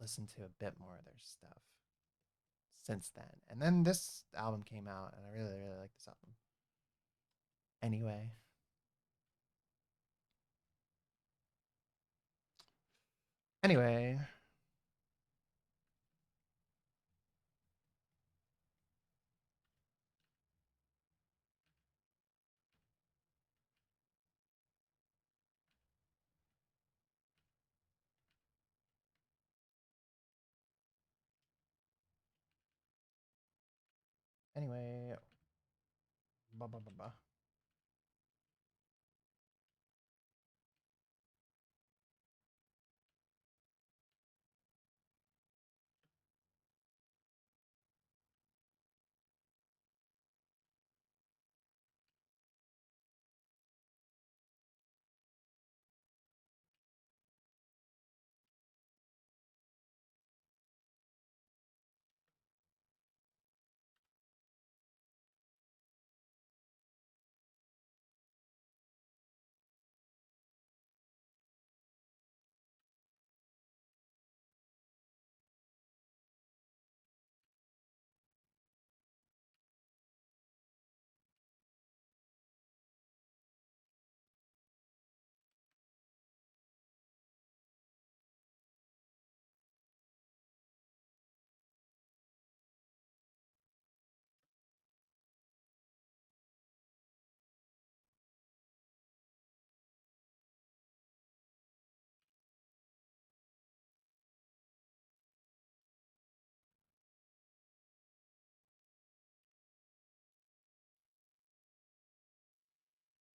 listened to a bit more of their stuff since then. And then this album came out, and I really, really like this album. Anyway, anyway, anyway, blah, blah, blah, blah.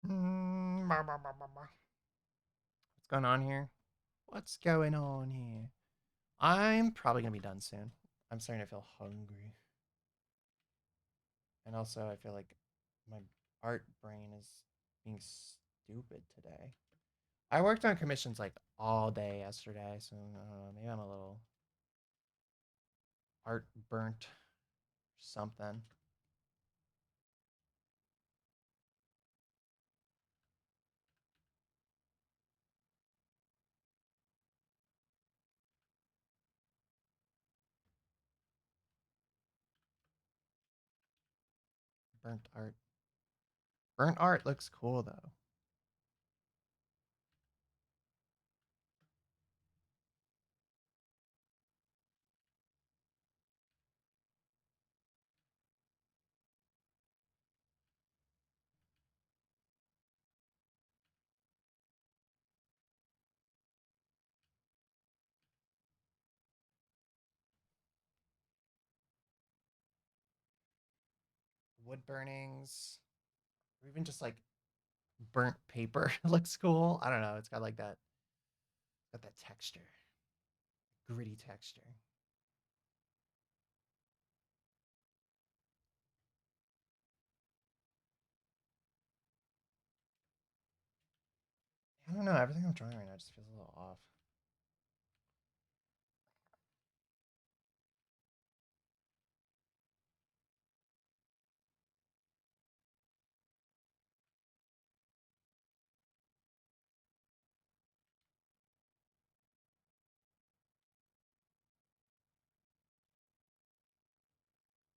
Bah, bah, bah, bah, bah. What's going on here? What's going on here? I'm probably gonna be done soon. I'm starting to feel hungry. And also, I feel like my art brain is being stupid today. I worked on commissions like all day yesterday, so I don't know, maybe I'm a little art burnt or something. Burnt art. Burnt art looks cool though. Wood burnings, or even just like burnt paper looks cool. I don't know. It's got that texture, gritty texture. I don't know. Everything I'm drawing right now just feels a little off.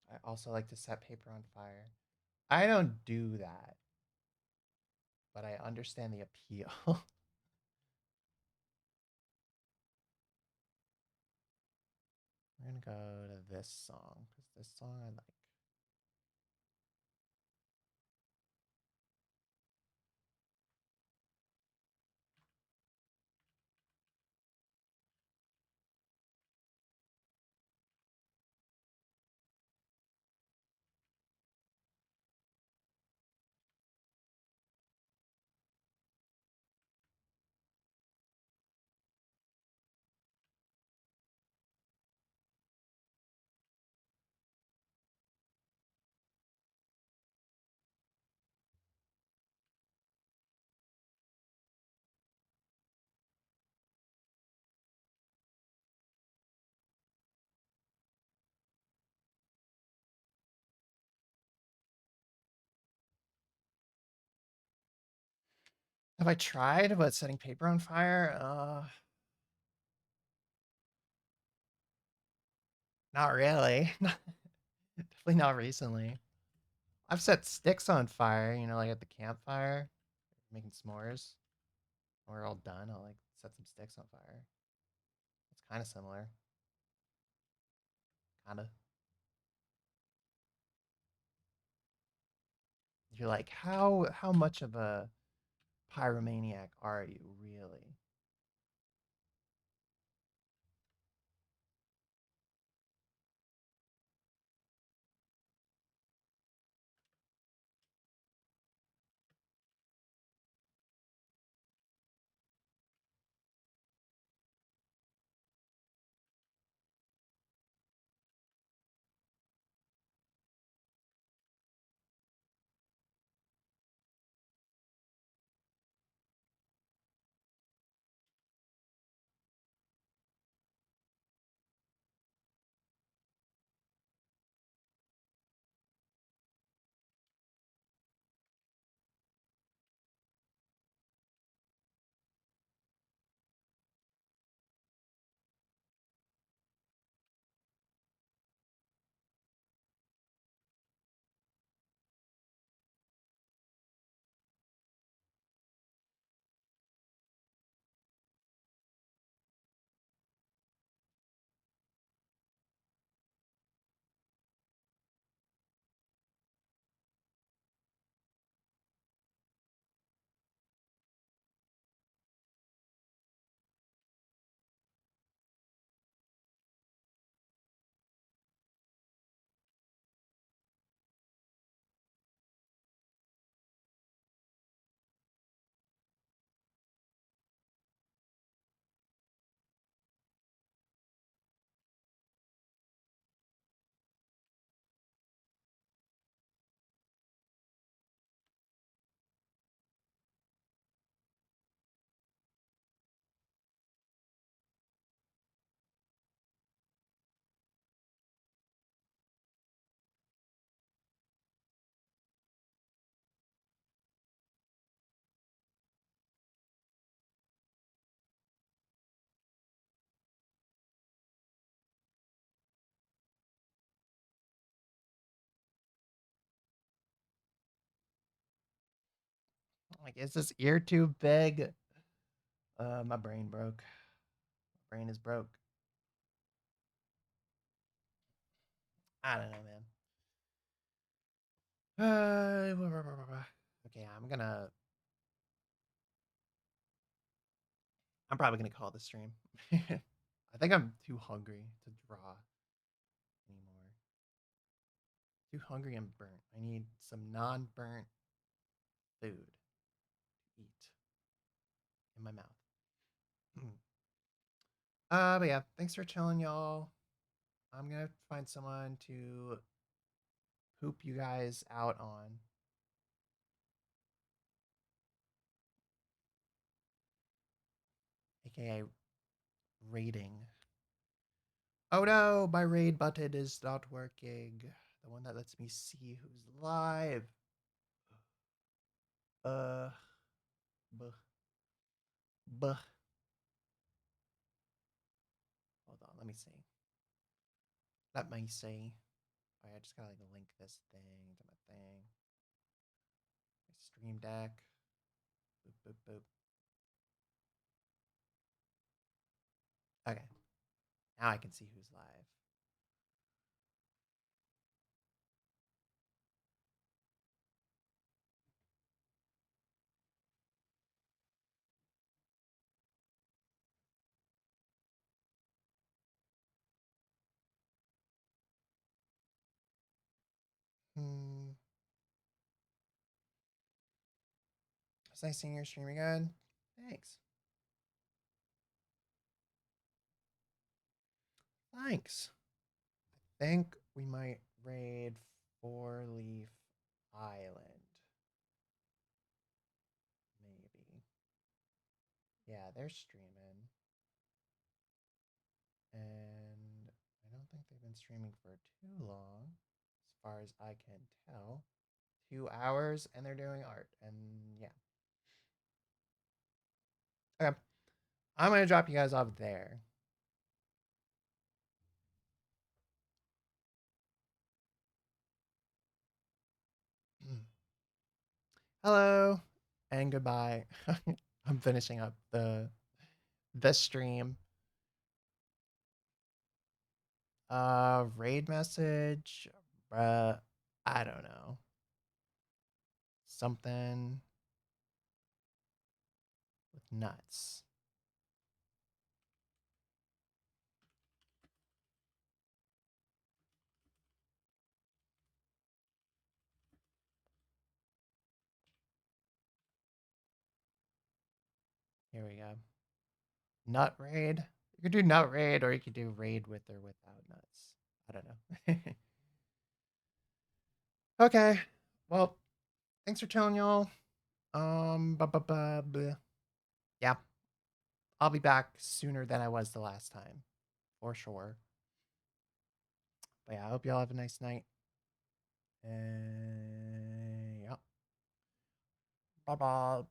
I also like to set paper on fire. I don't do that, but I understand the appeal. We're gonna go to this song because this song I like. Have I tried? What, setting paper on fire? Not really. Definitely not recently. I've set sticks on fire, like at the campfire, making s'mores. When we're all done, I'll like set some sticks on fire. It's kind of similar. Kind of. You're like, how much of a pyromaniac are you really? Like, is this ear too big? My brain broke. My brain is broke. I don't know, man. Okay, I'm probably gonna call this stream. I think I'm too hungry to draw anymore. Too hungry and burnt. I need some non-burnt food to eat in my mouth. But yeah, thanks for chilling, y'all. I'm gonna find someone to poop you guys out on, aka raiding. Oh no, my raid button is not working. The one that lets me see who's live. Uh, buh, buh. Hold on, let me see. Let me see. Oh, I just gotta like link this thing to my thing. My stream deck. Boop, boop, boop. Okay, now I can see who's live. Hmm. It's nice seeing your stream again. Thanks. Thanks. I think we might raid Four Leaf Island. Maybe. Yeah, they're streaming. And I don't think they've been streaming for too long, as far as I can tell. 2 hours, and they're doing art. And yeah. Okay. I'm gonna drop you guys off there. Hello and goodbye. I'm finishing up the stream. Raid message. I don't know. Something with nuts. Here we go. Nut raid. You could do nut raid or you could do raid with or without nuts. I don't know. Okay. Well, thanks for chilling, y'all. Blah. Yeah, I'll be back sooner than I was the last time, for sure. But yeah, I hope y'all have a nice night. And yeah, bye bye.